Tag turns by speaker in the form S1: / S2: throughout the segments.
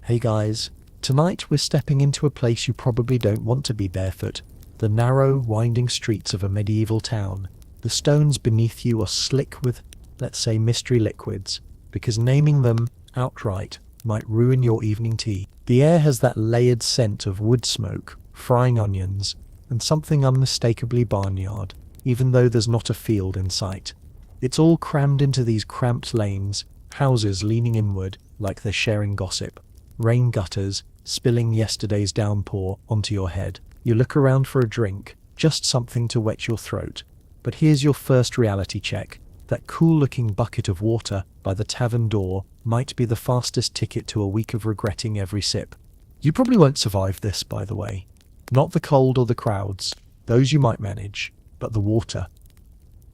S1: Hey guys, tonight we're stepping into a place you probably don't want to be barefoot. The narrow, winding streets of a medieval town. The stones beneath you are slick with, let's say, mystery liquids, because naming them outright might ruin your evening tea. The air has that layered scent of wood smoke, frying onions, and something unmistakably barnyard, even though there's not a field in sight. It's all crammed into these cramped lanes, houses leaning inward like they're sharing gossip. Rain gutters, spilling yesterday's downpour onto your head. You look around for a drink, just something to wet your throat. But here's your first reality check. That cool-looking bucket of water by the tavern door might be the fastest ticket to a week of regretting every sip. You probably won't survive this, by the way. Not the cold or the crowds. Those you might manage. But the water.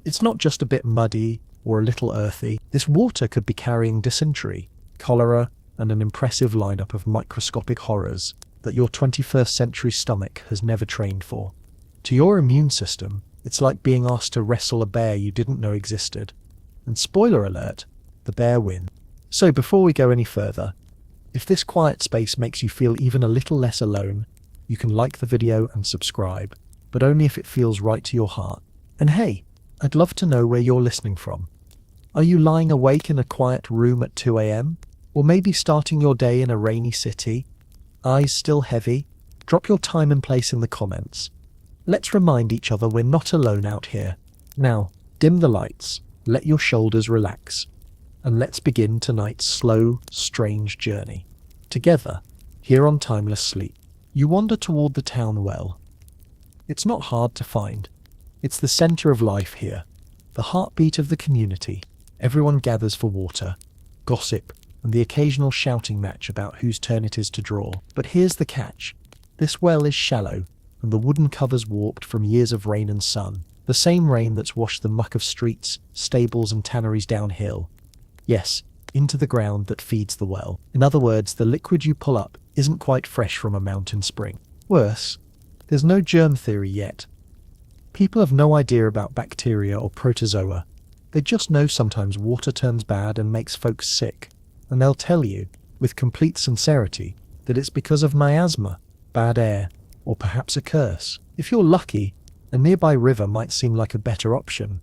S1: It's not just a bit muddy or a little earthy. This water could be carrying dysentery, cholera, and an impressive lineup of microscopic horrors that your 21st century stomach has never trained for. To your immune system, it's like being asked to wrestle a bear you didn't know existed. And spoiler alert, the bear wins. So before we go any further, if this quiet space makes you feel even a little less alone, you can like the video and subscribe, but only if it feels right to your heart. And hey, I'd love to know where you're listening from. Are you lying awake in a quiet room at 2 a.m.? Or maybe starting your day in a rainy city? Eyes still heavy? Drop your time and place in the comments. Let's remind each other we're not alone out here. Now, dim the lights, let your shoulders relax, and let's begin tonight's slow, strange journey. Together, here on Timeless Sleep, you wander toward the town well. It's not hard to find. It's the center of life here, the heartbeat of the community. Everyone gathers for water, gossip, and the occasional shouting match about whose turn it is to draw. But here's the catch. This well is shallow, and the wooden cover's warped from years of rain and sun. The same rain that's washed the muck of streets, stables and tanneries downhill. Yes, into the ground that feeds the well. In other words, the liquid you pull up isn't quite fresh from a mountain spring. Worse, there's no germ theory yet. People have no idea about bacteria or protozoa. They just know sometimes water turns bad and makes folks sick. And they'll tell you, with complete sincerity, that it's because of miasma, bad air, or perhaps a curse. If you're lucky, a nearby river might seem like a better option.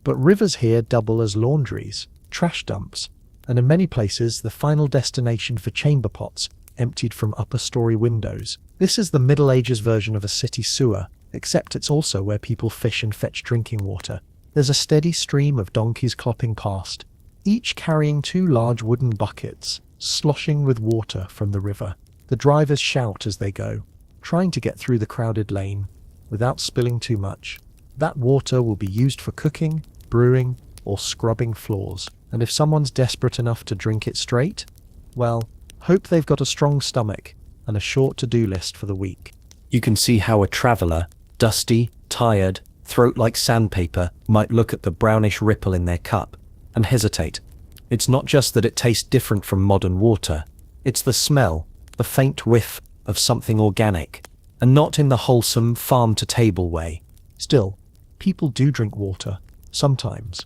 S1: But rivers here double as laundries, trash dumps, and in many places the final destination for chamber pots emptied from upper-story windows. This is the Middle Ages version of a city sewer, except it's also where people fish and fetch drinking water. There's a steady stream of donkeys clopping past, each carrying 2 large wooden buckets, sloshing with water from the river. The drivers shout as they go, trying to get through the crowded lane, without spilling too much. That water will be used for cooking, brewing, or scrubbing floors. And if someone's desperate enough to drink it straight, well, hope they've got a strong stomach and a short to-do list for the week. You can see how a traveller, dusty, tired, throat like sandpaper, might look at the brownish ripple in their cup and hesitate. It's not just that it tastes different from modern water. It's the smell, the faint whiff of something organic, and not in the wholesome farm-to-table way. Still, people do drink water, sometimes.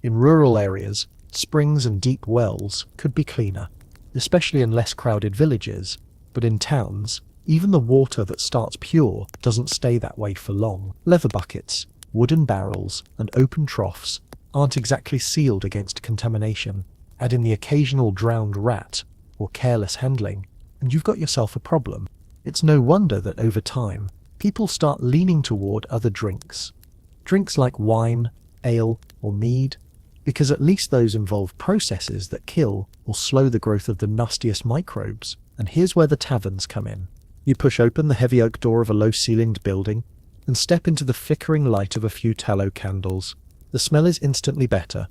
S1: In rural areas, springs and deep wells could be cleaner, especially in less crowded villages. But in towns, even the water that starts pure doesn't stay that way for long. Leather buckets, wooden barrels, and open troughs aren't exactly sealed against contamination. Add in the occasional drowned rat or careless handling, and you've got yourself a problem. It's no wonder that over time, people start leaning toward other drinks. Drinks like wine, ale, or mead, because at least those involve processes that kill or slow the growth of the nastiest microbes. And here's where the taverns come in. You push open the heavy oak door of a low-ceilinged building and step into the flickering light of a few tallow candles. The smell is instantly better.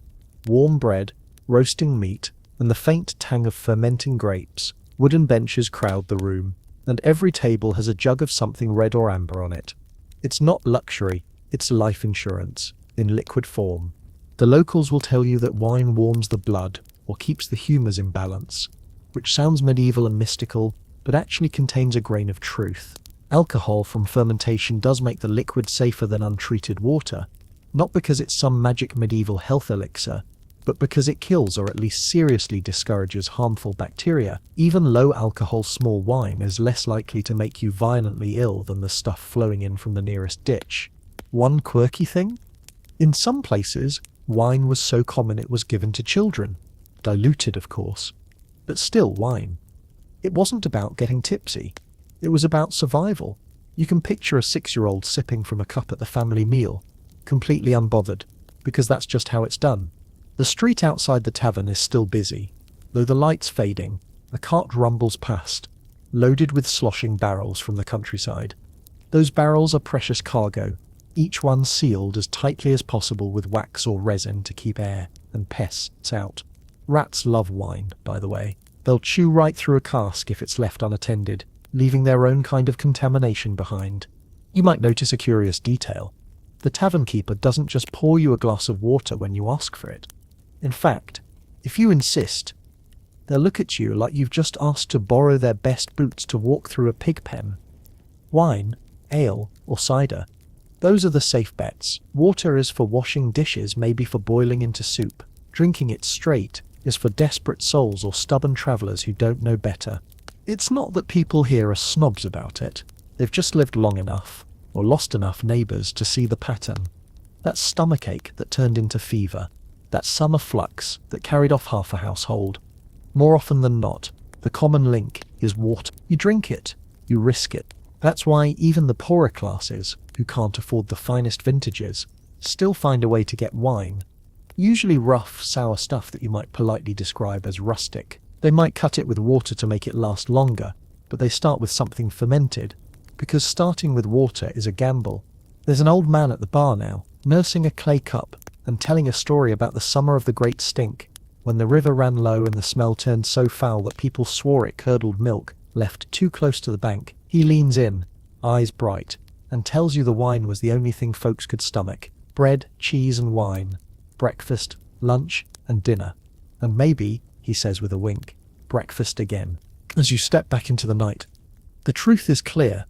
S1: Warm bread, roasting meat, and the faint tang of fermenting grapes. Wooden benches crowd the room, and every table has a jug of something red or amber on it. It's not luxury, it's life insurance, in liquid form. The locals will tell you that wine warms the blood or keeps the humours in balance, which sounds medieval and mystical, but actually contains a grain of truth. Alcohol from fermentation does make the liquid safer than untreated water, not because it's some magic medieval health elixir, but because it kills or at least seriously discourages harmful bacteria. Even low-alcohol small wine is less likely to make you violently ill than the stuff flowing in from the nearest ditch. One quirky thing? In some places, wine was so common it was given to children. Diluted, of course, but still wine. It wasn't about getting tipsy. It was about survival. You can picture a 6-year-old sipping from a cup at the family meal, completely unbothered, because that's just how it's done. The street outside the tavern is still busy. Though the light's fading, a cart rumbles past, loaded with sloshing barrels from the countryside. Those barrels are precious cargo, each one sealed as tightly as possible with wax or resin to keep air and pests out. Rats love wine, by the way. They'll chew right through a cask if it's left unattended, leaving their own kind of contamination behind. You might notice a curious detail. The tavern keeper doesn't just pour you a glass of water when you ask for it. In fact, if you insist, they'll look at you like you've just asked to borrow their best boots to walk through a pig pen. Wine, ale, or cider, those are the safe bets. Water is for washing dishes, maybe for boiling into soup. Drinking it straight is for desperate souls or stubborn travelers who don't know better. It's not that people here are snobs about it. They've just lived long enough, or lost enough neighbours to see the pattern. That stomachache that turned into fever, that summer flux that carried off half a household. More often than not, the common link is water. You drink it, you risk it. That's why even the poorer classes, who can't afford the finest vintages, still find a way to get wine. Usually rough, sour stuff that you might politely describe as rustic. They might cut it with water to make it last longer, but they start with something fermented, because starting with water is a gamble. There's an old man at the bar now, nursing a clay cup and telling a story about the summer of the Great Stink, when the river ran low and the smell turned so foul that people swore it curdled milk left too close to the bank. He leans in, eyes bright, and tells you the wine was the only thing folks could stomach. Bread, cheese and wine. Breakfast, lunch and dinner. And maybe, he says with a wink, breakfast again. As you step back into the night, the truth is clear.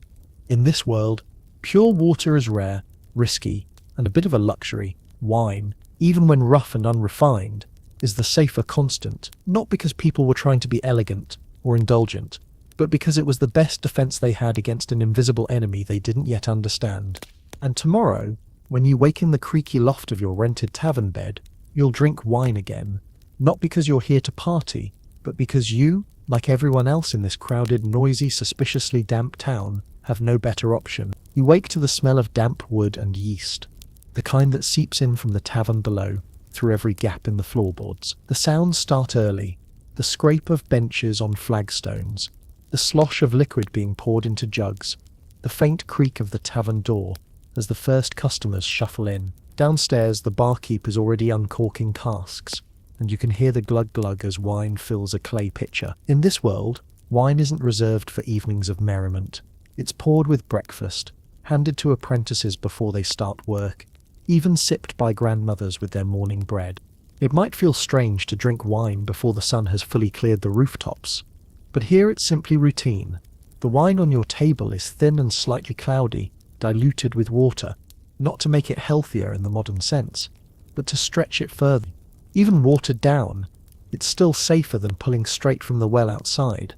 S1: In this world, pure water is rare, risky, and a bit of a luxury. Wine, even when rough and unrefined, is the safer constant, not because people were trying to be elegant or indulgent, but because it was the best defense they had against an invisible enemy they didn't yet understand. And tomorrow, when you wake in the creaky loft of your rented tavern bed, you'll drink wine again, not because you're here to party, but because you, like everyone else in this crowded, noisy, suspiciously damp town, have no better option. You wake to the smell of damp wood and yeast, the kind that seeps in from the tavern below, through every gap in the floorboards. The sounds start early, the scrape of benches on flagstones, the slosh of liquid being poured into jugs, the faint creak of the tavern door as the first customers shuffle in. Downstairs, the barkeep is already uncorking casks, and you can hear the glug-glug as wine fills a clay pitcher. In this world, wine isn't reserved for evenings of merriment. It's poured with breakfast, handed to apprentices before they start work, even sipped by grandmothers with their morning bread. It might feel strange to drink wine before the sun has fully cleared the rooftops, but here it's simply routine. The wine on your table is thin and slightly cloudy, diluted with water, not to make it healthier in the modern sense, but to stretch it further. Even watered down, it's still safer than pulling straight from the well outside.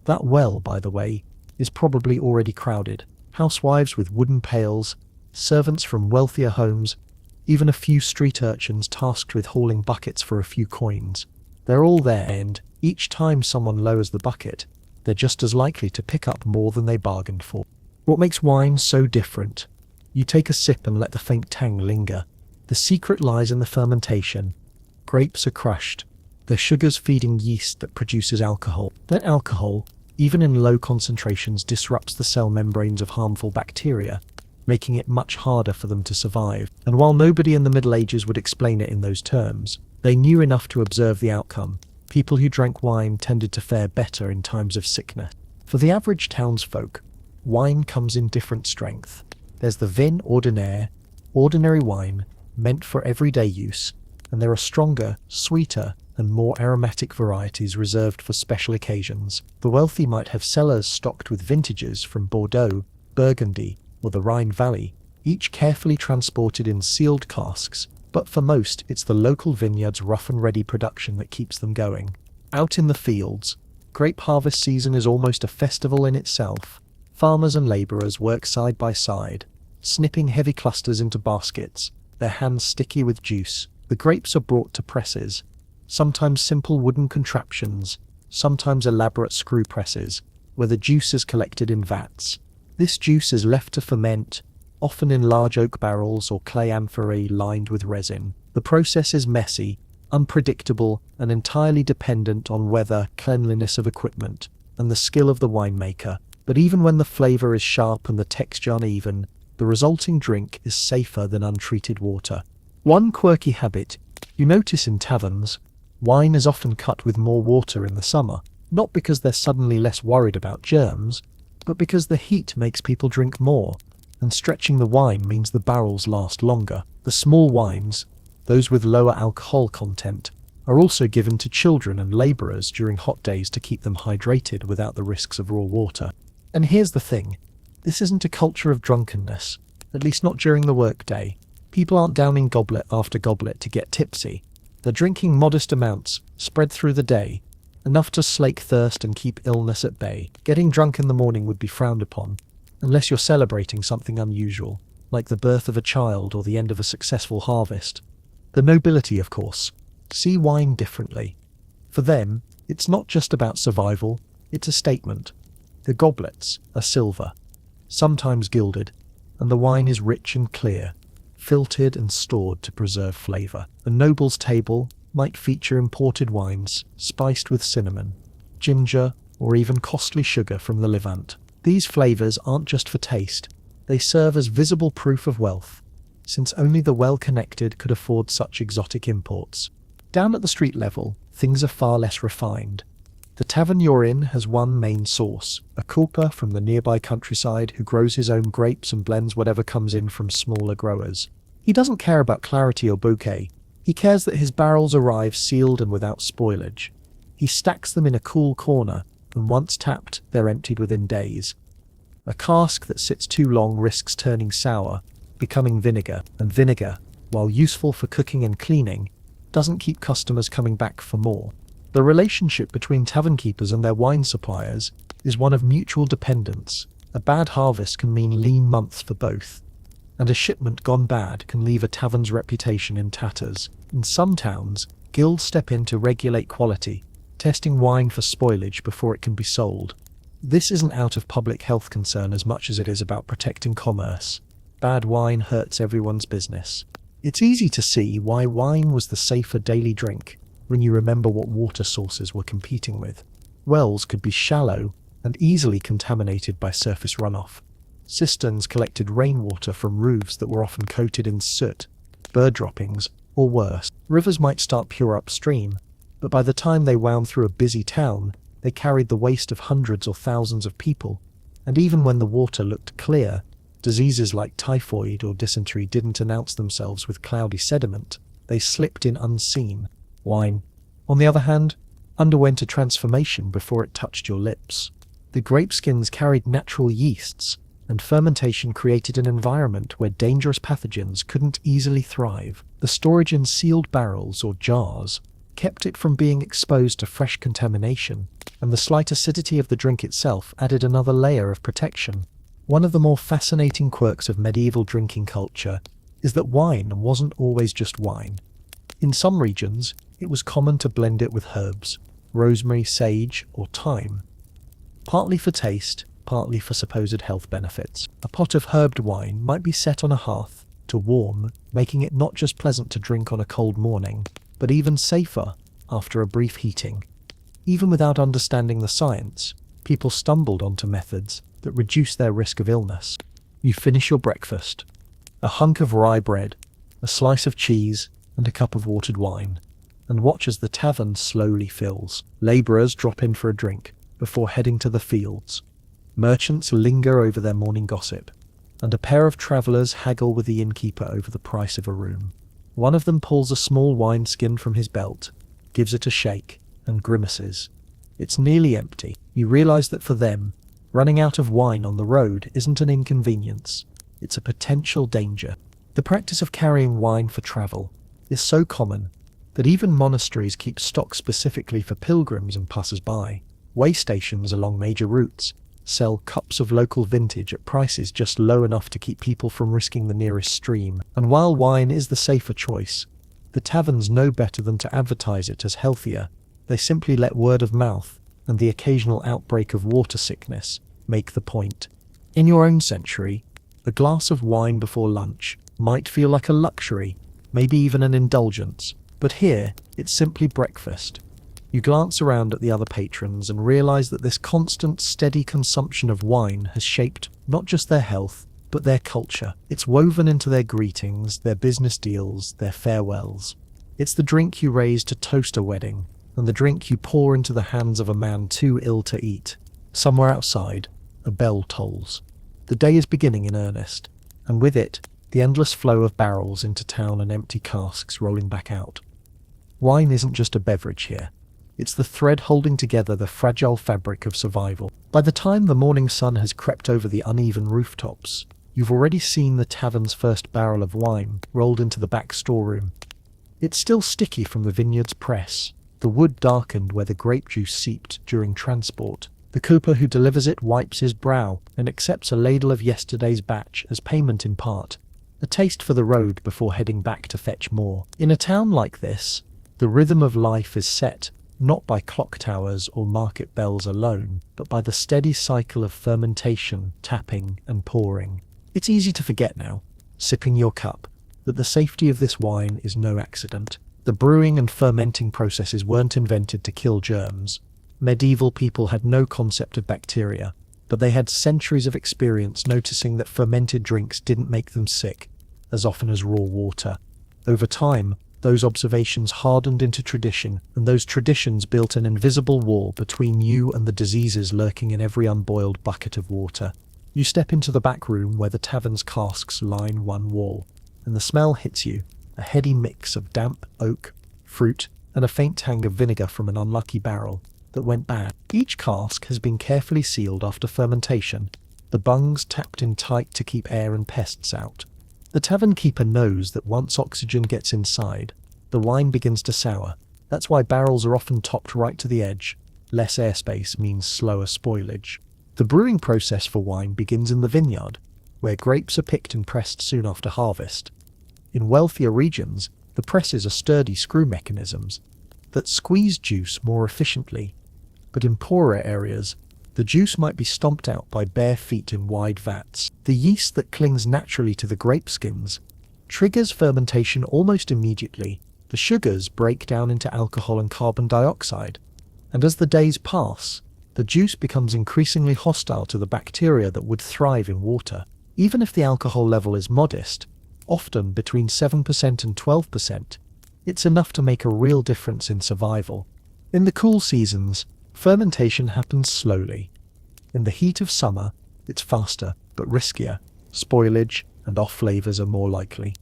S1: That well, by the way, is probably already crowded. Housewives with wooden pails, servants from wealthier homes, even a few street urchins tasked with hauling buckets for a few coins. They're all there, and each time someone lowers the bucket, they're just as likely to pick up more than they bargained for. What makes wine so different? You take a sip and let the faint tang linger. The secret lies in the fermentation. Grapes are crushed, their sugars feeding yeast that produces alcohol. That alcohol, even in low concentrations, disrupts the cell membranes of harmful bacteria, making it much harder for them to survive. And while nobody in the Middle Ages would explain it in those terms, they knew enough to observe the outcome. People who drank wine tended to fare better in times of sickness. For the average townsfolk, wine comes in different strength. There's the vin ordinaire, ordinary wine, meant for everyday use, and there are stronger, sweeter, and more aromatic varieties reserved for special occasions. The wealthy might have cellars stocked with vintages from Bordeaux, Burgundy, or the Rhine Valley, each carefully transported in sealed casks But for most, it's the local vineyard's rough and ready production that keeps them going. Out in the fields, grape harvest season is almost a festival in itself. Farmers and labourers work side by side, snipping heavy clusters into baskets, their hands sticky with juice. The grapes are brought to presses, sometimes simple wooden contraptions, sometimes elaborate screw presses, where the juice is collected in vats. This juice is left to ferment, often in large oak barrels or clay amphorae lined with resin. The process is messy, unpredictable, and entirely dependent on weather, cleanliness of equipment, and the skill of the winemaker. But even when the flavour is sharp and the texture uneven, the resulting drink is safer than untreated water. One quirky habit you notice in taverns: wine is often cut with more water in the summer, not because they're suddenly less worried about germs, but because the heat makes people drink more, and stretching the wine means the barrels last longer. The small wines, those with lower alcohol content, are also given to children and labourers during hot days to keep them hydrated without the risks of raw water. And here's the thing, this isn't a culture of drunkenness, at least not during the workday. People aren't downing goblet after goblet to get tipsy. They're drinking modest amounts, spread through the day, enough to slake thirst and keep illness at bay. Getting drunk in the morning would be frowned upon, unless you're celebrating something unusual, like the birth of a child or the end of a successful harvest. The nobility, of course, see wine differently. For them, it's not just about survival, it's a statement. The goblets are silver, sometimes gilded, and the wine is rich and clear, filtered and stored to preserve flavour. A noble's table might feature imported wines, spiced with cinnamon, ginger, or even costly sugar from the Levant. These flavours aren't just for taste, they serve as visible proof of wealth, since only the well-connected could afford such exotic imports. Down at the street level, things are far less refined. The tavern you're in has one main source, a cooper from the nearby countryside who grows his own grapes and blends whatever comes in from smaller growers. He doesn't care about clarity or bouquet. He cares that his barrels arrive sealed and without spoilage. He stacks them in a cool corner, and once tapped, they're emptied within days. A cask that sits too long risks turning sour, becoming vinegar, and vinegar, while useful for cooking and cleaning, doesn't keep customers coming back for more. The relationship between tavern keepers and their wine suppliers is one of mutual dependence. A bad harvest can mean lean months for both, and a shipment gone bad can leave a tavern's reputation in tatters. In some towns, guilds step in to regulate quality, testing wine for spoilage before it can be sold. This isn't out of public health concern as much as it is about protecting commerce. Bad wine hurts everyone's business. It's easy to see why wine was the safer daily drink when you remember what water sources we're competing with. Wells could be shallow and easily contaminated by surface runoff. Cisterns collected rainwater from roofs that were often coated in soot, bird droppings, or worse. Rivers might start pure upstream, but by the time they wound through a busy town, they carried the waste of hundreds or thousands of people. And even when the water looked clear, diseases like typhoid or dysentery didn't announce themselves with cloudy sediment. They slipped in unseen. Wine, on the other hand, underwent a transformation before it touched your lips. The grape skins carried natural yeasts, and fermentation created an environment where dangerous pathogens couldn't easily thrive. The storage in sealed barrels or jars kept it from being exposed to fresh contamination, and the slight acidity of the drink itself added another layer of protection. One of the more fascinating quirks of medieval drinking culture is that wine wasn't always just wine. In some regions, it was common to blend it with herbs, rosemary, sage, or thyme, partly for taste, partly for supposed health benefits. A pot of herbed wine might be set on a hearth to warm, making it not just pleasant to drink on a cold morning, but even safer after a brief heating. Even without understanding the science, people stumbled onto methods that reduce their risk of illness. You finish your breakfast. A hunk of rye bread, a slice of cheese, and a cup of watered wine, and watch as the tavern slowly fills. Labourers drop in for a drink before heading to the fields. Merchants linger over their morning gossip, and a pair of travellers haggle with the innkeeper over the price of a room. One of them pulls a small wineskin from his belt, gives it a shake, and grimaces. It's nearly empty. You realise that for them, running out of wine on the road isn't an inconvenience, it's a potential danger. The practice of carrying wine for travel is so common that even monasteries keep stock specifically for pilgrims and passers-by. Way stations along major routes sell cups of local vintage at prices just low enough to keep people from risking the nearest stream. And while wine is the safer choice, the taverns know better than to advertise it as healthier. They simply let word of mouth and the occasional outbreak of water sickness make the point. In your own century, a glass of wine before lunch might feel like a luxury, maybe even an indulgence, but here it's simply breakfast. You glance around at the other patrons and realize that this constant, steady consumption of wine has shaped not just their health, but their culture. It's woven into their greetings, their business deals, their farewells. It's the drink you raise to toast a wedding, and the drink you pour into the hands of a man too ill to eat. Somewhere outside, a bell tolls. The day is beginning in earnest, and with it, the endless flow of barrels into town and empty casks rolling back out. Wine isn't just a beverage here. It's the thread holding together the fragile fabric of survival. By the time the morning sun has crept over the uneven rooftops, you've already seen the tavern's first barrel of wine rolled into the back storeroom. It's still sticky from the vineyard's press, the wood darkened where the grape juice seeped during transport. The cooper who delivers it wipes his brow and accepts a ladle of yesterday's batch as payment in part, a taste for the road before heading back to fetch more. In a town like this, the rhythm of life is set not by clock towers or market bells alone, but by the steady cycle of fermentation, tapping, and pouring. It's easy to forget now, sipping your cup, that the safety of this wine is no accident. The brewing and fermenting processes weren't invented to kill germs. Medieval people had no concept of bacteria, but they had centuries of experience noticing that fermented drinks didn't make them sick as often as raw water. Over time, those observations hardened into tradition, and those traditions built an invisible wall between you and the diseases lurking in every unboiled bucket of water. You step into the back room where the tavern's casks line one wall, and the smell hits you, a heady mix of damp oak, fruit, and a faint tang of vinegar from an unlucky barrel that went bad. Each cask has been carefully sealed after fermentation, the bungs tapped in tight to keep air and pests out. The tavern keeper knows that once oxygen gets inside, the wine begins to sour. That's why barrels are often topped right to the edge. Less airspace means slower spoilage. The brewing process for wine begins in the vineyard, where grapes are picked and pressed soon after harvest. In wealthier regions, the presses are sturdy screw mechanisms that squeeze juice more efficiently, but in poorer areas, the juice might be stomped out by bare feet in wide vats. The yeast that clings naturally to the grape skins triggers fermentation almost immediately. The sugars break down into alcohol and carbon dioxide, and as the days pass, the juice becomes increasingly hostile to the bacteria that would thrive in water. Even if the alcohol level is modest, often between 7% and 12%, it's enough to make a real difference in survival. In the cool seasons, fermentation happens slowly. In the heat of summer, it's faster, but riskier. Spoilage and off flavors are more likely.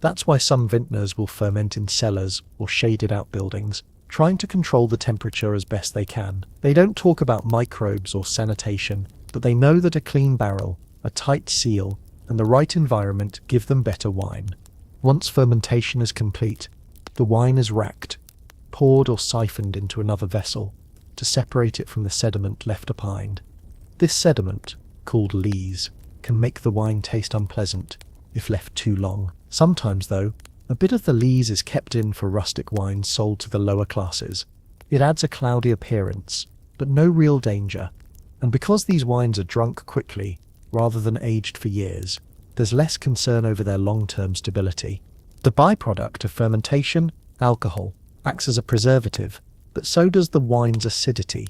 S1: That's why some vintners will ferment in cellars or shaded outbuildings, trying to control the temperature as best they can. They don't talk about microbes or sanitation, but they know that a clean barrel, a tight seal, and the right environment give them better wine. Once fermentation is complete, the wine is racked, poured or siphoned into another vessel to separate it from the sediment left behind. This sediment, called lees, can make the wine taste unpleasant if left too long. Sometimes, though, a bit of the lees is kept in for rustic wines sold to the lower classes. It adds a cloudy appearance, but no real danger. And because these wines are drunk quickly, rather than aged for years, there's less concern over their long-term stability. The byproduct of fermentation, alcohol, acts as a preservative, but so does the wine's acidity.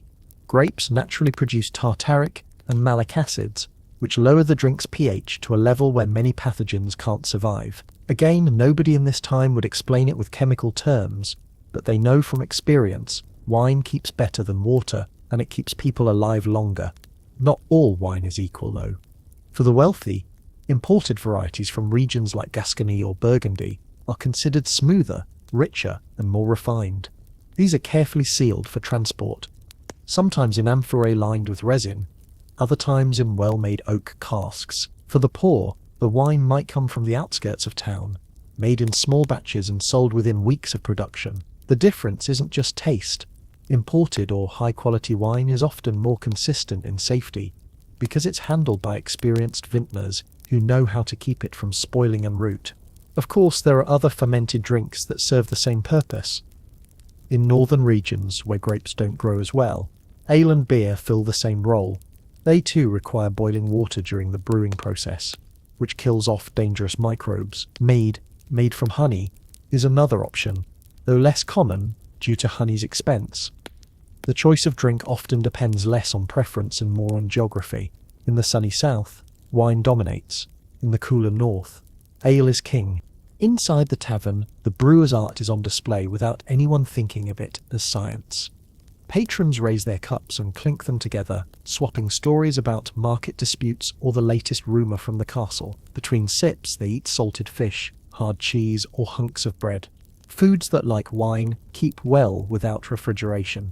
S1: Grapes naturally produce tartaric and malic acids, which lower the drink's pH to a level where many pathogens can't survive. Again, nobody in this time would explain it with chemical terms, but they know from experience wine keeps better than water, and it keeps people alive longer. Not all wine is equal, though. For the wealthy, imported varieties from regions like Gascony or Burgundy are considered smoother, richer, and more refined. These are carefully sealed for transport, sometimes in amphorae lined with resin, other times in well-made oak casks. For the poor, the wine might come from the outskirts of town, made in small batches and sold within weeks of production. The difference isn't just taste. Imported or high-quality wine is often more consistent in safety because it's handled by experienced vintners who know how to keep it from spoiling en route. Of course, there are other fermented drinks that serve the same purpose. In northern regions where grapes don't grow as well, ale and beer fill the same role. They too require boiling water during the brewing process, which kills off dangerous microbes. Mead, made from honey, is another option, though less common due to honey's expense. The choice of drink often depends less on preference and more on geography. In the sunny south, wine dominates. In the cooler north, ale is king. Inside the tavern, the brewer's art is on display without anyone thinking of it as science. Patrons raise their cups and clink them together, swapping stories about market disputes or the latest rumour from the castle. Between sips, they eat salted fish, hard cheese, or hunks of bread. Foods that, like wine, keep well without refrigeration.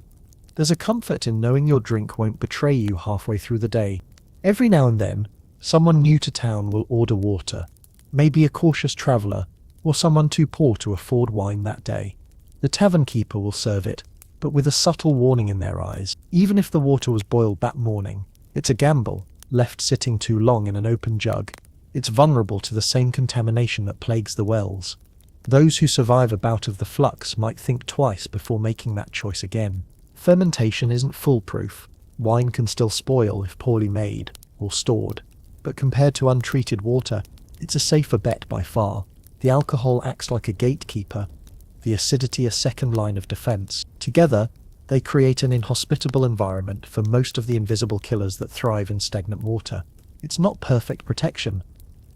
S1: There's a comfort in knowing your drink won't betray you halfway through the day. Every now and then, someone new to town will order water, maybe a cautious traveller, or someone too poor to afford wine that day. The tavern keeper will serve it, but with a subtle warning in their eyes. Even if the water was boiled that morning, it's a gamble. Left sitting too long in an open jug, it's vulnerable to the same contamination that plagues the wells. Those who survive a bout of the flux might think twice before making that choice again. Fermentation isn't foolproof. Wine can still spoil if poorly made or stored, but compared to untreated water, it's a safer bet by far. The alcohol acts like a gatekeeper, the acidity a second line of defense. Together, they create an inhospitable environment for most of the invisible killers that thrive in stagnant water. It's not perfect protection,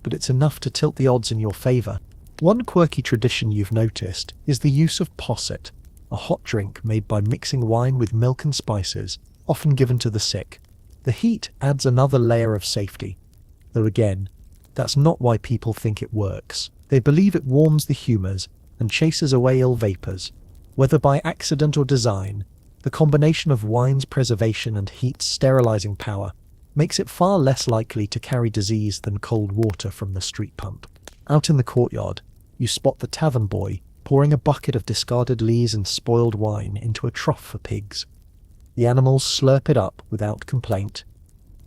S1: but it's enough to tilt the odds in your favor. One quirky tradition you've noticed is the use of posset, a hot drink made by mixing wine with milk and spices, often given to the sick. The heat adds another layer of safety, though again, that's not why people think it works. They believe it warms the humours and chases away ill vapours. Whether by accident or design, the combination of wine's preservation and heat's sterilising power makes it far less likely to carry disease than cold water from the street pump. Out in the courtyard, you spot the tavern boy pouring a bucket of discarded lees and spoiled wine into a trough for pigs. The animals slurp it up without complaint,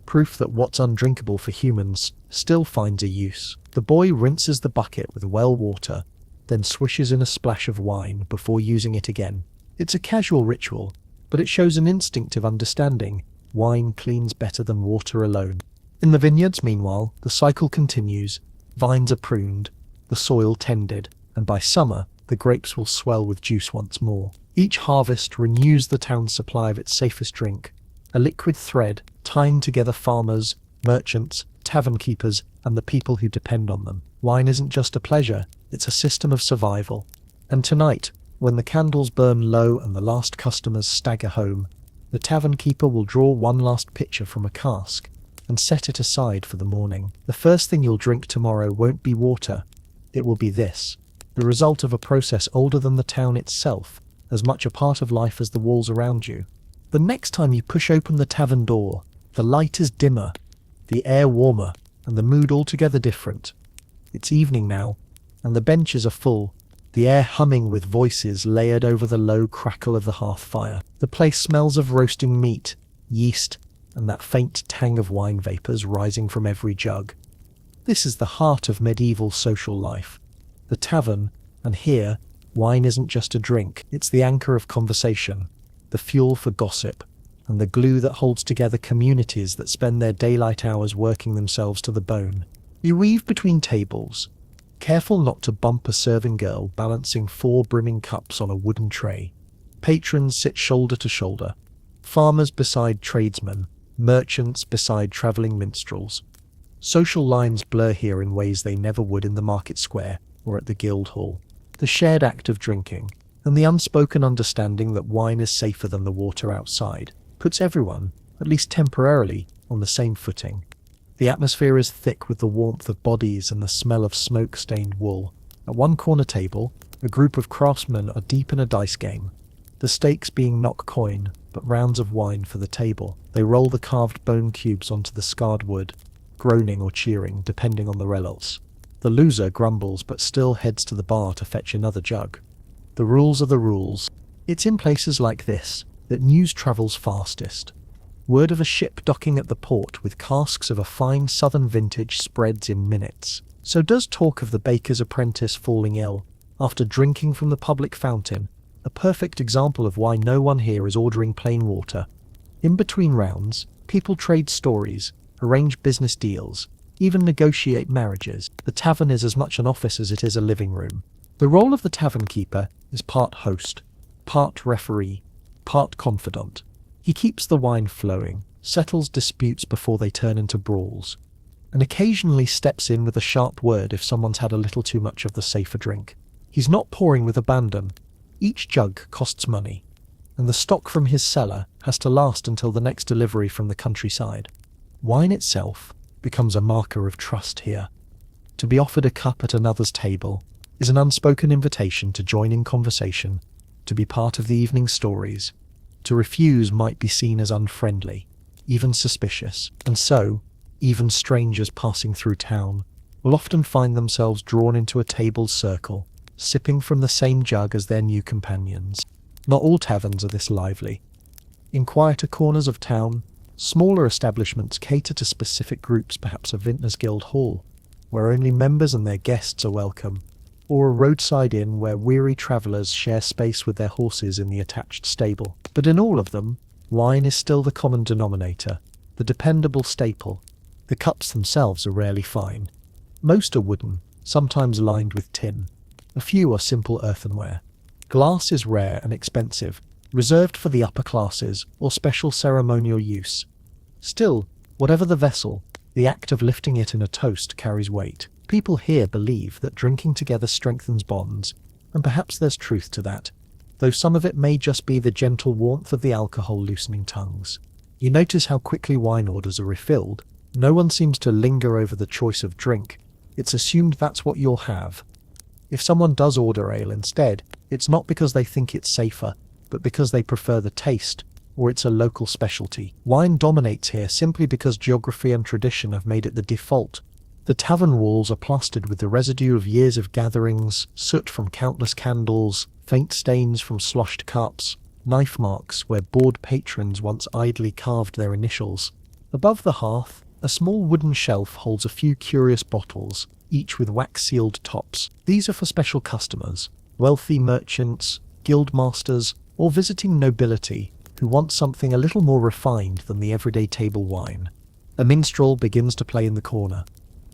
S1: proof that what's undrinkable for humans still finds a use. The boy rinses the bucket with well water, then swishes in a splash of wine before using it again. It's a casual ritual, but it shows an instinctive understanding. Wine cleans better than water alone. In the vineyards, meanwhile, the cycle continues. Vines are pruned, the soil tended, and by summer, the grapes will swell with juice once more. Each harvest renews the town's supply of its safest drink, a liquid thread tying together farmers, merchants, tavern keepers, and the people who depend on them. Wine isn't just a pleasure, it's a system of survival. And tonight, when the candles burn low and the last customers stagger home, the tavern keeper will draw one last pitcher from a cask and set it aside for the morning. The first thing you'll drink tomorrow won't be water, it will be this, the result of a process older than the town itself, as much a part of life as the walls around you. The next time you push open the tavern door, the light is dimmer, the air warmer, and the mood altogether different. It's evening now, and the benches are full, the air humming with voices layered over the low crackle of the hearth fire. The place smells of roasting meat, yeast, and that faint tang of wine vapours rising from every jug. This is the heart of medieval social life, the tavern, and here, wine isn't just a drink, it's the anchor of conversation, the fuel for gossip, and the glue that holds together communities that spend their daylight hours working themselves to the bone. You weave between tables, careful not to bump a serving girl balancing 4 brimming cups on a wooden tray. Patrons sit shoulder to shoulder, farmers beside tradesmen, merchants beside travelling minstrels. Social lines blur here in ways they never would in the market square or at the guild hall. The shared act of drinking, and the unspoken understanding that wine is safer than the water outside, puts everyone, at least temporarily, on the same footing. The atmosphere is thick with the warmth of bodies and the smell of smoke-stained wool. At one corner table, a group of craftsmen are deep in a dice game, the stakes being not coin, but rounds of wine for the table. They roll the carved bone cubes onto the scarred wood, groaning or cheering, depending on the relos. The loser grumbles but still heads to the bar to fetch another jug. The rules are the rules. It's in places like this that news travels fastest. Word of a ship docking at the port with casks of a fine southern vintage spreads in minutes. So does talk of the baker's apprentice falling ill after drinking from the public fountain, a perfect example of why no one here is ordering plain water. In between rounds, people trade stories, arrange business deals, even negotiate marriages. The tavern is as much an office as it is a living room. The role of the tavern keeper is part host, part referee, part confidant. He keeps the wine flowing, settles disputes before they turn into brawls, and occasionally steps in with a sharp word if someone's had a little too much of the safer drink. He's not pouring with abandon. Each jug costs money, and the stock from his cellar has to last until the next delivery from the countryside. Wine itself becomes a marker of trust here. To be offered a cup at another's table is an unspoken invitation to join in conversation, to be part of the evening's stories. To refuse might be seen as unfriendly, even suspicious, and so, even strangers passing through town will often find themselves drawn into a table's circle, sipping from the same jug as their new companions. Not all taverns are this lively. In quieter corners of town, smaller establishments cater to specific groups, perhaps a vintners guild hall, where only members and their guests are welcome, or a roadside inn where weary travellers share space with their horses in the attached stable. But in all of them, wine is still the common denominator, the dependable staple. The cups themselves are rarely fine. Most are wooden, sometimes lined with tin. A few are simple earthenware. Glass is rare and expensive, reserved for the upper classes or special ceremonial use. Still, whatever the vessel, the act of lifting it in a toast carries weight. People here believe that drinking together strengthens bonds, and perhaps there's truth to that, though some of it may just be the gentle warmth of the alcohol loosening tongues. You notice how quickly wine orders are refilled. No one seems to linger over the choice of drink. It's assumed that's what you'll have. If someone does order ale instead, it's not because they think it's safer, but because they prefer the taste, or it's a local specialty. Wine dominates here simply because geography and tradition have made it the default. The tavern walls are plastered with the residue of years of gatherings, soot from countless candles, faint stains from sloshed cups, knife marks where bored patrons once idly carved their initials. Above the hearth, a small wooden shelf holds a few curious bottles, each with wax-sealed tops. These are for special customers, wealthy merchants, guild masters, or visiting nobility who want something a little more refined than the everyday table wine. A minstrel begins to play in the corner,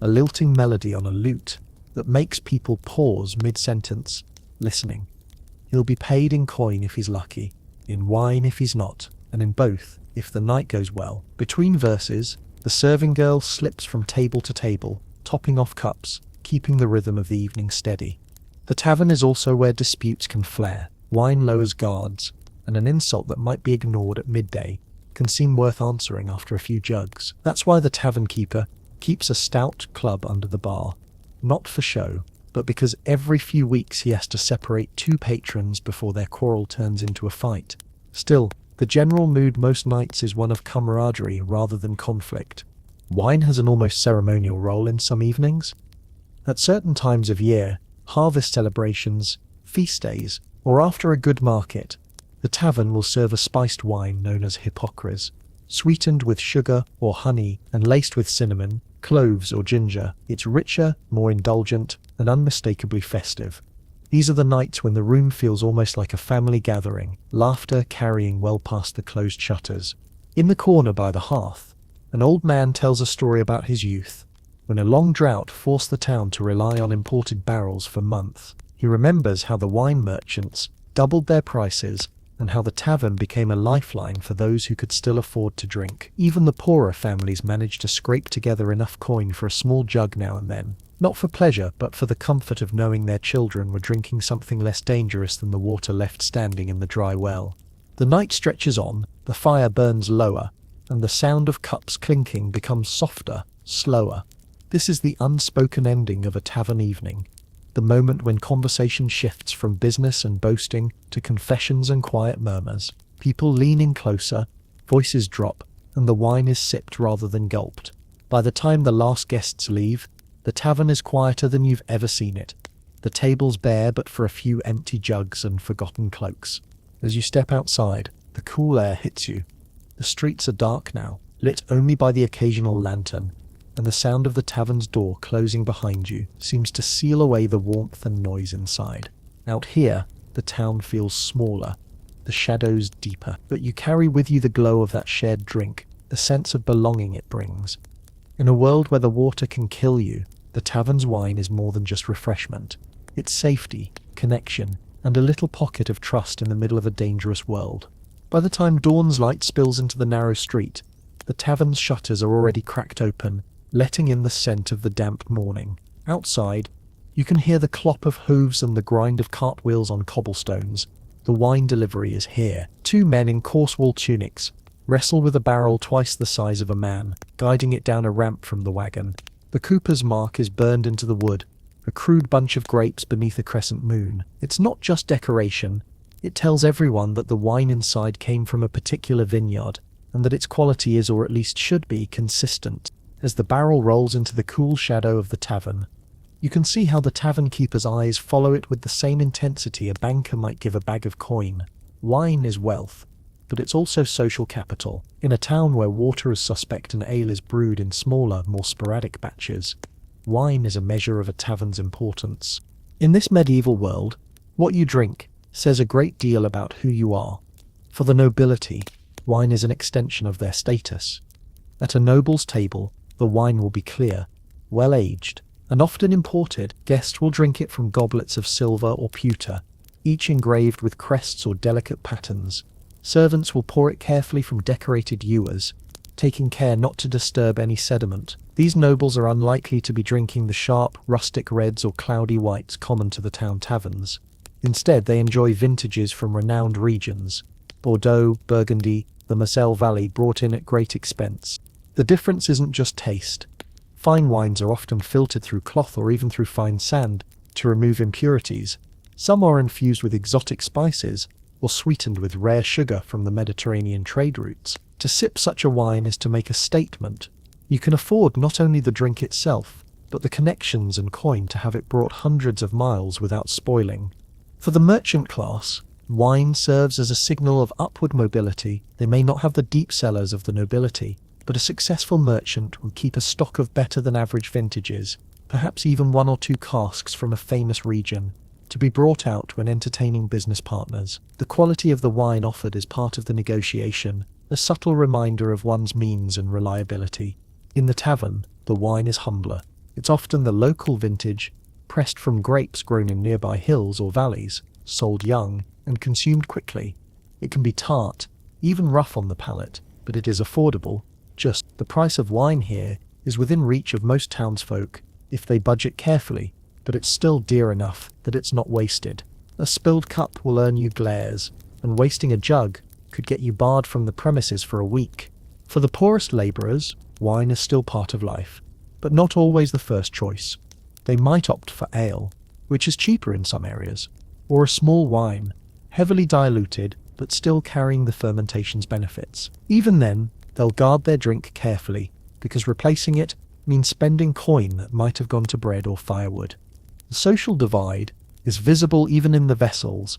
S1: a lilting melody on a lute that makes people pause mid-sentence, listening. He'll be paid in coin if he's lucky, in wine if he's not, and in both if the night goes well. Between verses, the serving girl slips from table to table, topping off cups, keeping the rhythm of the evening steady. The tavern is also where disputes can flare. Wine lowers guards, and an insult that might be ignored at midday can seem worth answering after a few jugs. That's why the tavern keeper keeps a stout club under the bar, not for show, but because every few weeks he has to separate two patrons before their quarrel turns into a fight. Still, the general mood most nights is one of camaraderie rather than conflict. Wine has an almost ceremonial role in some evenings. At certain times of year, harvest celebrations, feast days, or after a good market, the tavern will serve a spiced wine known as hippocras. Sweetened with sugar or honey and laced with cinnamon, cloves or ginger, it's richer, more indulgent, and unmistakably festive. These are the nights when the room feels almost like a family gathering, laughter carrying well past the closed shutters. In the corner by the hearth, an old man tells a story about his youth, when a long drought forced the town to rely on imported barrels for months. He remembers how the wine merchants doubled their prices and how the tavern became a lifeline for those who could still afford to drink. Even the poorer families managed to scrape together enough coin for a small jug now and then, not for pleasure but for the comfort of knowing their children were drinking something less dangerous than the water left standing in the dry well. The night stretches on, the fire burns lower, and the sound of cups clinking becomes softer, slower. This is the unspoken ending of a tavern evening, the moment when conversation shifts from business and boasting to confessions and quiet murmurs. People lean in closer, voices drop, and the wine is sipped rather than gulped. By the time the last guests leave, The tavern is quieter than you've ever seen it. The table's bare but for a few empty jugs and forgotten cloaks. As you step outside, the cool air hits you. The streets are dark now, lit only by the occasional lantern, and the sound of the tavern's door closing behind you seems to seal away the warmth and noise inside. Out here, the town feels smaller, the shadows deeper, but you carry with you the glow of that shared drink, the sense of belonging it brings. In a world where the water can kill you, the tavern's wine is more than just refreshment. It's safety, connection, and a little pocket of trust in the middle of a dangerous world. By the time dawn's light spills into the narrow street, the tavern's shutters are already cracked open, letting in the scent of the damp morning. Outside, you can hear the clop of hooves and the grind of cartwheels on cobblestones. The wine delivery is here. 2 men in coarse wool tunics wrestle with a barrel twice the size of a man, guiding it down a ramp from the wagon. The cooper's mark is burned into the wood, a crude bunch of grapes beneath a crescent moon. It's not just decoration, it tells everyone that the wine inside came from a particular vineyard, and that its quality is, or at least should be, consistent. As the barrel rolls into the cool shadow of the tavern, you can see how the tavern keeper's eyes follow it with the same intensity a banker might give a bag of coin. Wine is wealth, but it's also social capital. In a town where water is suspect and ale is brewed in smaller, more sporadic batches, wine is a measure of a tavern's importance. In this medieval world, what you drink says a great deal about who you are. For the nobility, wine is an extension of their status. At a noble's table, the wine will be clear, well-aged, and often imported. Guests will drink it from goblets of silver or pewter, each engraved with crests or delicate patterns. Servants will pour it carefully from decorated ewers, taking care not to disturb any sediment. These nobles are unlikely to be drinking the sharp, rustic reds or cloudy whites common to the town taverns. Instead, they enjoy vintages from renowned regions: Bordeaux, Burgundy, the Moselle Valley, brought in at great expense. The difference isn't just taste. Fine wines are often filtered through cloth or even through fine sand to remove impurities. Some are infused with exotic spices or sweetened with rare sugar from the Mediterranean trade routes. To sip such a wine is to make a statement. You can afford not only the drink itself, but the connections and coin to have it brought hundreds of miles without spoiling. For the merchant class, wine serves as a signal of upward mobility. They may not have the deep cellars of the nobility, but a successful merchant will keep a stock of better than average vintages, perhaps even 1 or 2 casks from a famous region, to be brought out when entertaining business partners. The quality of the wine offered is part of the negotiation, a subtle reminder of one's means and reliability. In the tavern, the wine is humbler. It's often the local vintage, pressed from grapes grown in nearby hills or valleys, sold young, and consumed quickly. It can be tart, even rough on the palate, but it is affordable. Just the price of wine here is within reach of most townsfolk if they budget carefully, but it's still dear enough that it's not wasted. A spilled cup will earn you glares, and wasting a jug could get you barred from the premises for a week. For the poorest labourers, wine is still part of life, but not always the first choice. They might opt for ale, which is cheaper in some areas, or a small wine, heavily diluted but still carrying the fermentation's benefits. Even then, they'll guard their drink carefully, because replacing it means spending coin that might have gone to bread or firewood. The social divide is visible even in the vessels.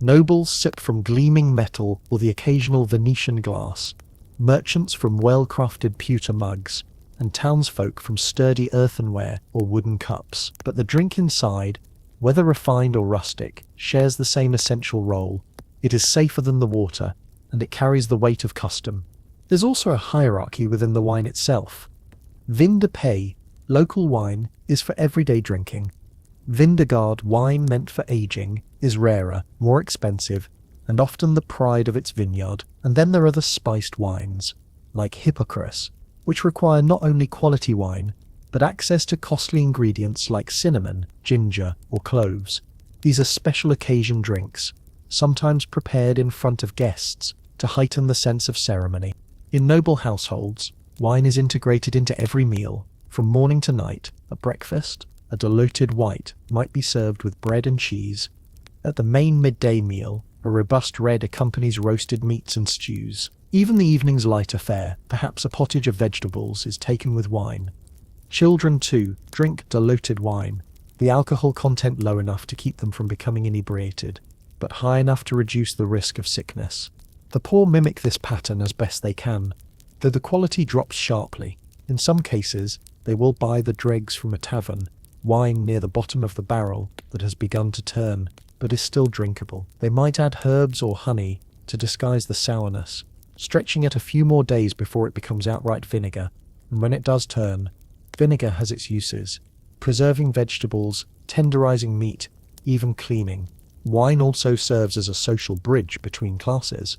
S1: Nobles sip from gleaming metal or the occasional Venetian glass, merchants from well-crafted pewter mugs, and townsfolk from sturdy earthenware or wooden cups. But the drink inside, whether refined or rustic, shares the same essential role. It is safer than the water, and it carries the weight of custom. There's also a hierarchy within the wine itself. Vin de Pays, local wine, is for everyday drinking. Vin de Garde, wine meant for aging, is rarer, more expensive, and often the pride of its vineyard. And then there are the spiced wines, like Hippocras, which require not only quality wine, but access to costly ingredients like cinnamon, ginger, or cloves. These are special occasion drinks, sometimes prepared in front of guests to heighten the sense of ceremony. In noble households, wine is integrated into every meal, from morning to night. At breakfast, a diluted white might be served with bread and cheese. At the main midday meal, a robust red accompanies roasted meats and stews. Even the evening's lighter fare, perhaps a pottage of vegetables, is taken with wine. Children, too, drink diluted wine, the alcohol content low enough to keep them from becoming inebriated, but high enough to reduce the risk of sickness. The poor mimic this pattern as best they can, though the quality drops sharply. In some cases, they will buy the dregs from a tavern, wine near the bottom of the barrel that has begun to turn, but is still drinkable. They might add herbs or honey to disguise the sourness, stretching it a few more days before it becomes outright vinegar, and when it does turn, vinegar has its uses: preserving vegetables, tenderizing meat, even cleaning. Wine also serves as a social bridge between classes.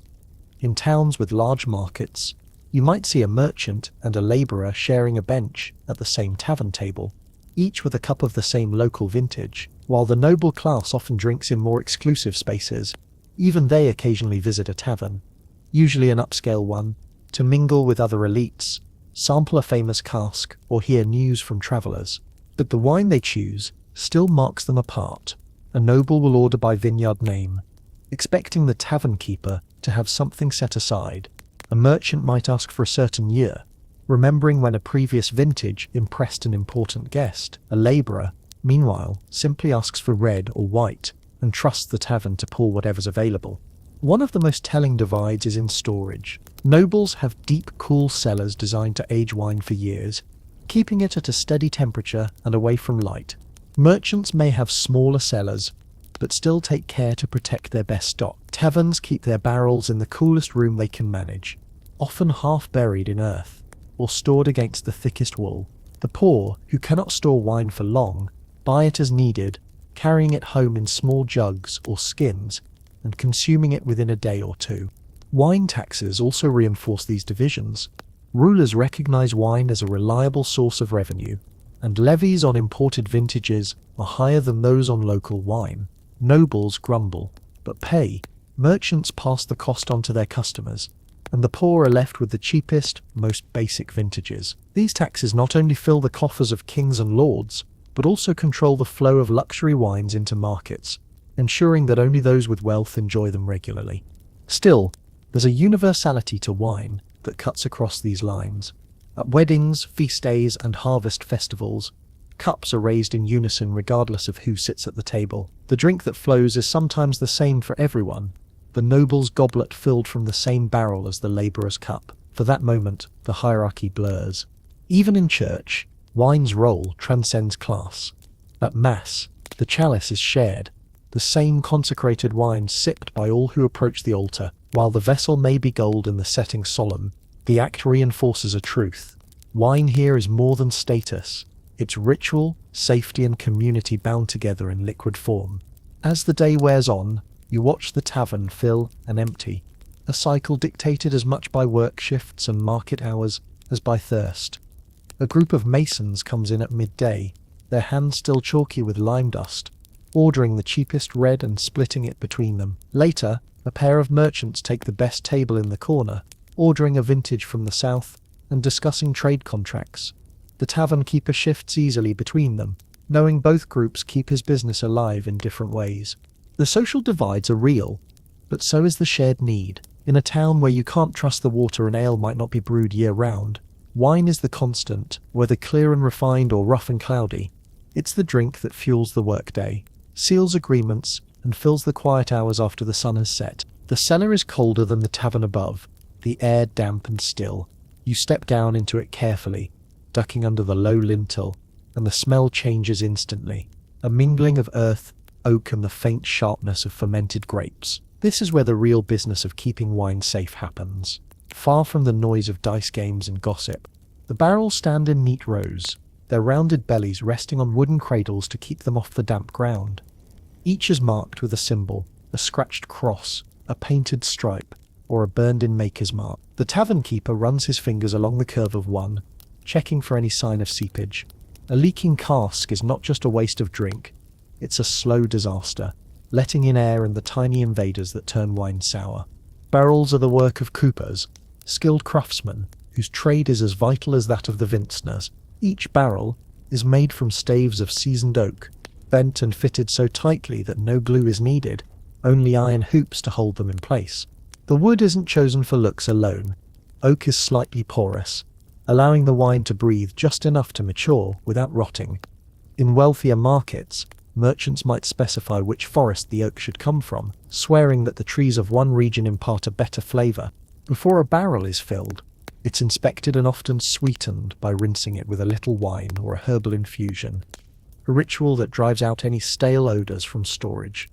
S1: In towns with large markets, you might see a merchant and a labourer sharing a bench at the same tavern table, each with a cup of the same local vintage. While the noble class often drinks in more exclusive spaces, even they occasionally visit a tavern, usually an upscale one, to mingle with other elites, sample a famous cask, or hear news from travellers. But the wine they choose still marks them apart. A noble will order by vineyard name, expecting the tavern keeper to have something set aside. A merchant might ask for a certain year, remembering when a previous vintage impressed an important guest. A labourer, meanwhile, simply asks for red or white and trusts the tavern to pull whatever's available. One of the most telling divides is in storage. Nobles have deep, cool cellars designed to age wine for years, keeping it at a steady temperature and away from light. Merchants may have smaller cellars, but still take care to protect their best stock. Taverns keep their barrels in the coolest room they can manage, often half buried in earth, or stored against the thickest wool. The poor, who cannot store wine for long, buy it as needed, carrying it home in small jugs or skins, and consuming it within a day or two. Wine taxes also reinforce these divisions. Rulers recognize wine as a reliable source of revenue, and levies on imported vintages are higher than those on local wine. Nobles grumble, but pay. Merchants pass the cost on to their customers, and the poor are left with the cheapest, most basic vintages. These taxes not only fill the coffers of kings and lords, but also control the flow of luxury wines into markets, ensuring that only those with wealth enjoy them regularly. Still, there's a universality to wine that cuts across these lines. At weddings, feast days, and harvest festivals, cups are raised in unison regardless of who sits at the table. The drink that flows is sometimes the same for everyone, the noble's goblet filled from the same barrel as the labourer's cup. For that moment, the hierarchy blurs. Even in church, wine's role transcends class. At Mass, the chalice is shared, the same consecrated wine sipped by all who approach the altar. While the vessel may be gold and the setting solemn, the act reinforces a truth. Wine here is more than status. It's ritual, safety, and community bound together in liquid form. As the day wears on, you watch the tavern fill and empty, a cycle dictated as much by work shifts and market hours as by thirst. A group of masons comes in at midday, their hands still chalky with lime dust, ordering the cheapest red and splitting it between them. Later, a pair of merchants take the best table in the corner, ordering a vintage from the south and discussing trade contracts. The tavern keeper shifts easily between them, knowing both groups keep his business alive in different ways. The social divides are real, but so is the shared need. In a town where you can't trust the water and ale might not be brewed year-round, wine is the constant, whether clear and refined or rough and cloudy. It's the drink that fuels the workday, seals agreements, and fills the quiet hours after the sun has set. The cellar is colder than the tavern above, the air damp and still. You step down into it carefully, ducking under the low lintel, and the smell changes instantly. A mingling of earth, oak, and the faint sharpness of fermented grapes. This is where the real business of keeping wine safe happens. Far from the noise of dice games and gossip, the barrels stand in neat rows, their rounded bellies resting on wooden cradles to keep them off the damp ground. Each is marked with a symbol, a scratched cross, a painted stripe, or a burned-in maker's mark. The tavern keeper runs his fingers along the curve of one, checking for any sign of seepage. A leaking cask is not just a waste of drink, it's a slow disaster, letting in air and the tiny invaders that turn wine sour. Barrels are the work of coopers, skilled craftsmen, whose trade is as vital as that of the vintners. Each barrel is made from staves of seasoned oak, bent and fitted so tightly that no glue is needed, only iron hoops to hold them in place. The wood isn't chosen for looks alone. Oak is slightly porous, allowing the wine to breathe just enough to mature without rotting. In wealthier markets, merchants might specify which forest the oak should come from, swearing that the trees of one region impart a better flavor. Before a barrel is filled, it's inspected and often sweetened by rinsing it with a little wine or a herbal infusion, a ritual that drives out any stale odors from storage.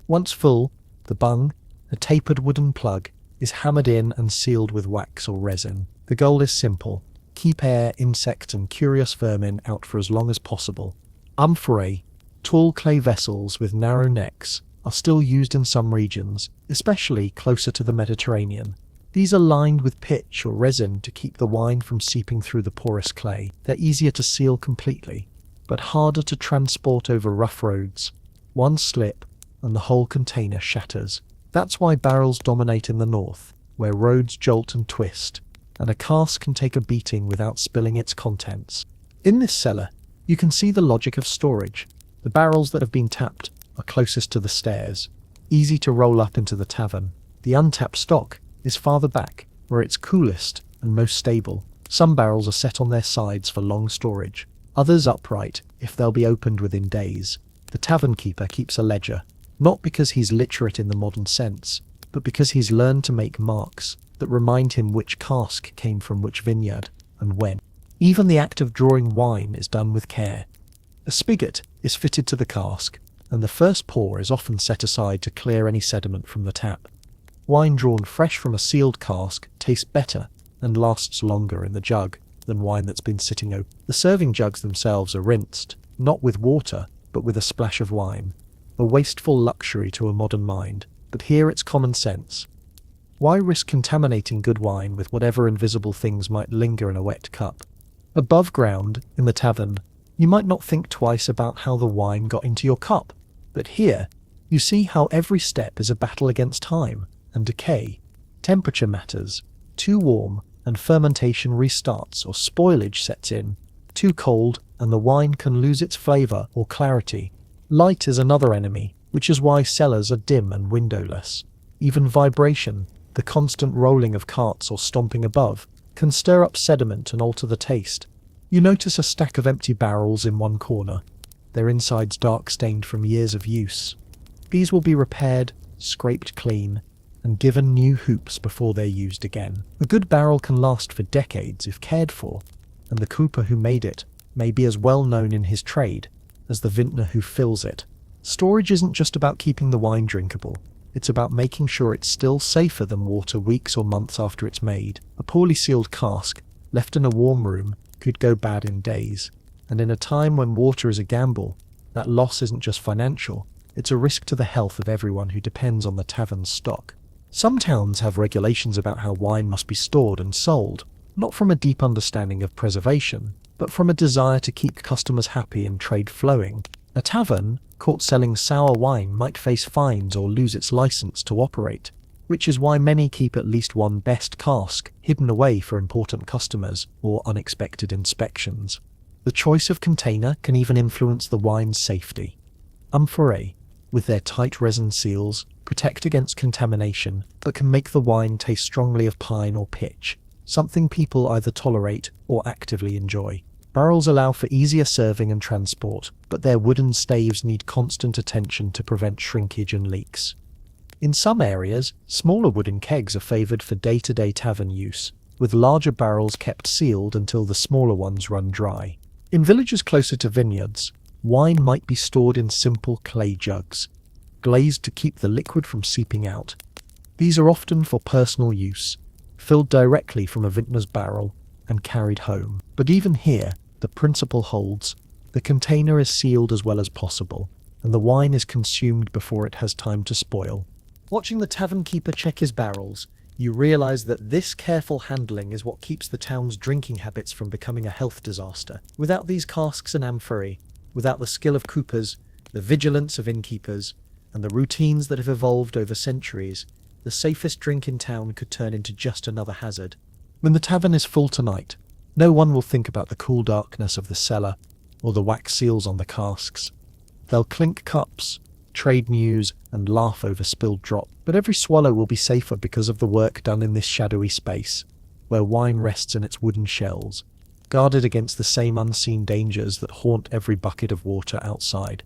S1: Once full, the bung, a tapered wooden plug, is hammered in and sealed with wax or resin. The goal is simple: keep air, insects, and curious vermin out for as long as possible. Amphorae, tall clay vessels with narrow necks, are still used in some regions, especially closer to the Mediterranean. These are lined with pitch or resin to keep the wine from seeping through the porous clay. They're easier to seal completely, but harder to transport over rough roads. One slip, and the whole container shatters. That's why barrels dominate in the north, where roads jolt and twist, and a cask can take a beating without spilling its contents. In this cellar, you can see the logic of storage. The barrels that have been tapped are closest to the stairs, easy to roll up into the tavern. The untapped stock is farther back, where it's coolest and most stable. Some barrels are set on their sides for long storage, others upright if they'll be opened within days. The tavern keeper keeps a ledger, not because he's literate in the modern sense, but because he's learned to make marks that remind him which cask came from which vineyard and when. Even the act of drawing wine is done with care. A spigot is fitted to the cask, and the first pour is often set aside to clear any sediment from the tap. Wine drawn fresh from a sealed cask tastes better and lasts longer in the jug than wine that's been sitting open. The serving jugs themselves are rinsed, not with water, but with a splash of wine. A wasteful luxury to a modern mind, but here it's common sense. Why risk contaminating good wine with whatever invisible things might linger in a wet cup? Above ground, in the tavern, you might not think twice about how the wine got into your cup, but here, you see how every step is a battle against time and decay. Temperature matters. Too warm, and fermentation restarts or spoilage sets in. Too cold, and the wine can lose its flavor or clarity. Light is another enemy, which is why cellars are dim and windowless. Even vibration, the constant rolling of carts or stomping above, can stir up sediment and alter the taste. You notice a stack of empty barrels in one corner, their insides dark stained from years of use. These will be repaired, scraped clean, and given new hoops before they're used again. A good barrel can last for decades if cared for, and the cooper who made it may be as well known in his trade as the vintner who fills it. Storage isn't just about keeping the wine drinkable, it's about making sure it's still safer than water weeks or months after it's made. A poorly sealed cask, left in a warm room, could go bad in days, and in a time when water is a gamble, that loss isn't just financial, it's a risk to the health of everyone who depends on the tavern's stock. Some towns have regulations about how wine must be stored and sold, not from a deep understanding of preservation, but from a desire to keep customers happy and trade flowing. A tavern caught selling sour wine might face fines or lose its license to operate, which is why many keep at least one best cask hidden away for important customers or unexpected inspections. The choice of container can even influence the wine's safety. Amphorae, with their tight resin seals, protect against contamination, but can make the wine taste strongly of pine or pitch, something people either tolerate or actively enjoy. Barrels allow for easier serving and transport, but their wooden staves need constant attention to prevent shrinkage and leaks. In some areas, smaller wooden kegs are favoured for day-to-day tavern use, with larger barrels kept sealed until the smaller ones run dry. In villages closer to vineyards, wine might be stored in simple clay jugs, glazed to keep the liquid from seeping out. These are often for personal use, filled directly from a vintner's barrel and carried home. But even here, the principle holds. The container is sealed as well as possible, and the wine is consumed before it has time to spoil. Watching the tavern keeper check his barrels, you realize that this careful handling is what keeps the town's drinking habits from becoming a health disaster. Without these casks and amphorae, without the skill of coopers, the vigilance of innkeepers, and the routines that have evolved over centuries, the safest drink in town could turn into just another hazard. When the tavern is full tonight, no one will think about the cool darkness of the cellar or the wax seals on the casks. They'll clink cups, trade news, and laugh over spilled drop, but every swallow will be safer because of the work done in this shadowy space. where wine rests in its wooden shells, guarded against the same unseen dangers that haunt every bucket of water outside.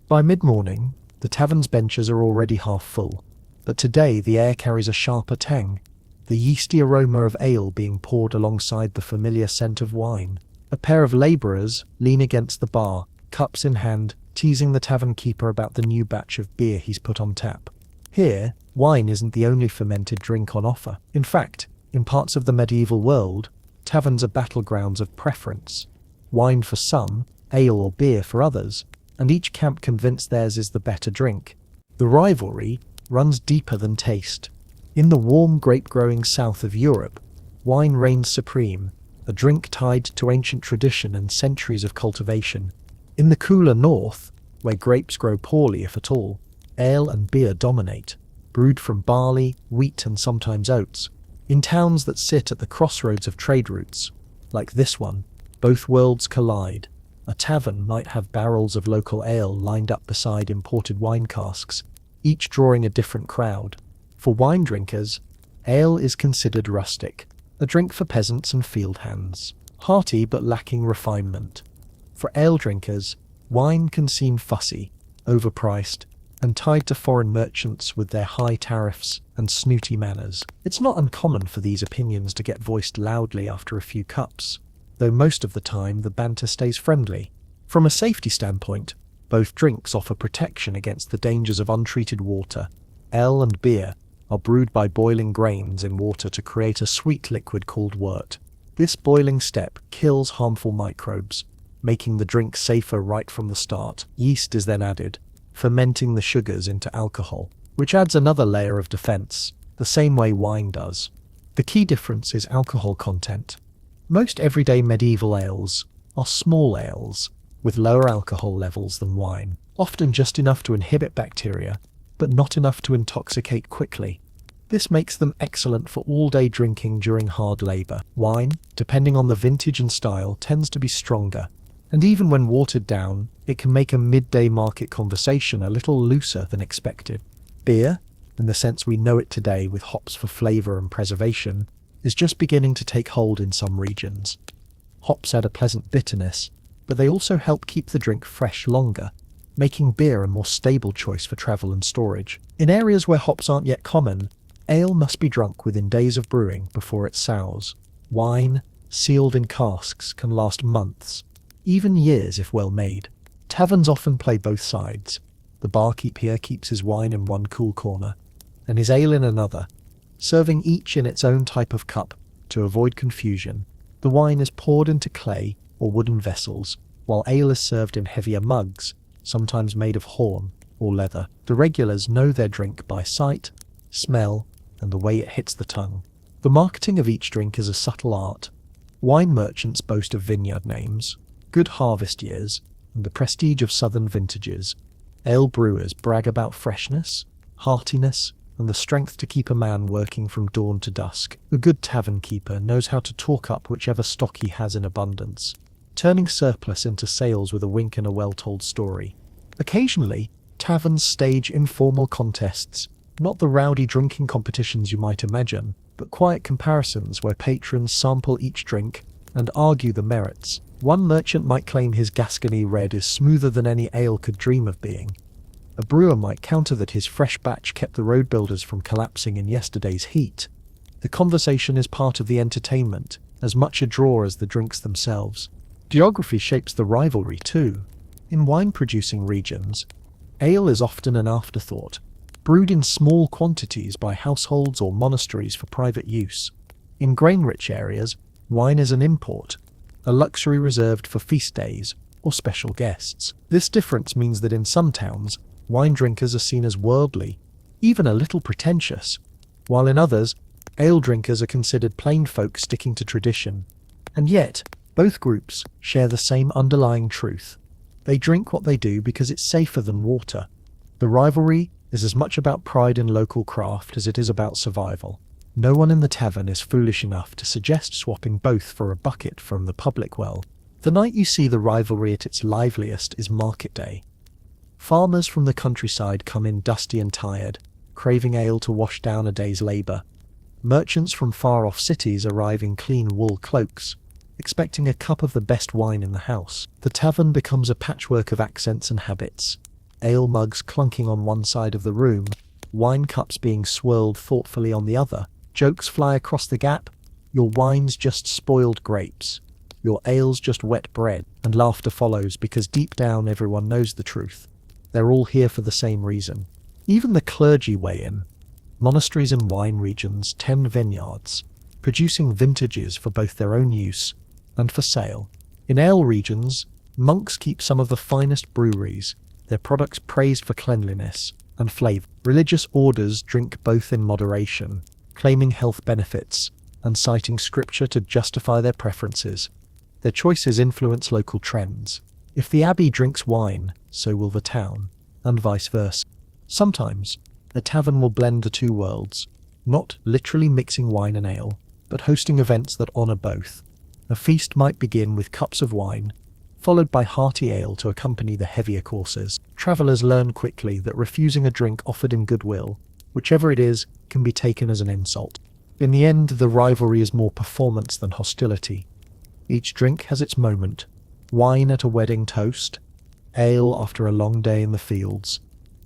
S1: By mid-morning, the tavern's benches are already half full, but today the air carries a sharper tang, the yeasty aroma of ale being poured alongside the familiar scent of wine. A pair of labourers lean against the bar, cups in hand, teasing the tavern keeper about the new batch of beer he's put on tap. Here, wine isn't the only fermented drink on offer. In fact, in parts of the medieval world, taverns are battlegrounds of preference. Wine for some, ale or beer for others, and each camp convinced theirs is the better drink. The rivalry runs deeper than taste. In the warm grape-growing south of Europe, wine reigns supreme, a drink tied to ancient tradition and centuries of cultivation. In the cooler north, where grapes grow poorly if at all, ale and beer dominate, brewed from barley, wheat and sometimes oats. In towns that sit at the crossroads of trade routes, like this one, both worlds collide. A tavern might have barrels of local ale lined up beside imported wine casks, each drawing a different crowd. For wine drinkers, ale is considered rustic, a drink for peasants and field hands, hearty but lacking refinement. For ale drinkers, wine can seem fussy, overpriced, and tied to foreign merchants with their high tariffs and snooty manners. It's not uncommon for these opinions to get voiced loudly after a few cups, though most of the time the banter stays friendly. From a safety standpoint, both drinks offer protection against the dangers of untreated water. Ale and beer are brewed by boiling grains in water to create a sweet liquid called wort. This boiling step kills harmful microbes, making the drink safer right from the start. Yeast is then added, fermenting the sugars into alcohol, which adds another layer of defense, the same way wine does. The key difference is alcohol content. Most everyday medieval ales are small ales, with lower alcohol levels than wine, often just enough to inhibit bacteria, but not enough to intoxicate quickly. This makes them excellent for all-day drinking during hard labour. Wine, depending on the vintage and style, tends to be stronger, and even when watered down, it can make a midday market conversation a little looser than expected. Beer, in the sense we know it today with hops for flavour and preservation, is just beginning to take hold in some regions. Hops add a pleasant bitterness, but they also help keep the drink fresh longer, making beer a more stable choice for travel and storage. In areas where hops aren't yet common, ale must be drunk within days of brewing before it sours. Wine, sealed in casks, can last months, even years if well made. Taverns often play both sides. The barkeep here keeps his wine in one cool corner, and his ale in another, serving each in its own type of cup to avoid confusion. The wine is poured into clay or wooden vessels, while ale is served in heavier mugs, sometimes made of horn or leather. The regulars know their drink by sight, smell, and the way it hits the tongue. The marketing of each drink is a subtle art. Wine merchants boast of vineyard names, good harvest years, and the prestige of southern vintages. Ale brewers brag about freshness, heartiness, and the strength to keep a man working from dawn to dusk. A good tavern keeper knows how to talk up whichever stock he has in abundance, turning surplus into sales with a wink and a well-told story. Occasionally, taverns stage informal contests, not the rowdy drinking competitions you might imagine, but quiet comparisons where patrons sample each drink and argue the merits. One merchant might claim his Gascony Red is smoother than any ale could dream of being. A brewer might counter that his fresh batch kept the road builders from collapsing in yesterday's heat. The conversation is part of the entertainment, as much a draw as the drinks themselves. Geography shapes the rivalry too. In wine-producing regions, ale is often an afterthought, brewed in small quantities by households or monasteries for private use. In grain-rich areas, wine is an import, a luxury reserved for feast days or special guests. This difference means that in some towns, wine drinkers are seen as worldly, even a little pretentious, while in others, ale drinkers are considered plain folk sticking to tradition. And yet, both groups share the same underlying truth. They drink what they do because it's safer than water. The rivalry is as much about pride in local craft as it is about survival. No one in the tavern is foolish enough to suggest swapping both for a bucket from the public well. The night you see the rivalry at its liveliest is market day. Farmers from the countryside come in dusty and tired, craving ale to wash down a day's labour. Merchants from far-off cities arrive in clean wool cloaks, expecting a cup of the best wine in the house. The tavern becomes a patchwork of accents and habits. Ale mugs clunking on one side of the room, wine cups being swirled thoughtfully on the other. Jokes fly across the gap. Your wine's just spoiled grapes. Your ale's just wet bread. And laughter follows because deep down everyone knows the truth. They're all here for the same reason. Even the clergy weigh in. Monasteries and wine regions tend vineyards, producing vintages for both their own use and for sale. In ale regions, monks keep some of the finest breweries, their products praised for cleanliness and flavour. Religious orders drink both in moderation, claiming health benefits and citing scripture to justify their preferences. Their choices influence local trends. If the abbey drinks wine, so will the town, and vice versa. Sometimes, a tavern will blend the two worlds, not literally mixing wine and ale, but hosting events that honour both. A feast might begin with cups of wine, followed by hearty ale to accompany the heavier courses. Travellers learn quickly that refusing a drink offered in goodwill, whichever it is, can be taken as an insult. In the end, the rivalry is more performance than hostility. Each drink has its moment. Wine at a wedding toast, ale after a long day in the fields.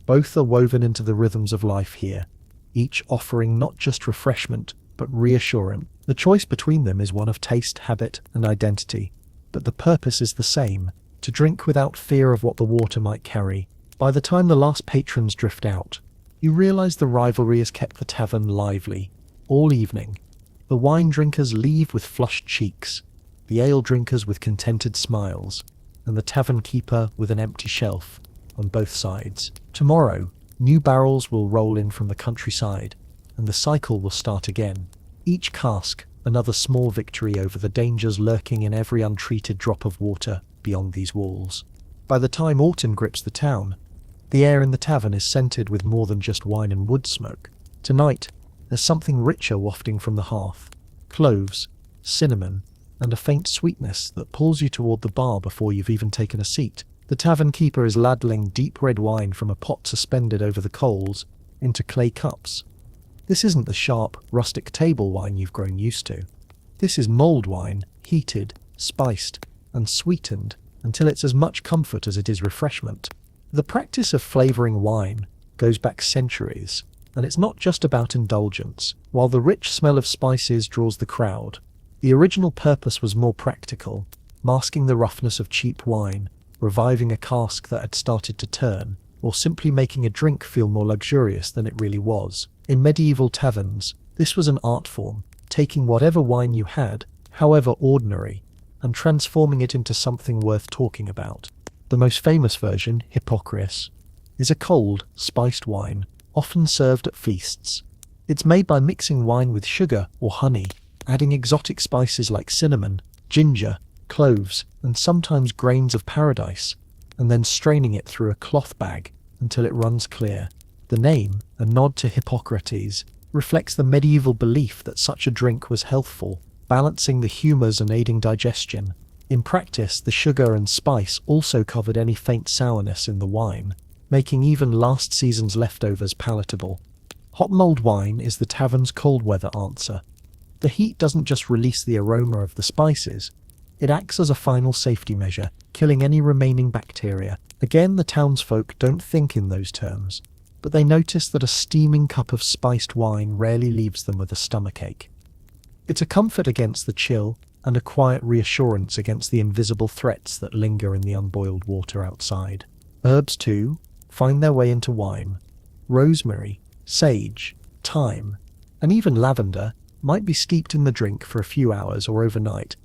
S1: Both are woven into the rhythms of life here, each offering not just refreshment, but reassurance. The choice between them is one of taste, habit, and identity, but the purpose is the same, to drink without fear of what the water might carry. By the time the last patrons drift out, you realize the rivalry has kept the tavern lively all evening. The wine drinkers leave with flushed cheeks, the ale drinkers with contented smiles, and the tavern keeper with an empty shelf on both sides. Tomorrow, new barrels will roll in from the countryside, and the cycle will start again. Each cask, another small victory over the dangers lurking in every untreated drop of water beyond these walls. By the time autumn grips the town, the air in the tavern is scented with more than just wine and wood smoke. Tonight, there's something richer wafting from the hearth. Cloves, cinnamon, and a faint sweetness that pulls you toward the bar before you've even taken a seat. The tavern keeper is ladling deep red wine from a pot suspended over the coals into clay cups. This isn't the sharp, rustic table wine you've grown used to. This is mulled wine, heated, spiced, and sweetened until it's as much comfort as it is refreshment. The practice of flavouring wine goes back centuries, and it's not just about indulgence. While the rich smell of spices draws the crowd, the original purpose was more practical, masking the roughness of cheap wine, reviving a cask that had started to turn, or simply making a drink feel more luxurious than it really was. In medieval taverns, this was an art form, taking whatever wine you had, however ordinary, and transforming it into something worth talking about. The most famous version, Hippocrates, is a cold, spiced wine, often served at feasts. It's made by mixing wine with sugar or honey, adding exotic spices like cinnamon, ginger, cloves, and sometimes grains of paradise, and then straining it through a cloth bag until it runs clear. The name, a nod to Hippocrates, reflects the medieval belief that such a drink was healthful, balancing the humours and aiding digestion. In practice, the sugar and spice also covered any faint sourness in the wine, making even last season's leftovers palatable. Hot mulled wine is the tavern's cold weather answer. The heat doesn't just release the aroma of the spices, it acts as a final safety measure, killing any remaining bacteria. Again, the townsfolk don't think in those terms, but they notice that a steaming cup of spiced wine rarely leaves them with a stomachache. It's a comfort against the chill, and a quiet reassurance against the invisible threats that linger in the unboiled water outside. Herbs, too, find their way into wine. Rosemary, sage, thyme, and even lavender might be steeped in the drink for a few hours or overnight.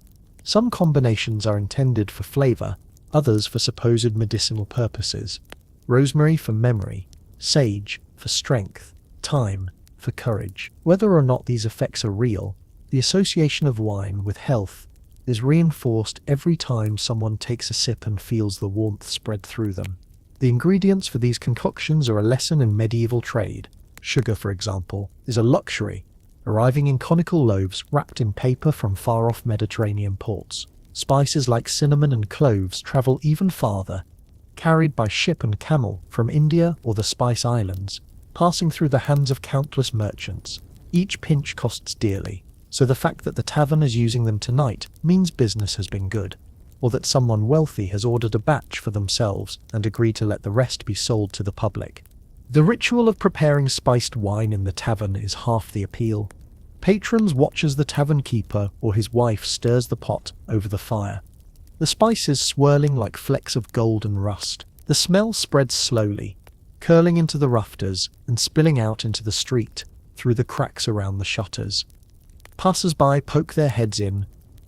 S1: Some combinations are intended for flavour, others for supposed medicinal purposes. Rosemary for memory, sage for strength, thyme for courage. Whether or not these effects are real, the association of wine with health is reinforced every time someone takes a sip and feels the warmth spread through them. The ingredients for these concoctions are a lesson in medieval trade. Sugar, for example, is a luxury, arriving in conical loaves wrapped in paper from far-off Mediterranean ports. Spices like cinnamon and cloves travel even farther, carried by ship and camel from India or the Spice Islands, passing through the hands of countless merchants. Each pinch costs dearly, so the fact that the tavern is using them tonight means business has been good, or that someone wealthy has ordered a batch for themselves and agreed to let the rest be sold to the public. The ritual of preparing spiced wine in the tavern is half the appeal. Patrons watch as the tavern keeper or his wife stirs the pot over the fire. The spices swirling like flecks of gold and rust. The smell spreads slowly, curling into the rafters and spilling out into the street through the cracks around the shutters. Passers-by poke their heads in,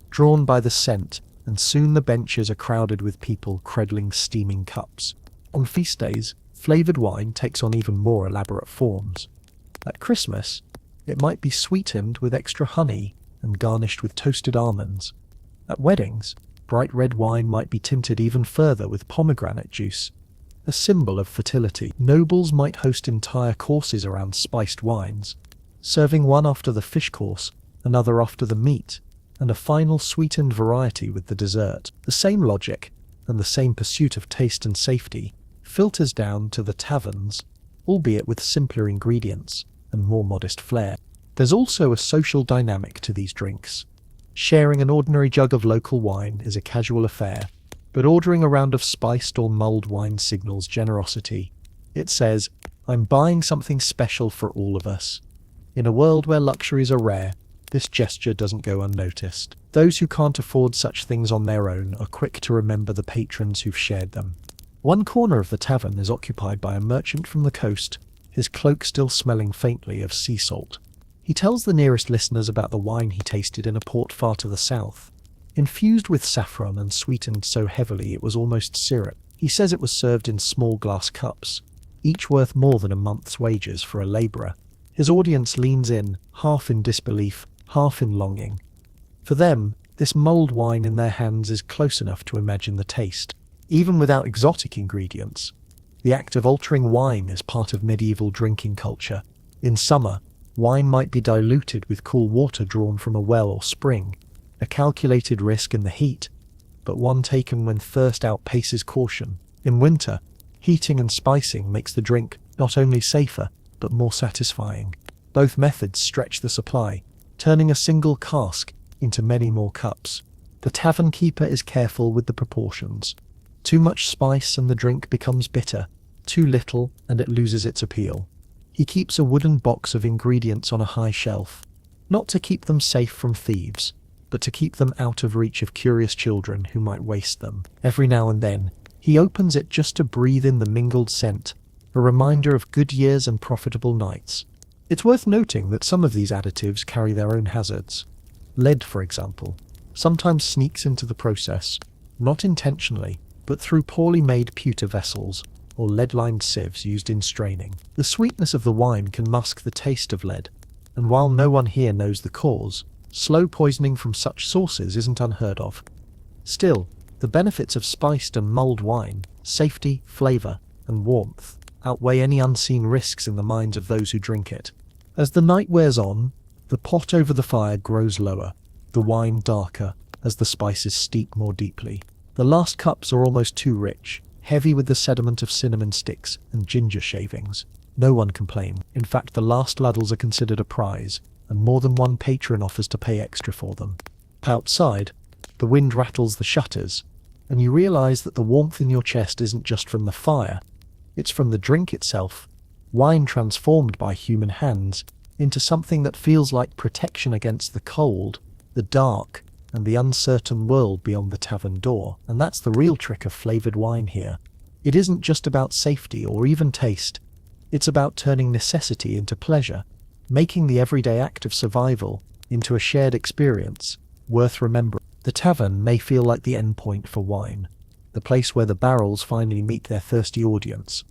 S1: drawn by the scent, and soon the benches are crowded with people cradling steaming cups. On feast days, flavoured wine takes on even more elaborate forms. At Christmas, it might be sweetened with extra honey and garnished with toasted almonds. At weddings, bright red wine might be tinted even further with pomegranate juice, a symbol of fertility. Nobles might host entire courses around spiced wines, serving one after the fish course, another after the meat, and a final sweetened variety with the dessert. The same logic, and the same pursuit of taste and safety, filters down to the taverns, albeit with simpler ingredients and more modest flair. There's also a social dynamic to these drinks. Sharing an ordinary jug of local wine is a casual affair, but ordering a round of spiced or mulled wine signals generosity. It says, "I'm buying something special for all of us." In a world where luxuries are rare, this gesture doesn't go unnoticed. Those who can't afford such things on their own are quick to remember the patrons who've shared them. One corner of the tavern is occupied by a merchant from the coast, his cloak still smelling faintly of sea salt. He tells the nearest listeners about the wine he tasted in a port far to the south. Infused with saffron and sweetened so heavily it was almost syrup. He says it was served in small glass cups, each worth more than a month's wages for a labourer. His audience leans in, half in disbelief, half in longing. For them, this mulled wine in their hands is close enough to imagine the taste. Even without exotic ingredients, the act of altering wine is part of medieval drinking culture. In summer, wine might be diluted with cool water drawn from a well or spring, a calculated risk in the heat, but one taken when thirst outpaces caution. In winter, heating and spicing makes the drink not only safer, but more satisfying. Both methods stretch the supply, turning a single cask into many more cups. The tavern keeper is careful with the proportions. Too much spice and the drink becomes bitter, too little and it loses its appeal. He keeps a wooden box of ingredients on a high shelf, not to keep them safe from thieves, but to keep them out of reach of curious children who might waste them. Every now and then, he opens it just to breathe in the mingled scent, a reminder of good years and profitable nights. It's worth noting that some of these additives carry their own hazards. Lead, for example, sometimes sneaks into the process, not intentionally, but through poorly made pewter vessels or lead-lined sieves used in straining. The sweetness of the wine can mask the taste of lead, and while no one here knows the cause, slow poisoning from such sources isn't unheard of. Still, the benefits of spiced and mulled wine, safety, flavour, and warmth, outweigh any unseen risks in the minds of those who drink it. As the night wears on, the pot over the fire grows lower, the wine darker, as the spices steep more deeply. The last cups are almost too rich, heavy with the sediment of cinnamon sticks and ginger shavings. No one complains. In fact, the last ladles are considered a prize, and more than one patron offers to pay extra for them. Outside, the wind rattles the shutters, and you realise that the warmth in your chest isn't just from the fire, it's from the drink itself, wine transformed by human hands into something that feels like protection against the cold, the dark, and the uncertain world beyond the tavern door. And that's the real trick of flavoured wine here. It isn't just about safety or even taste, it's about turning necessity into pleasure, making the everyday act of survival into a shared experience worth remembering. The tavern may feel like the endpoint for wine, the place where the barrels finally meet their thirsty audience,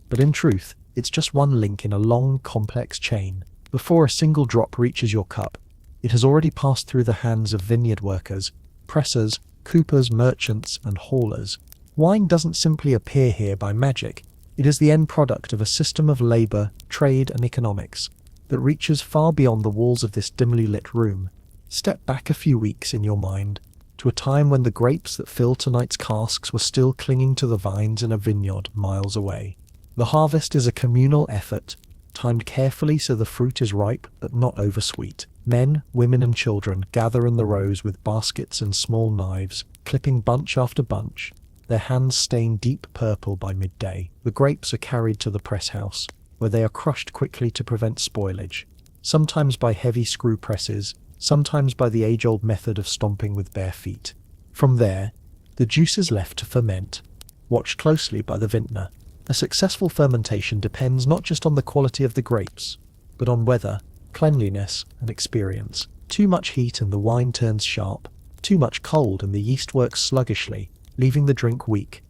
S1: but in truth, it's just one link in a long, complex chain. Before a single drop reaches your cup, it has already passed through the hands of vineyard workers, pressers, coopers, merchants, and haulers. Wine doesn't simply appear here by magic. It is the end product of a system of labour, trade, and economics that reaches far beyond the walls of this dimly lit room. Step back a few weeks in your mind, to a time when the grapes that fill tonight's casks were still clinging to the vines in a vineyard miles away. The harvest is a communal effort, timed carefully so the fruit is ripe but not oversweet. Men, women and children gather in the rows with baskets and small knives, clipping bunch after bunch, their hands stained deep purple by midday. The grapes are carried to the press house, where they are crushed quickly to prevent spoilage, sometimes by heavy screw presses, sometimes by the age-old method of stomping with bare feet. From there, the juice is left to ferment, watched closely by the vintner. A successful fermentation depends not just on the quality of the grapes, but on weather, cleanliness, and experience. Too much heat and the wine turns sharp, too much cold and the yeast works sluggishly, leaving the drink weak.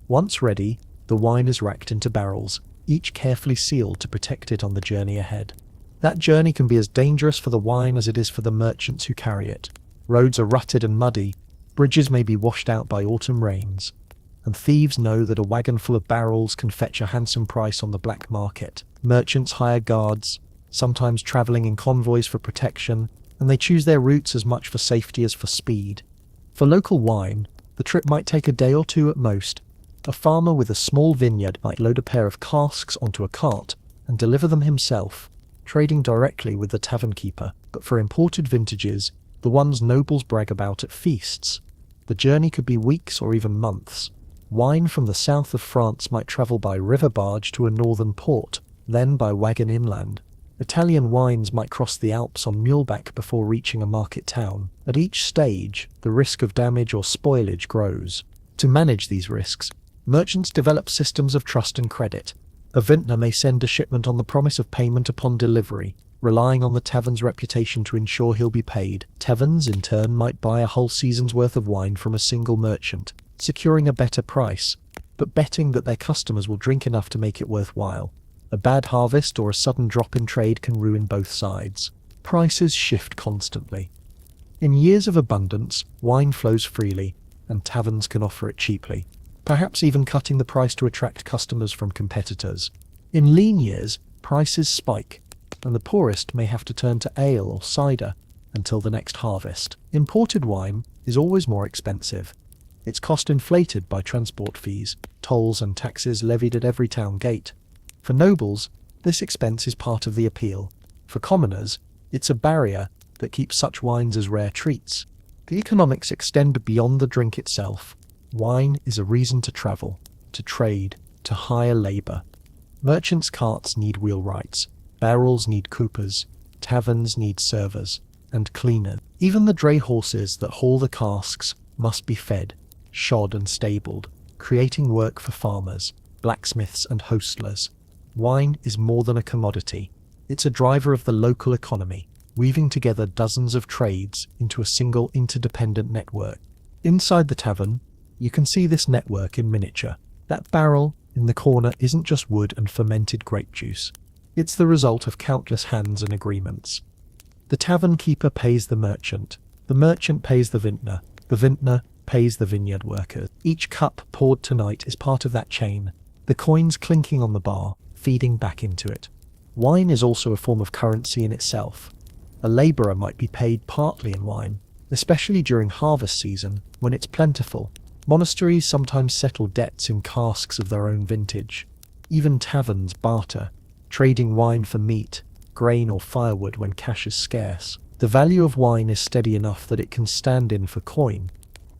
S1: Once ready, the wine is racked into barrels, each carefully sealed to protect it on the journey ahead. That journey can be as dangerous for the wine as it is for the merchants who carry it. Roads are rutted and muddy, bridges may be washed out by autumn rains, and thieves know that a wagon full of barrels can fetch a handsome price on the black market. Merchants hire guards, sometimes traveling in convoys for protection, and they choose their routes as much for safety as for speed. For local wine, the trip might take a day or two at most. A farmer with a small vineyard might load a pair of casks onto a cart and deliver them himself, trading directly with the tavern keeper. But for imported vintages, the ones nobles brag about at feasts, the journey could be weeks or even months. Wine from the south of France might travel by river barge to a northern port, then by wagon inland. Italian wines might cross the Alps on muleback before reaching a market town. At each stage, the risk of damage or spoilage grows. To manage these risks, merchants develop systems of trust and credit. A vintner may send a shipment on the promise of payment upon delivery, relying on the tavern's reputation to ensure he'll be paid. Taverns, in turn, might buy a whole season's worth of wine from a single merchant, securing a better price, but betting that their customers will drink enough to make it worthwhile. A bad harvest or a sudden drop in trade can ruin both sides. Prices shift constantly. In years of abundance, wine flows freely, and taverns can offer it cheaply, perhaps even cutting the price to attract customers from competitors. In lean years, prices spike, and the poorest may have to turn to ale or cider until the next harvest. Imported wine is always more expensive. Its cost inflated by transport fees, tolls and taxes levied at every town gate. For nobles, this expense is part of the appeal. For commoners, it's a barrier that keeps such wines as rare treats. The economics extend beyond the drink itself. Wine is a reason to travel, to trade, to hire labor. Merchants' carts need wheelwrights, barrels need coopers, taverns need servers and cleaners. Even the dray horses that haul the casks must be fed, shod and stabled, creating work for farmers, blacksmiths and hostlers. Wine is more than a commodity. It's a driver of the local economy, weaving together dozens of trades into a single interdependent network. Inside the tavern, you can see this network in miniature. That barrel in the corner isn't just wood and fermented grape juice. It's the result of countless hands and agreements. The tavern keeper pays the merchant pays the vintner pays the vineyard workers. Each cup poured tonight is part of that chain, the coins clinking on the bar, feeding back into it. Wine is also a form of currency in itself. A labourer might be paid partly in wine, especially during harvest season when it's plentiful. Monasteries sometimes settle debts in casks of their own vintage. Even taverns barter, trading wine for meat, grain or firewood when cash is scarce. The value of wine is steady enough that it can stand in for coin,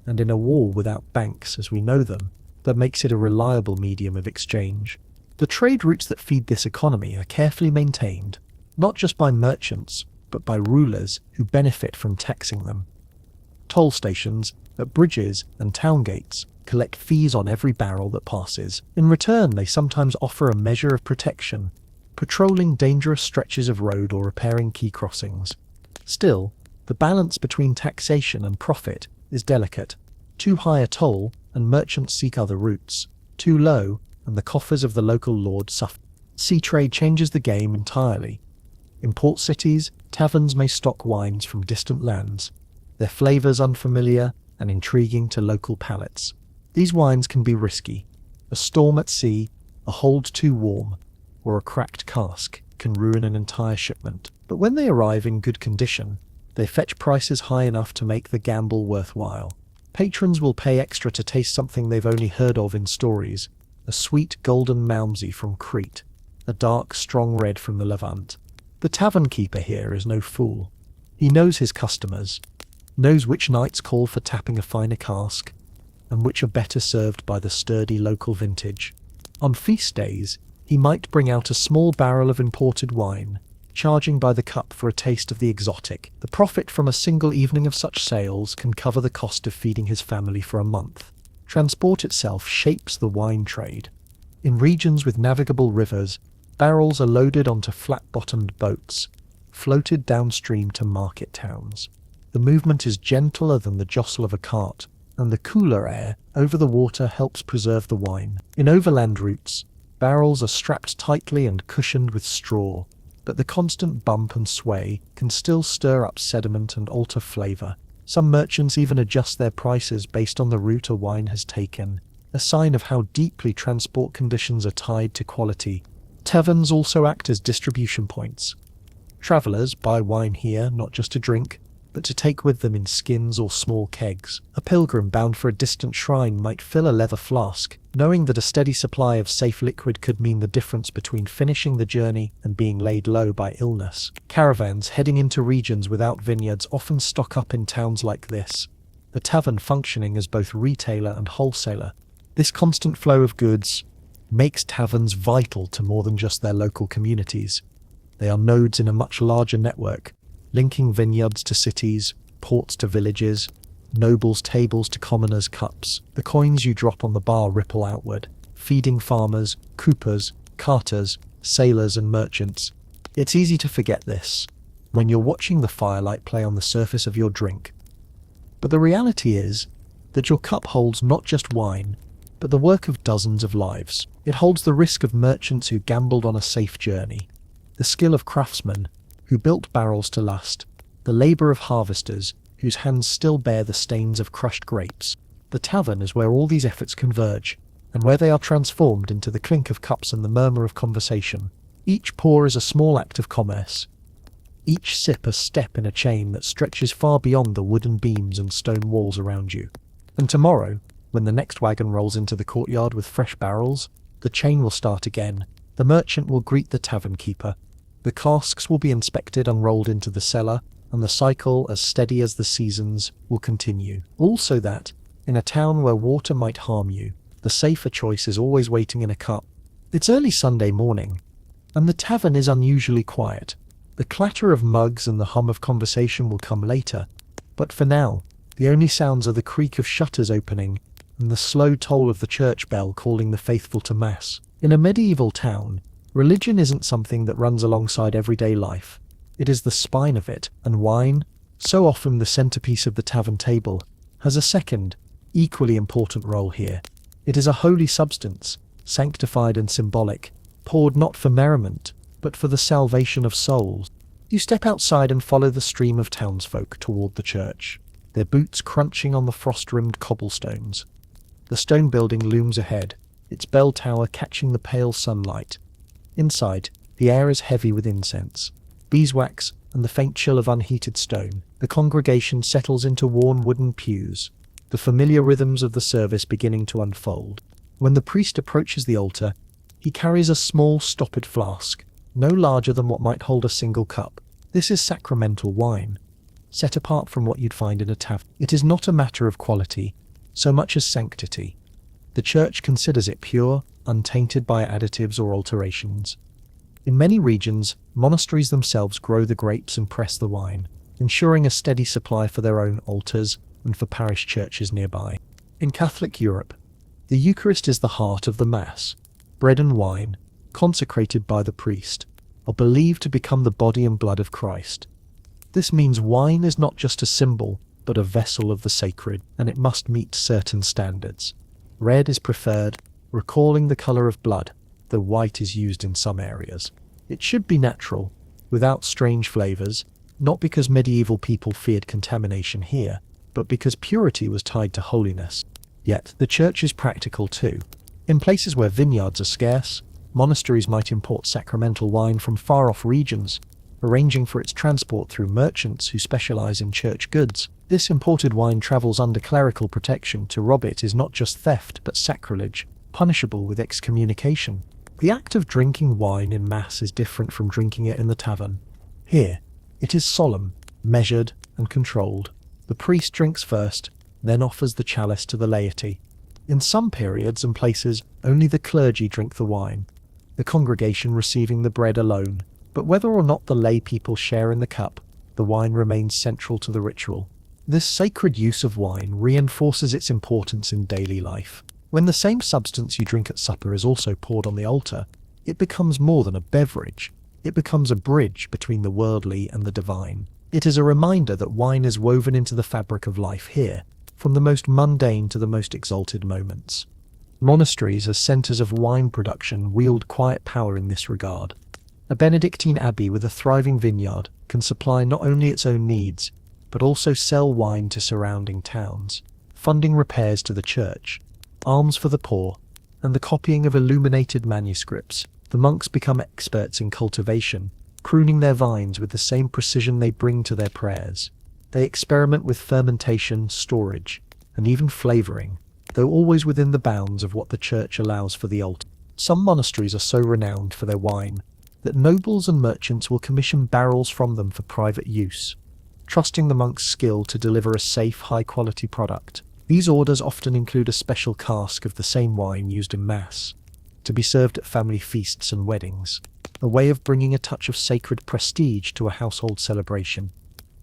S1: and in a war without banks as we know them, that makes it a reliable medium of exchange. The trade routes that feed this economy are carefully maintained, not just by merchants, but by rulers who benefit from taxing them. Toll stations at bridges and town gates collect fees on every barrel that passes. In return, they sometimes offer a measure of protection, patrolling dangerous stretches of road or repairing key crossings. Still, the balance between taxation and profit is delicate. Too high a toll, and merchants seek other routes. Too low, and the coffers of the local lord suffer. Sea trade changes the game entirely. In port cities, taverns may stock wines from distant lands, their flavours unfamiliar and intriguing to local palates. These wines can be risky. A storm at sea, a hold too warm, or a cracked cask can ruin an entire shipment. But when they arrive in good condition, they fetch prices high enough to make the gamble worthwhile. Patrons will pay extra to taste something they've only heard of in stories, a sweet golden malmsey from Crete, a dark, strong red from the Levant. The tavern keeper here is no fool. He knows his customers, knows which nights call for tapping a finer cask, and which are better served by the sturdy local vintage. On feast days, he might bring out a small barrel of imported wine, charging by the cup for a taste of the exotic. The profit from a single evening of such sales can cover the cost of feeding his family for a month. Transport itself shapes the wine trade. In regions with navigable rivers, barrels are loaded onto flat-bottomed boats, floated downstream to market towns. The movement is gentler than the jostle of a cart, and the cooler air over the water helps preserve the wine. In overland routes, barrels are strapped tightly and cushioned with straw, but the constant bump and sway can still stir up sediment and alter flavour. Some merchants even adjust their prices based on the route a wine has taken, a sign of how deeply transport conditions are tied to quality. Taverns also act as distribution points. Travellers buy wine here not just to drink, but to take with them in skins or small kegs. A pilgrim bound for a distant shrine might fill a leather flask, knowing that a steady supply of safe liquid could mean the difference between finishing the journey and being laid low by illness. Caravans heading into regions without vineyards often stock up in towns like this, the tavern functioning as both retailer and wholesaler. This constant flow of goods makes taverns vital to more than just their local communities. They are nodes in a much larger network, linking vineyards to cities, ports to villages, nobles' tables to commoners' cups. The coins you drop on the bar ripple outward, feeding farmers, coopers, carters, sailors and merchants. It's easy to forget this when you're watching the firelight play on the surface of your drink. But the reality is that your cup holds not just wine, but the work of dozens of lives. It holds the risk of merchants who gambled on a safe journey, the skill of craftsmen who built barrels to last, the labour of harvesters whose hands still bear the stains of crushed grapes. The tavern is where all these efforts converge, and where they are transformed into the clink of cups and the murmur of conversation. Each pour is a small act of commerce, each sip a step in a chain that stretches far beyond the wooden beams and stone walls around you. And tomorrow, when the next wagon rolls into the courtyard with fresh barrels, the chain will start again. The merchant will greet the tavern keeper. The casks will be inspected and rolled into the cellar, and the cycle, as steady as the seasons, will continue. Also that, in a town where water might harm you, the safer choice is always waiting in a cup. It's early Sunday morning, and the tavern is unusually quiet. The clatter of mugs and the hum of conversation will come later, but for now, the only sounds are the creak of shutters opening and the slow toll of the church bell calling the faithful to Mass. In a medieval town, religion isn't something that runs alongside everyday life. It is the spine of it, and wine, so often the centerpiece of the tavern table, has a second, equally important role here. It is a holy substance, sanctified and symbolic, poured not for merriment, but for the salvation of souls. You step outside and follow the stream of townsfolk toward the church, their boots crunching on the frost-rimmed cobblestones. The stone building looms ahead, its bell tower catching the pale sunlight. Inside, the air is heavy with incense, beeswax, and the faint chill of unheated stone. The congregation settles into worn wooden pews, the familiar rhythms of the service beginning to unfold. When the priest approaches the altar, he carries a small stoppered flask, no larger than what might hold a single cup. This is sacramental wine, set apart from what you'd find in a tavern. It is not a matter of quality, so much as sanctity. The church considers it pure, untainted by additives or alterations. In many regions, monasteries themselves grow the grapes and press the wine, ensuring a steady supply for their own altars and for parish churches nearby. In Catholic Europe, the Eucharist is the heart of the Mass. Bread and wine, consecrated by the priest, are believed to become the body and blood of Christ. This means wine is not just a symbol, but a vessel of the sacred, and it must meet certain standards. Red is preferred, recalling the colour of blood, though white is used in some areas. It should be natural, without strange flavours, not because medieval people feared contamination here, but because purity was tied to holiness. Yet, the church is practical too. In places where vineyards are scarce, monasteries might import sacramental wine from far-off regions, arranging for its transport through merchants who specialise in church goods. This imported wine travels under clerical protection. To rob it is not just theft, but sacrilege, punishable with excommunication. The act of drinking wine in mass is different from drinking it in the tavern. Here, it is solemn, measured, and controlled. The priest drinks first, then offers the chalice to the laity. In some periods and places, only the clergy drink the wine, the congregation receiving the bread alone. But whether or not the lay people share in the cup, the wine remains central to the ritual. This sacred use of wine reinforces its importance in daily life. When the same substance you drink at supper is also poured on the altar, it becomes more than a beverage. It becomes a bridge between the worldly and the divine. It is a reminder that wine is woven into the fabric of life here, from the most mundane to the most exalted moments. Monasteries as centers of wine production wield quiet power in this regard. A Benedictine abbey with a thriving vineyard can supply not only its own needs, but also sell wine to surrounding towns, funding repairs to the church, alms for the poor, and the copying of illuminated manuscripts. The monks become experts in cultivation, pruning their vines with the same precision they bring to their prayers. They experiment with fermentation, storage, and even flavoring, though always within the bounds of what the church allows for the altar. Some monasteries are so renowned for their wine that nobles and merchants will commission barrels from them for private use, trusting the monk's skill to deliver a safe, high-quality product. These orders often include a special cask of the same wine used in Mass, to be served at family feasts and weddings, a way of bringing a touch of sacred prestige to a household celebration.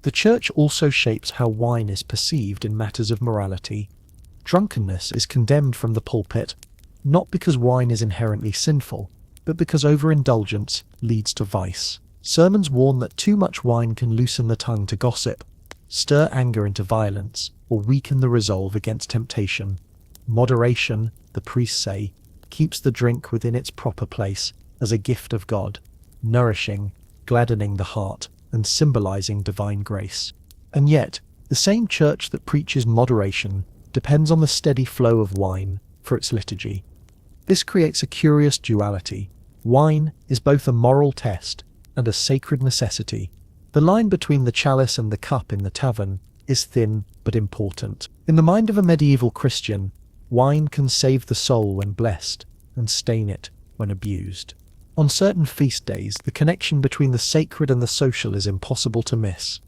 S1: The church also shapes how wine is perceived in matters of morality. Drunkenness is condemned from the pulpit, not because wine is inherently sinful, but because overindulgence leads to vice. Sermons warn that too much wine can loosen the tongue to gossip, stir anger into violence, or weaken the resolve against temptation. Moderation, the priests say, keeps the drink within its proper place as a gift of God, nourishing, gladdening the heart, and symbolizing divine grace. And yet, the same church that preaches moderation depends on the steady flow of wine for its liturgy. This creates a curious duality. Wine is both a moral test and a sacred necessity. The line between the chalice and the cup in the tavern is thin but important. In the mind of a medieval Christian, wine can save the soul when blessed and stain it when abused. On certain feast days, the connection between the sacred and the social is impossible to miss.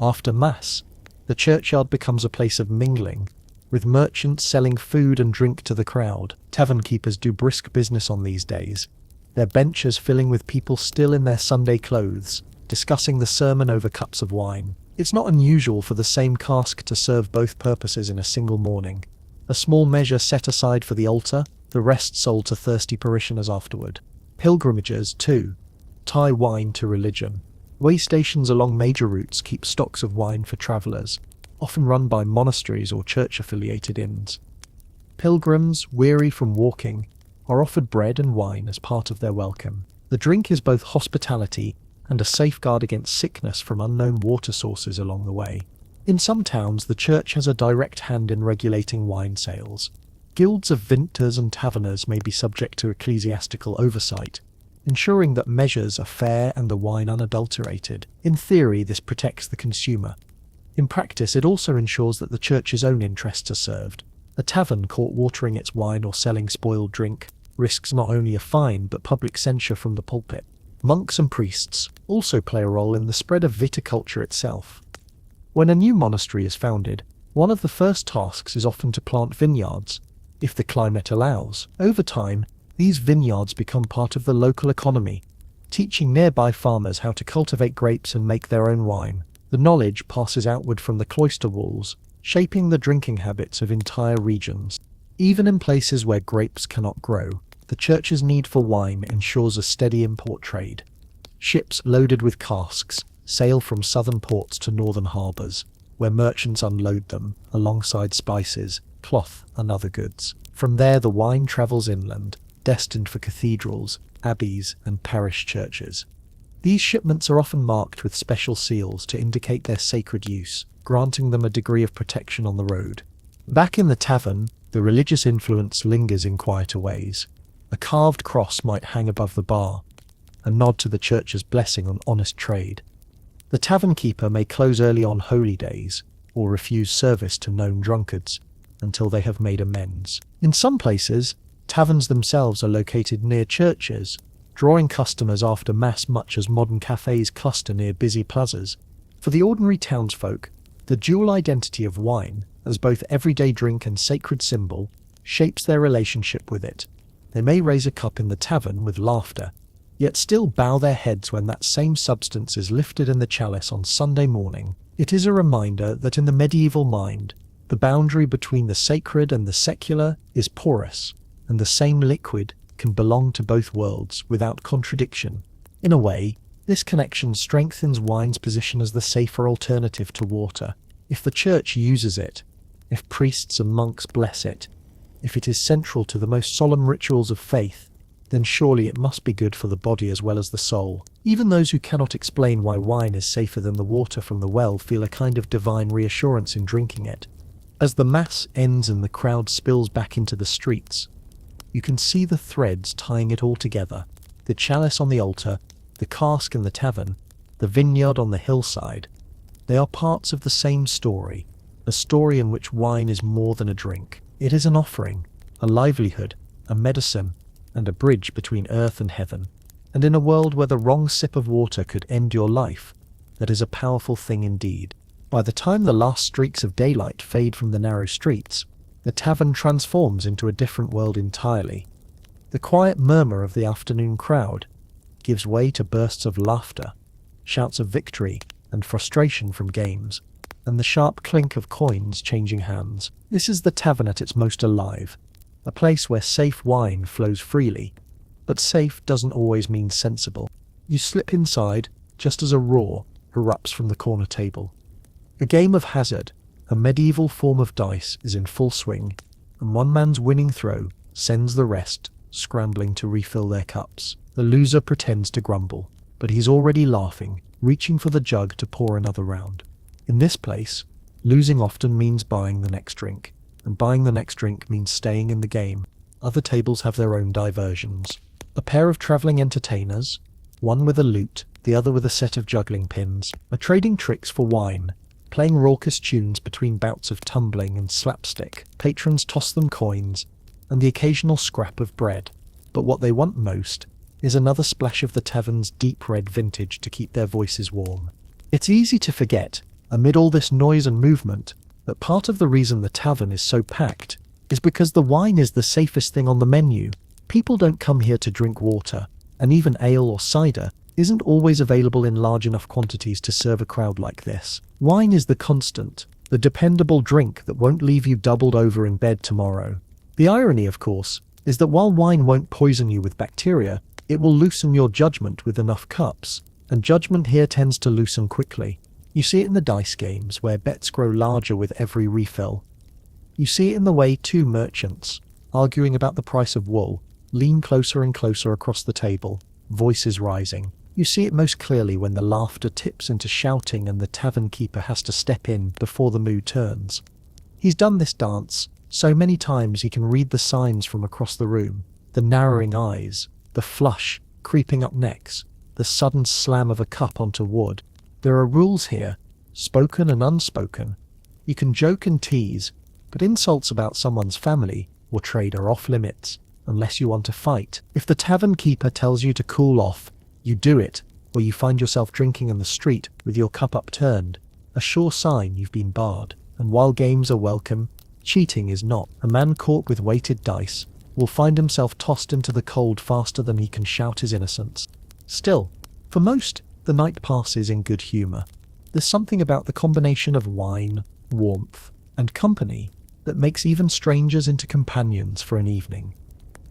S1: After Mass, the churchyard becomes a place of mingling, with merchants selling food and drink to the crowd. Tavern keepers do brisk business on these days, their benches filling with people still in their Sunday clothes, discussing the sermon over cups of wine. It's not unusual for the same cask to serve both purposes in a single morning. A small measure set aside for the altar, the rest sold to thirsty parishioners afterward. Pilgrimages, too, tie wine to religion. Way stations along major routes keep stocks of wine for travellers, often run by monasteries or church-affiliated inns. Pilgrims, weary from walking, are offered bread and wine as part of their welcome. The drink is both hospitality and a safeguard against sickness from unknown water sources along the way. In some towns, the church has a direct hand in regulating wine sales. Guilds of vintners and taverners may be subject to ecclesiastical oversight, ensuring that measures are fair and the wine unadulterated. In theory, this protects the consumer. In practice, it also ensures that the church's own interests are served. A tavern caught watering its wine or selling spoiled drink risks not only a fine but public censure from the pulpit. Monks and priests also play a role in the spread of viticulture itself. When a new monastery is founded, one of the first tasks is often to plant vineyards, if the climate allows. Over time, these vineyards become part of the local economy, teaching nearby farmers how to cultivate grapes and make their own wine. The knowledge passes outward from the cloister walls, shaping the drinking habits of entire regions. Even in places where grapes cannot grow, the church's need for wine ensures a steady import trade. Ships loaded with casks sail from southern ports to northern harbours, where merchants unload them alongside spices, cloth, and other goods. From there, the wine travels inland, destined for cathedrals, abbeys, and parish churches. These shipments are often marked with special seals to indicate their sacred use, granting them a degree of protection on the road. Back in the tavern, the religious influence lingers in quieter ways. A carved cross might hang above the bar, a nod to the church's blessing on honest trade. The tavern keeper may close early on holy days, or refuse service to known drunkards, until they have made amends. In some places, Taverns themselves are located near churches, drawing customers after mass much as modern cafes cluster near busy plazas. For the ordinary townsfolk, the dual identity of wine, as both everyday drink and sacred symbol, shapes their relationship with it. They may raise a cup in the tavern with laughter, yet still bow their heads when that same substance is lifted in the chalice on Sunday morning. It is a reminder that in the medieval mind, the boundary between the sacred and the secular is porous, and the same liquid can belong to both worlds without contradiction. In a way, this connection strengthens wine's position as the safer alternative to water. If the church uses it, if priests and monks bless it, if it is central to the most solemn rituals of faith, then surely it must be good for the body as well as the soul. Even those who cannot explain why wine is safer than the water from the well feel a kind of divine reassurance in drinking it. As the mass ends and the crowd spills back into the streets, you can see the threads tying it all together. The chalice on the altar, the cask in the tavern, the vineyard on the hillside. They are parts of the same story, a story in which wine is more than a drink. It is an offering, a livelihood, a medicine, and a bridge between earth and heaven. And in a world where the wrong sip of water could end your life, that is a powerful thing indeed. By the time the last streaks of daylight fade from the narrow streets, the tavern transforms into a different world entirely. The quiet murmur of the afternoon crowd gives way to bursts of laughter, shouts of victory and frustration from games, and the sharp clink of coins changing hands. This is the tavern at its most alive, a place where safe wine flows freely, but safe doesn't always mean sensible. You slip inside just as a roar erupts from the corner table. A game of hazard, a medieval form of dice, is in full swing, and one man's winning throw sends the rest scrambling to refill their cups. The loser pretends to grumble, but he's already laughing, reaching for the jug to pour another round. In this place, losing often means buying the next drink, and buying the next drink means staying in the game. Other tables have their own diversions. A pair of travelling entertainers, one with a lute, the other with a set of juggling pins, are trading tricks for wine, playing raucous tunes between bouts of tumbling and slapstick. Patrons toss them coins, and the occasional scrap of bread. But what they want most is another splash of the tavern's deep red vintage to keep their voices warm. It's easy to forget, amid all this noise and movement, that part of the reason the tavern is so packed is because the wine is the safest thing on the menu. People don't come here to drink water, and even ale or cider isn't always available in large enough quantities to serve a crowd like this. Wine is the constant, the dependable drink that won't leave you doubled over in bed tomorrow. The irony, of course, is that while wine won't poison you with bacteria, it will loosen your judgment with enough cups, and judgment here tends to loosen quickly. You see it in the dice games, where bets grow larger with every refill. You see it in the way two merchants, arguing about the price of wool, lean closer and closer across the table, voices rising. You see it most clearly when the laughter tips into shouting and the tavern keeper has to step in before the mood turns. He's done this dance so many times he can read the signs from across the room, the narrowing eyes, the flush creeping up necks, the sudden slam of a cup onto wood. There are rules here, spoken and unspoken. You can joke and tease, but insults about someone's family or trade are off limits, unless you want to fight. If the tavern keeper tells you to cool off, you do it, or you find yourself drinking in the street with your cup upturned, a sure sign you've been barred. And while games are welcome, cheating is not. A man caught with weighted dice will find himself tossed into the cold faster than he can shout his innocence. Still, for most, the night passes in good humour. There's something about the combination of wine, warmth, and company that makes even strangers into companions for an evening.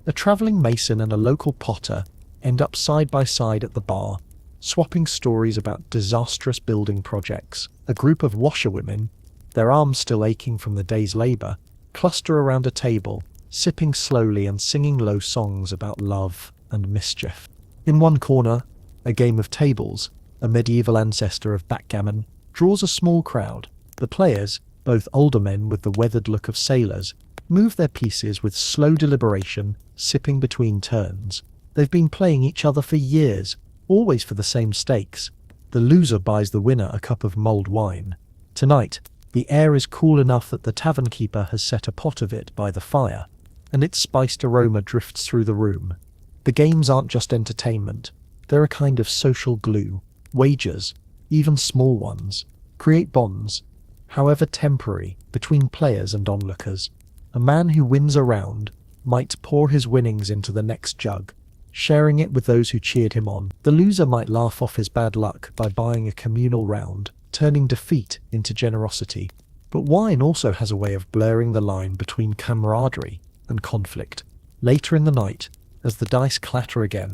S1: A travelling mason and a local potter end up side by side at the bar, swapping stories about disastrous building projects. A group of washerwomen, their arms still aching from the day's labour, cluster around a table, sipping slowly and singing low songs about love and mischief. In one corner, a game of tables, a medieval ancestor of backgammon, draws a small crowd. The players, both older men with the weathered look of sailors, move their pieces with slow deliberation, sipping between turns. They've been playing each other for years, always for the same stakes. The loser buys the winner a cup of mulled wine. Tonight, the air is cool enough that the tavern keeper has set a pot of it by the fire. and its spiced aroma drifts through the room. The games aren't just entertainment, they're a kind of social glue. Wagers, even small ones, create bonds, however temporary, between players and onlookers. A man who wins a round might pour his winnings into the next jug, sharing it with those who cheered him on. The loser might laugh off his bad luck by buying a communal round, turning defeat into generosity. But wine also has a way of blurring the line between camaraderie and conflict. Later in the night, as the dice clatter again,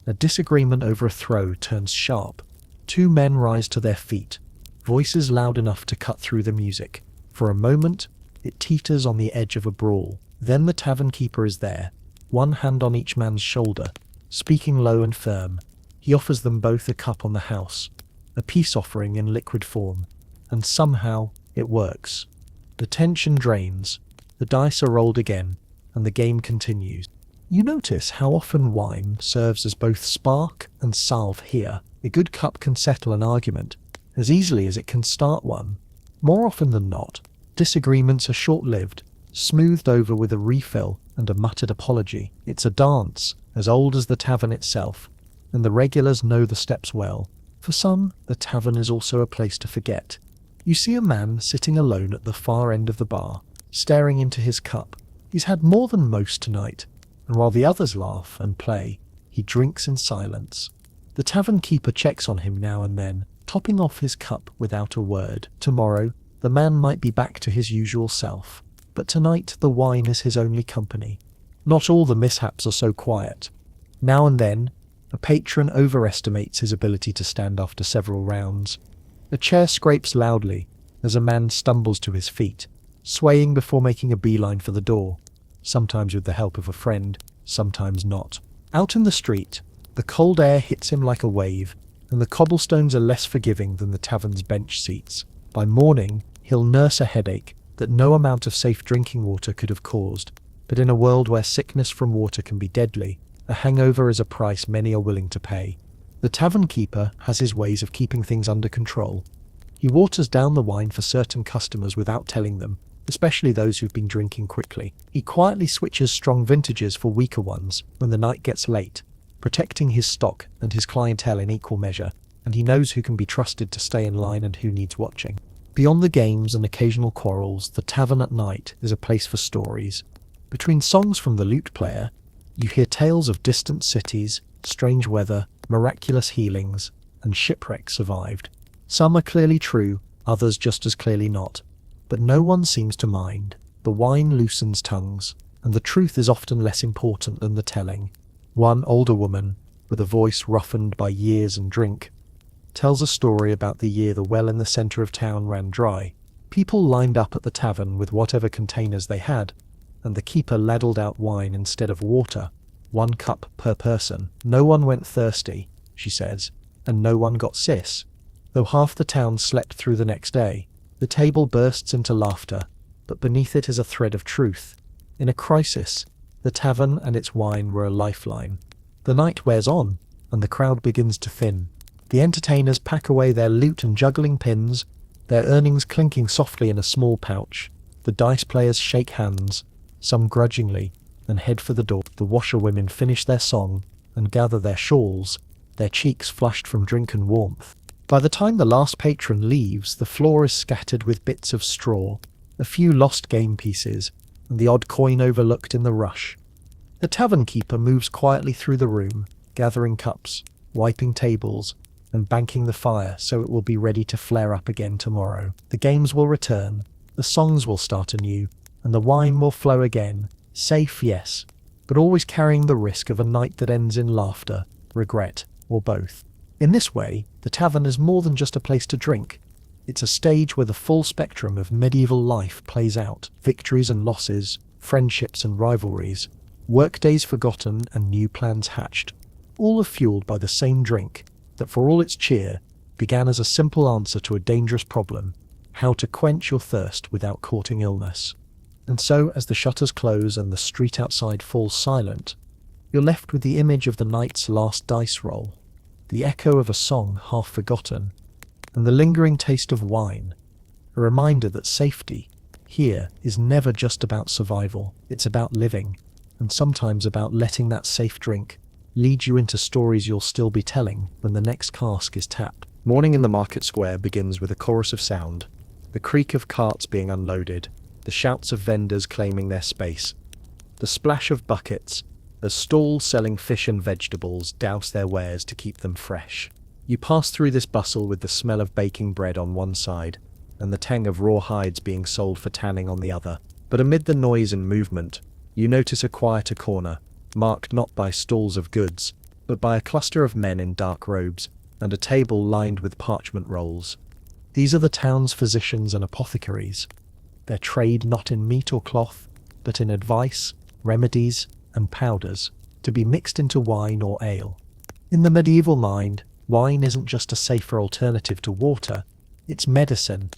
S1: a disagreement over a throw turns sharp. Two men rise to their feet, voices loud enough to cut through the music. For a moment, it teeters on the edge of a brawl. Then the tavern keeper is there, one hand on each man's shoulder, speaking low and firm. He offers them both a cup on the house, a peace offering in liquid form, and somehow it works. The tension drains, the dice are rolled again, and the game continues. You notice how often wine serves as both spark and salve here. A good cup can settle an argument as easily as it can start one. More often than not, disagreements are short-lived, smoothed over with a refill and a muttered apology. It's a dance as old as the tavern itself, and the regulars know the steps well. For some, the tavern is also a place to forget. You see a man sitting alone at the far end of the bar, staring into his cup. He's had more than most tonight, and while the others laugh and play, he drinks in silence. The tavern keeper checks on him now and then, topping off his cup without a word. Tomorrow, the man might be back to his usual self, but tonight the wine is his only company. Not all the mishaps are so quiet. Now and then, a patron overestimates his ability to stand after several rounds. A chair scrapes loudly as a man stumbles to his feet, swaying before making a beeline for the door, sometimes with the help of a friend, sometimes not. Out in the street, the cold air hits him like a wave, and the cobblestones are less forgiving than the tavern's bench seats. By morning, he'll nurse a headache that no amount of safe drinking water could have caused, but in a world where sickness from water can be deadly, a hangover is a price many are willing to pay. The tavern keeper has his ways of keeping things under control. He waters down the wine for certain customers without telling them, especially those who've been drinking quickly. He quietly switches strong vintages for weaker ones when the night gets late, protecting his stock and his clientele in equal measure, and he knows who can be trusted to stay in line and who needs watching. Beyond the games and occasional quarrels, the tavern at night is a place for stories. Between songs from the lute player, you hear tales of distant cities, strange weather, miraculous healings, and shipwrecks survived. Some are clearly true, others just as clearly not. But no one seems to mind. The wine loosens tongues, and the truth is often less important than the telling. One older woman, with a voice roughened by years and drink, tells a story about the year the well in the centre of town ran dry. People lined up at the tavern with whatever containers they had, and the keeper ladled out wine instead of water, 1 cup per person. No one went thirsty, she says, and no one got sis. Though half the town slept through the next day, the table bursts into laughter, but beneath it is a thread of truth. In a crisis, the tavern and its wine were a lifeline. The night wears on, and the crowd begins to thin. The entertainers pack away their loot and juggling pins, their earnings clinking softly in a small pouch. The dice players shake hands, some grudgingly, and head for the door. The washerwomen finish their song and gather their shawls, their cheeks flushed from drink and warmth. By the time the last patron leaves, the floor is scattered with bits of straw, a few lost game pieces, and the odd coin overlooked in the rush. The tavern keeper moves quietly through the room, gathering cups, wiping tables, and banking the fire so it will be ready to flare up again tomorrow. The games will return, the songs will start anew, and the wine will flow again. Safe, yes, but always carrying the risk of a night that ends in laughter, regret, or both. In this way, the tavern is more than just a place to drink. It's a stage where the full spectrum of medieval life plays out. Victories and losses, friendships and rivalries, workdays forgotten and new plans hatched. All are fueled by the same drink that, for all its cheer, began as a simple answer to a dangerous problem: how to quench your thirst without courting illness. And so, as the shutters close and the street outside falls silent, you're left with the image of the night's last dice roll, the echo of a song half forgotten, and the lingering taste of wine, a reminder that safety, here is never just about survival. It's about living, and sometimes about letting that safe drink lead you into stories you'll still be telling when the next cask is tapped. Morning in the market square begins with a chorus of sound, the creak of carts being unloaded, the shouts of vendors claiming their space, the splash of buckets as stalls selling fish and vegetables douse their wares to keep them fresh. You pass through this bustle with the smell of baking bread on one side and the tang of raw hides being sold for tanning on the other. But amid the noise and movement, you notice a quieter corner, marked not by stalls of goods, but by a cluster of men in dark robes and a table lined with parchment rolls. These are the town's physicians and apothecaries, their trade not in meat or cloth, but in advice, remedies, and powders, to be mixed into wine or ale. In the medieval mind, wine isn't just a safer alternative to water, it's medicine,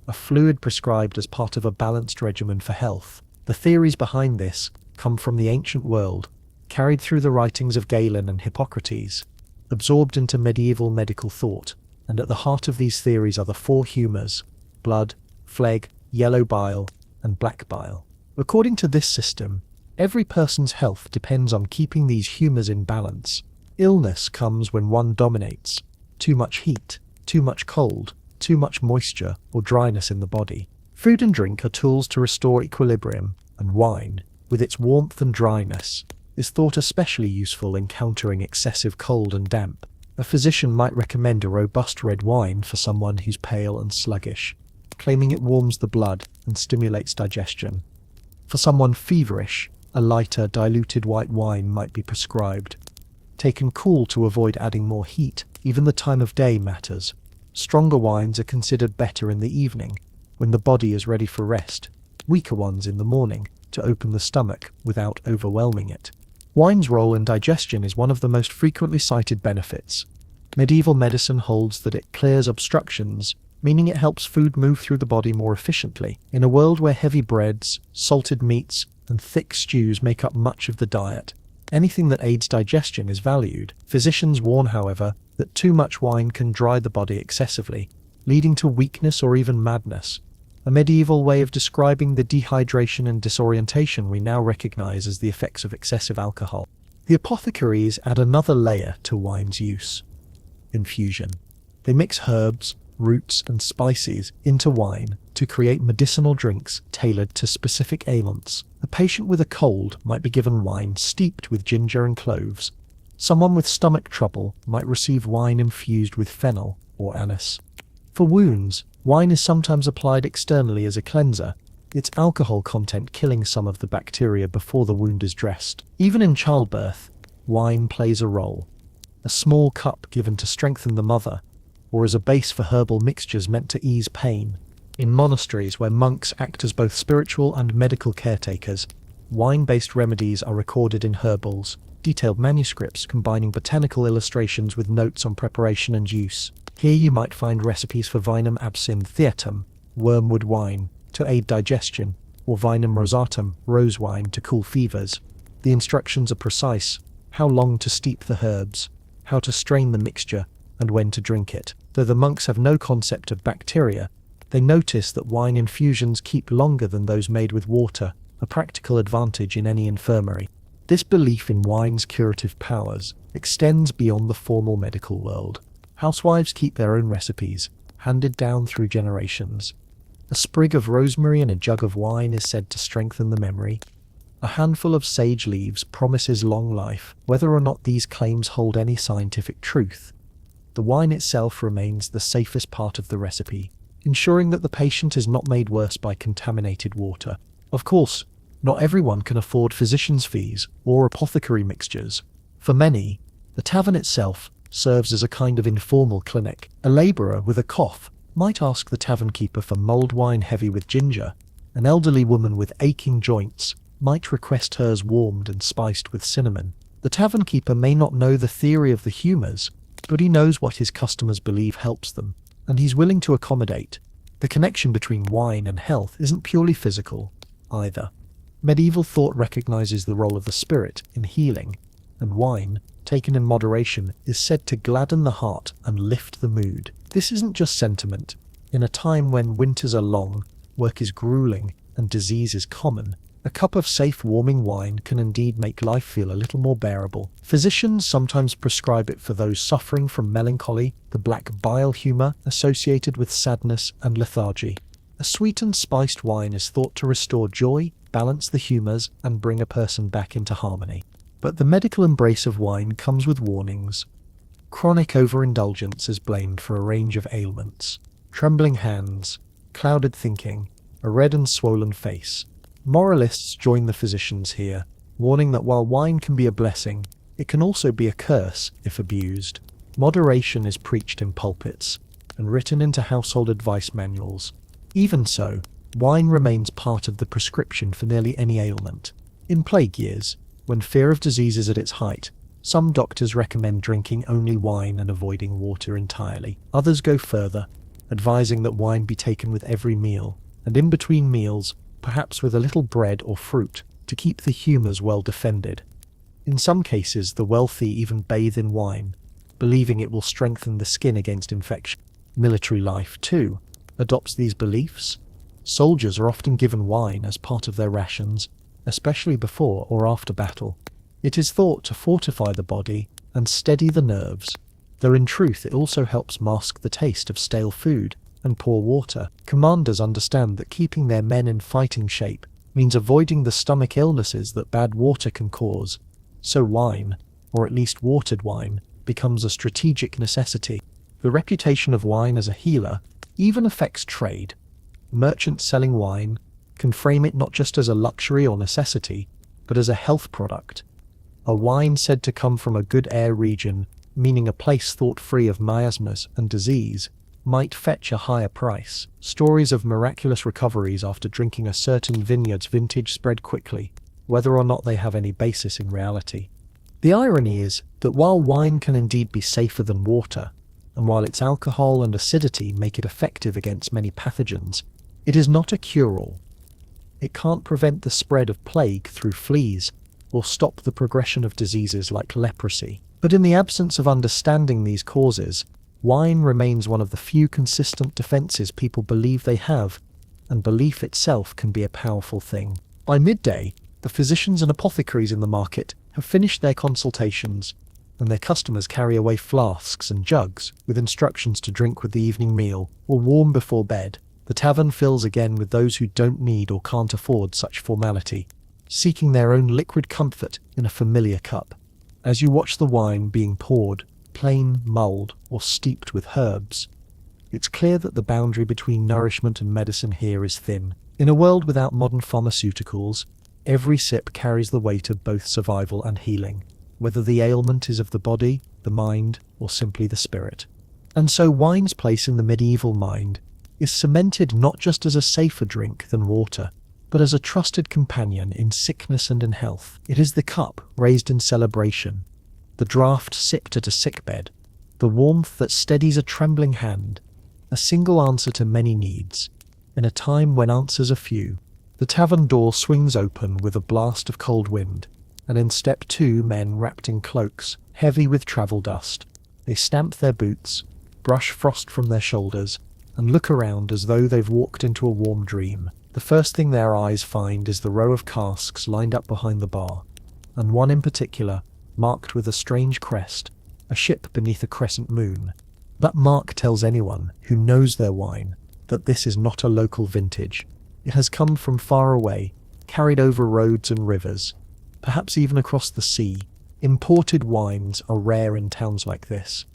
S1: a fluid prescribed as part of a balanced regimen for health. The theories behind this come from the ancient world, carried through the writings of Galen and Hippocrates, absorbed into medieval medical thought, and at the heart of these theories are the four humours: blood, phlegm, yellow bile, and black bile. According to this system, every person's health depends on keeping these humours in balance. Illness comes when one dominates: too much heat, too much cold, too much moisture or dryness in the body. Food and drink are tools to restore equilibrium, and wine, with its warmth and dryness, is thought especially useful in countering excessive cold and damp. A physician might recommend a robust red wine for someone who's pale and sluggish, claiming it warms the blood and stimulates digestion. For someone feverish, a lighter, diluted white wine might be prescribed. Taken cool to avoid adding more heat, even the time of day matters. Stronger wines are considered better in the evening, when the body is ready for rest. Weaker ones in the morning, to open the stomach without overwhelming it. Wine's role in digestion is one of the most frequently cited benefits. Medieval medicine holds that it clears obstructions, meaning it helps food move through the body more efficiently. In a world where heavy breads, salted meats, and thick stews make up much of the diet, anything that aids digestion is valued. Physicians warn, however, that too much wine can dry the body excessively, leading to weakness or even madness, a medieval way of describing the dehydration and disorientation we now recognize as the effects of excessive alcohol. The apothecaries add another layer to wine's use: infusion. They mix herbs, roots, and spices into wine to create medicinal drinks tailored to specific ailments. A patient with a cold might be given wine steeped with ginger and cloves. Someone with stomach trouble might receive wine infused with fennel or anise. For wounds, wine is sometimes applied externally as a cleanser, its alcohol content killing some of the bacteria before the wound is dressed. Even in childbirth, wine plays a role. A small cup given to strengthen the mother, or as a base for herbal mixtures meant to ease pain. In monasteries where monks act as both spiritual and medical caretakers, wine-based remedies are recorded in herbals, detailed manuscripts combining botanical illustrations with notes on preparation and use. Here you might find recipes for vinum absinthiatum, wormwood wine, to aid digestion, or vinum rosatum, rose wine, to cool fevers. The instructions are precise: how long to steep the herbs, how to strain the mixture, and when to drink it. Though the monks have no concept of bacteria, they notice that wine infusions keep longer than those made with water, a practical advantage in any infirmary. This belief in wine's curative powers extends beyond the formal medical world. Housewives keep their own recipes, handed down through generations. A sprig of rosemary in a jug of wine is said to strengthen the memory. A handful of sage leaves promises long life. Whether or not these claims hold any scientific truth, the wine itself remains the safest part of the recipe, ensuring that the patient is not made worse by contaminated water. Of course, not everyone can afford physician's fees or apothecary mixtures. For many, the tavern itself serves as a kind of informal clinic. A labourer with a cough might ask the tavern keeper for mulled wine heavy with ginger. An elderly woman with aching joints might request hers warmed and spiced with cinnamon. The tavern keeper may not know the theory of the humours, but he knows what his customers believe helps them, and he's willing to accommodate. The connection between wine and health isn't purely physical, either. Medieval thought recognizes the role of the spirit in healing, and wine, taken in moderation, is said to gladden the heart and lift the mood. This isn't just sentiment. In a time when winters are long, work is grueling, and disease is common, a cup of safe warming wine can indeed make life feel a little more bearable. Physicians sometimes prescribe it for those suffering from melancholy, the black bile humor associated with sadness and lethargy. A sweet and spiced wine is thought to restore joy, balance the humors, and bring a person back into harmony. But the medical embrace of wine comes with warnings. Chronic overindulgence is blamed for a range of ailments: trembling hands, clouded thinking, a red and swollen face. Moralists join the physicians here, warning that while wine can be a blessing, it can also be a curse if abused. Moderation is preached in pulpits and written into household advice manuals. Even so, wine remains part of the prescription for nearly any ailment. In plague years, when fear of disease is at its height, some doctors recommend drinking only wine and avoiding water entirely. Others go further, advising that wine be taken with every meal, and in between meals, perhaps with a little bread or fruit, to keep the humors well defended. In some cases, the wealthy even bathe in wine, believing it will strengthen the skin against infection. Military life, too, adopts these beliefs. Soldiers are often given wine as part of their rations, especially before or after battle. It is thought to fortify the body and steady the nerves, though in truth it also helps mask the taste of stale food and poor water. Commanders understand that keeping their men in fighting shape means avoiding the stomach illnesses that bad water can cause, so wine, or at least watered wine, becomes a strategic necessity. The reputation of wine as a healer even affects trade. Merchants selling wine can frame it not just as a luxury or necessity, but as a health product. A wine said to come from a good air region, meaning a place thought free of miasmas and disease, might fetch a higher price. Stories of miraculous recoveries after drinking a certain vineyard's vintage spread quickly, whether or not they have any basis in reality. The irony is that while wine can indeed be safer than water, and while its alcohol and acidity make it effective against many pathogens, it is not a cure-all. It can't prevent the spread of plague through fleas, or stop the progression of diseases like leprosy. But in the absence of understanding these causes, wine remains one of the few consistent defenses people believe they have, and belief itself can be a powerful thing. By midday, the physicians and apothecaries in the market have finished their consultations, and their customers carry away flasks and jugs with instructions to drink with the evening meal or warm before bed. The tavern fills again with those who don't need or can't afford such formality, seeking their own liquid comfort in a familiar cup. As you watch the wine being poured, plain, mulled, or steeped with herbs, it's clear that the boundary between nourishment and medicine here is thin. In a world without modern pharmaceuticals, every sip carries the weight of both survival and healing, whether the ailment is of the body, the mind, or simply the spirit. And so wine's place in the medieval mind is cemented not just as a safer drink than water, but as a trusted companion in sickness and in health. It is the cup raised in celebration, the draught sipped at a sickbed, the warmth that steadies a trembling hand, a single answer to many needs, in a time when answers are few. The tavern door swings open with a blast of cold wind, and in step two men wrapped in cloaks, heavy with travel dust. They stamp their boots, brush frost from their shoulders, and look around as though they've walked into a warm dream. The first thing their eyes find is the row of casks lined up behind the bar, and one in particular, marked with a strange crest, a ship beneath a crescent moon. That mark tells anyone who knows their wine that this is not a local vintage. It has come from far away, carried over roads and rivers, perhaps even across the sea. Imported wines are rare in towns like this,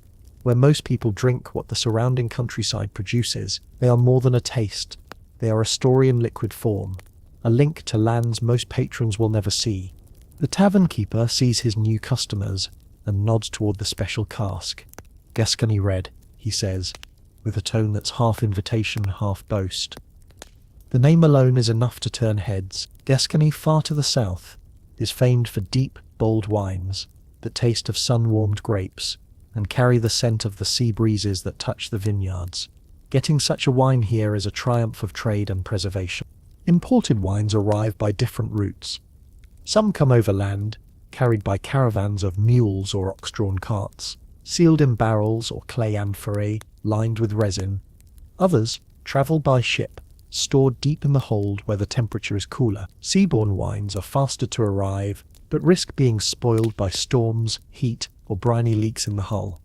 S1: where most people drink what the surrounding countryside produces. They are more than a taste. They are a story in liquid form, a link to lands most patrons will never see. The tavern keeper sees his new customers and nods toward the special cask. Gascony Red, he says, with a tone that's half invitation, half boast. The name alone is enough to turn heads. Gascony, far to the south, is famed for deep, bold wines that taste of sun-warmed grapes and carry the scent of the sea breezes that touch the vineyards. Getting such a wine here is a triumph of trade and preservation. Imported wines arrive by different routes. Some come overland, carried by caravans of mules or ox-drawn carts, sealed in barrels or clay amphorae lined with resin. Others travel by ship, stored deep in the hold where the temperature is cooler. Seaborne wines are faster to arrive, but risk being spoiled by storms, heat, or briny leaks in the hull.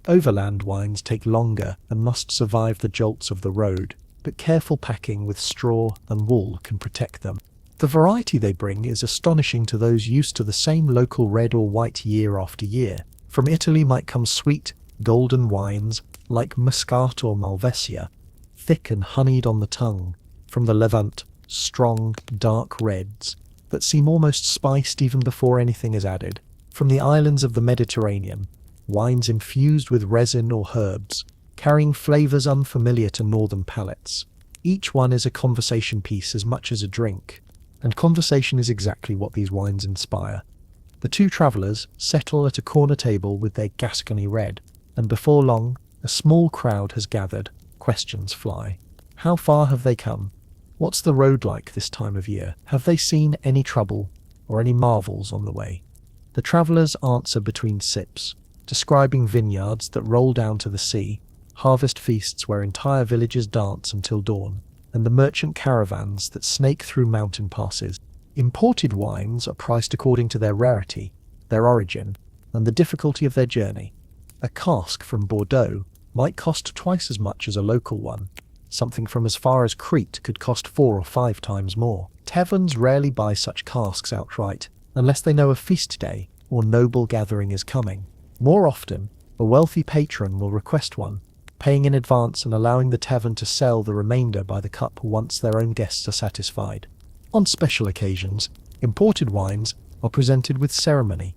S1: Overland wines take longer and must survive the jolts of the road, but careful packing with straw and wool can protect them. The variety they bring is astonishing to those used to the same local red or white year after year. From Italy might come sweet, golden wines like Muscat or Malvasia, thick and honeyed on the tongue. From the Levant, strong, dark reds that seem almost spiced even before anything is added. From the islands of the Mediterranean, wines infused with resin or herbs, carrying flavors unfamiliar to northern palates. Each one is a conversation piece as much as a drink, and conversation is exactly what these wines inspire. The two travellers settle at a corner table with their Gascony red, and before long, a small crowd has gathered. Questions fly. How far have they come? What's the road like this time of year? Have they seen any trouble or any marvels on the way? The travellers answer between sips, describing vineyards that roll down to the sea, harvest feasts where entire villages dance until dawn, and the merchant caravans that snake through mountain passes. Imported wines are priced according to their rarity, their origin, and the difficulty of their journey. A cask from Bordeaux might cost twice as much as a local one. Something from as far as Crete could cost 4 or 5 times more. Taverns rarely buy such casks outright, unless they know a feast day or noble gathering is coming. More often, a wealthy patron will request one, paying in advance and allowing the tavern to sell the remainder by the cup once their own guests are satisfied. On special occasions, imported wines are presented with ceremony.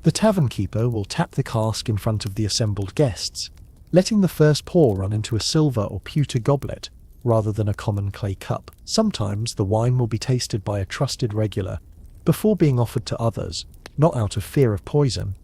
S1: The tavern keeper will tap the cask in front of the assembled guests, letting the first pour run into a silver or pewter goblet rather than a common clay cup. Sometimes the wine will be tasted by a trusted regular before being offered to others, not out of fear of poison,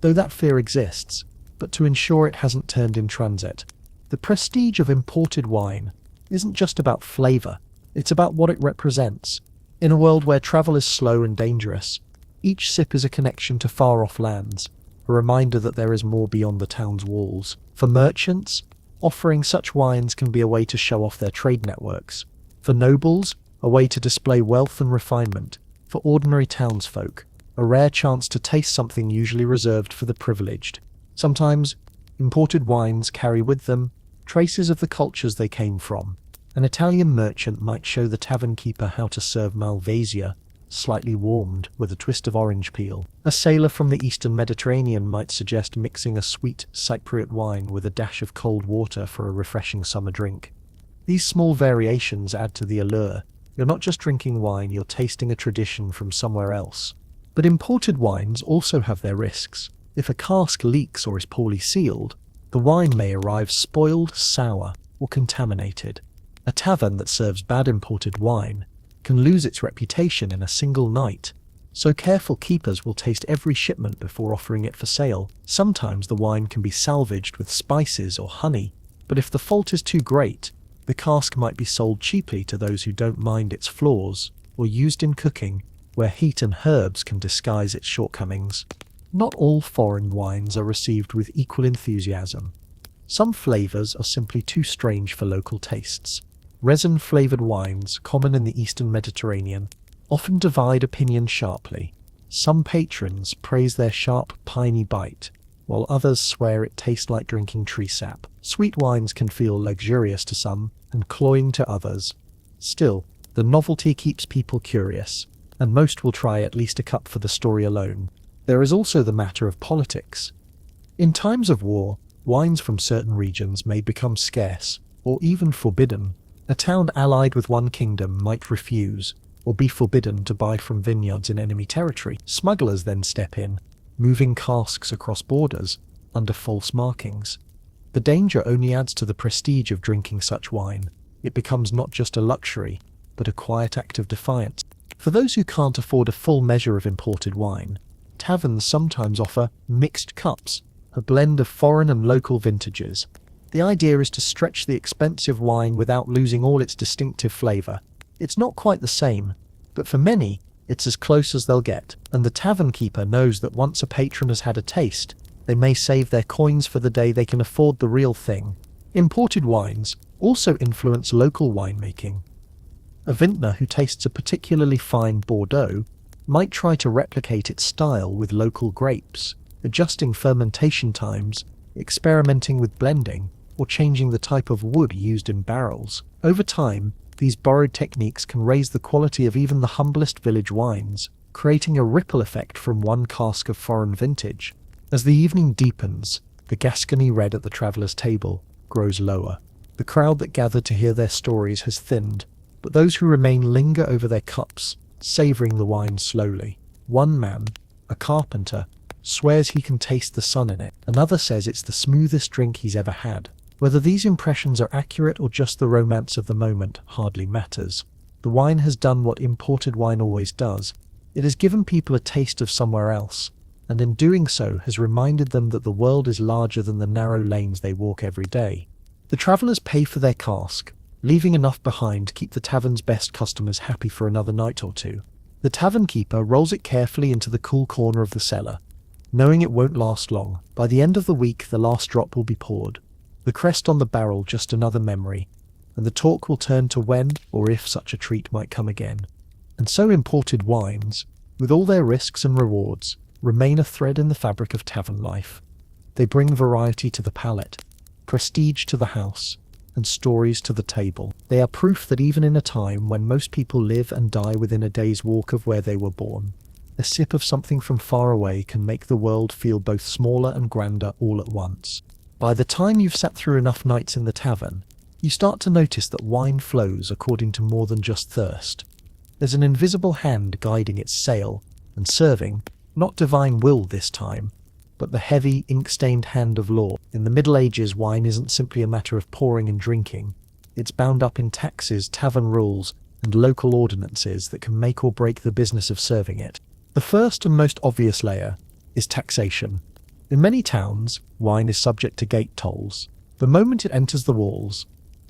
S1: though that fear exists, but to ensure it hasn't turned in transit. The prestige of imported wine isn't just about flavour, it's about what it represents. In a world where travel is slow and dangerous, each sip is a connection to far-off lands, a reminder that there is more beyond the town's walls. For merchants, offering such wines can be a way to show off their trade networks. For nobles, a way to display wealth and refinement. For ordinary townsfolk, a rare chance to taste something usually reserved for the privileged. Sometimes, imported wines carry with them traces of the cultures they came from. An Italian merchant might show the tavern keeper how to serve Malvasia, slightly warmed with a twist of orange peel. A sailor from the eastern Mediterranean might suggest mixing a sweet Cypriot wine with a dash of cold water for a refreshing summer drink. These small variations add to the allure. You're not just drinking wine, you're tasting a tradition from somewhere else. But imported wines also have their risks. If a cask leaks or is poorly sealed, the wine may arrive spoiled, sour, or contaminated. A tavern that serves bad imported wine can lose its reputation in a single night, so careful keepers will taste every shipment before offering it for sale. Sometimes the wine can be salvaged with spices or honey, but if the fault is too great, the cask might be sold cheaply to those who don't mind its flaws, or used in cooking, where heat and herbs can disguise its shortcomings. Not all foreign wines are received with equal enthusiasm. Some flavors are simply too strange for local tastes. Resin-flavored wines, common in the eastern Mediterranean, often divide opinion sharply. Some patrons praise their sharp, piney bite, while others swear it tastes like drinking tree sap. Sweet wines can feel luxurious to some and cloying to others. Still, the novelty keeps people curious, and most will try at least a cup for the story alone. There is also the matter of politics. In times of war, wines from certain regions may become scarce, or even forbidden. A town allied with one kingdom might refuse, or be forbidden to buy from vineyards in enemy territory. Smugglers then step in, moving casks across borders, under false markings. The danger only adds to the prestige of drinking such wine. It becomes not just a luxury, but a quiet act of defiance. For those who can't afford a full measure of imported wine, taverns sometimes offer mixed cups, a blend of foreign and local vintages. The idea is to stretch the expensive wine without losing all its distinctive flavour. It's not quite the same, but for many, it's as close as they'll get, and the tavern keeper knows that once a patron has had a taste, they may save their coins for the day they can afford the real thing. Imported wines also influence local winemaking. A vintner who tastes a particularly fine Bordeaux might try to replicate its style with local grapes, adjusting fermentation times, experimenting with blending, or changing the type of wood used in barrels. Over time, these borrowed techniques can raise the quality of even the humblest village wines, creating a ripple effect from one cask of foreign vintage. As the evening deepens, the Gascony red at the traveller's table grows lower. The crowd that gathered to hear their stories has thinned, but those who remain linger over their cups, savouring the wine slowly. One man, a carpenter, swears he can taste the sun in it. Another says it's the smoothest drink he's ever had. Whether these impressions are accurate or just the romance of the moment hardly matters. The wine has done what imported wine always does. It has given people a taste of somewhere else, and in doing so has reminded them that the world is larger than the narrow lanes they walk every day. The travellers pay for their cask, leaving enough behind to keep the tavern's best customers happy for another night or two. The tavern keeper rolls it carefully into the cool corner of the cellar, knowing it won't last long. By the end of the week, the last drop will be poured. The crest on the barrel just another memory, and the talk will turn to when or if such a treat might come again. And so imported wines, with all their risks and rewards, remain a thread in the fabric of tavern life. They bring variety to the palate, prestige to the house, and stories to the table. They are proof that even in a time when most people live and die within a day's walk of where they were born, a sip of something from far away can make the world feel both smaller and grander all at once. By the time you've sat through enough nights in the tavern, you start to notice that wine flows according to more than just thirst. There's an invisible hand guiding its sail and serving, not divine will this time, but the heavy, ink-stained hand of law. In the Middle Ages, wine isn't simply a matter of pouring and drinking. It's bound up in taxes, tavern rules, and local ordinances that can make or break the business of serving it. The first and most obvious layer is taxation. In many towns, wine is subject to gate tolls. The moment it enters the walls,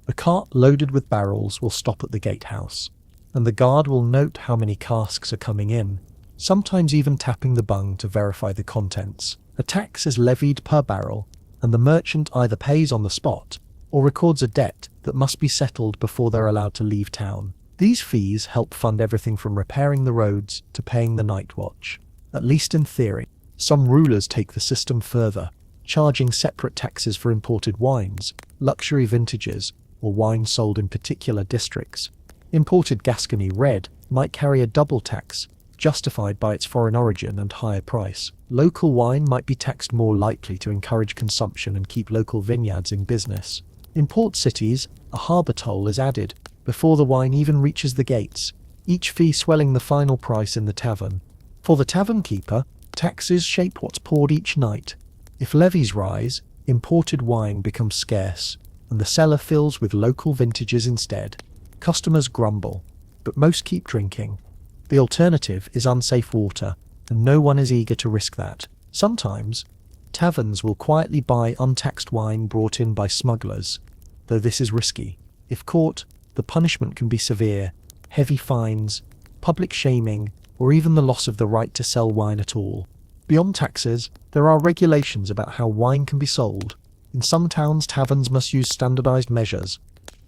S1: a cart loaded with barrels will stop at the gatehouse, and the guard will note how many casks are coming in, sometimes even tapping the bung to verify the contents. A tax is levied per barrel, and the merchant either pays on the spot or records a debt that must be settled before they're allowed to leave town. These fees help fund everything from repairing the roads to paying the night watch, at least in theory. Some rulers take the system further, charging separate taxes for imported wines, luxury vintages, or wine sold in particular districts. Imported Gascony red might carry a double tax, justified by its foreign origin and higher price. Local wine might be taxed more lightly to encourage consumption and keep local vineyards in business. In port cities, a harbour toll is added before the wine even reaches the gates, each fee swelling the final price in the tavern. For the tavern keeper, taxes shape what's poured each night. If levies rise, imported wine becomes scarce, and the cellar fills with local vintages instead. Customers grumble, but most keep drinking. The alternative is unsafe water, and no one is eager to risk that. Sometimes, taverns will quietly buy untaxed wine brought in by smugglers, though this is risky. If caught, the punishment can be severe: heavy fines, public shaming, or even the loss of the right to sell wine at all. Beyond taxes, there are regulations about how wine can be sold. In some towns, taverns must use standardized measures,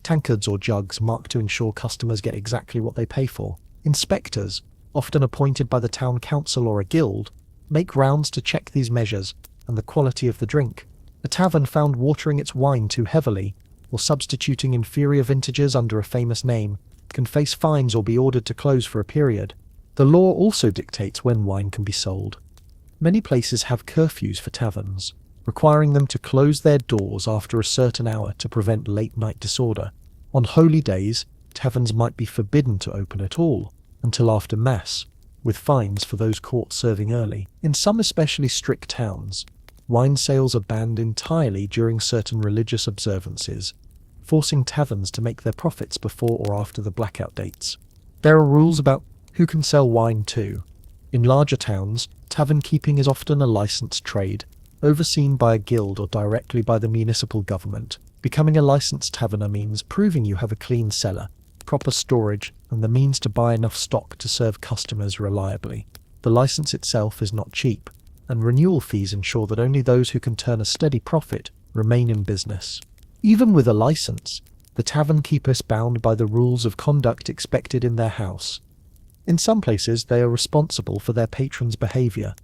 S1: tankards or jugs marked to ensure customers get exactly what they pay for. Inspectors, often appointed by the town council or a guild, make rounds to check these measures and the quality of the drink. A tavern found watering its wine too heavily, or substituting inferior vintages under a famous name, can face fines or be ordered to close for a period. The law also dictates when wine can be sold. Many places have curfews for taverns, requiring them to close their doors after a certain hour to prevent late-night disorder. On holy days, taverns might be forbidden to open at all until after Mass, with fines for those caught serving early. In some especially strict towns, wine sales are banned entirely during certain religious observances, forcing taverns to make their profits before or after the blackout dates. There are rules about who can sell wine to. In larger towns, tavern keeping is often a licensed trade, overseen by a guild or directly by the municipal government. Becoming a licensed taverner means proving you have a clean cellar, proper storage, and the means to buy enough stock to serve customers reliably. The license itself is not cheap, and renewal fees ensure that only those who can turn a steady profit remain in business. Even with a license, the tavern keeper is bound by the rules of conduct expected in their house. In some places, they are responsible for their patrons' behavior.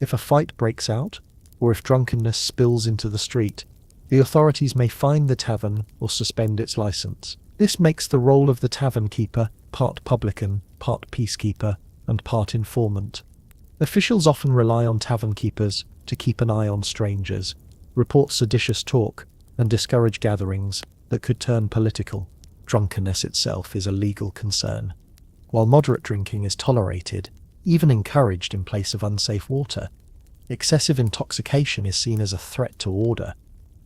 S1: If a fight breaks out, or if drunkenness spills into the street, the authorities may fine the tavern or suspend its license. This makes the role of the tavern keeper part publican, part peacekeeper, and part informant. Officials often rely on tavern keepers to keep an eye on strangers, report seditious talk, and discourage gatherings that could turn political. Drunkenness itself is a legal concern. While moderate drinking is tolerated, even encouraged in place of unsafe water, excessive intoxication is seen as a threat to order.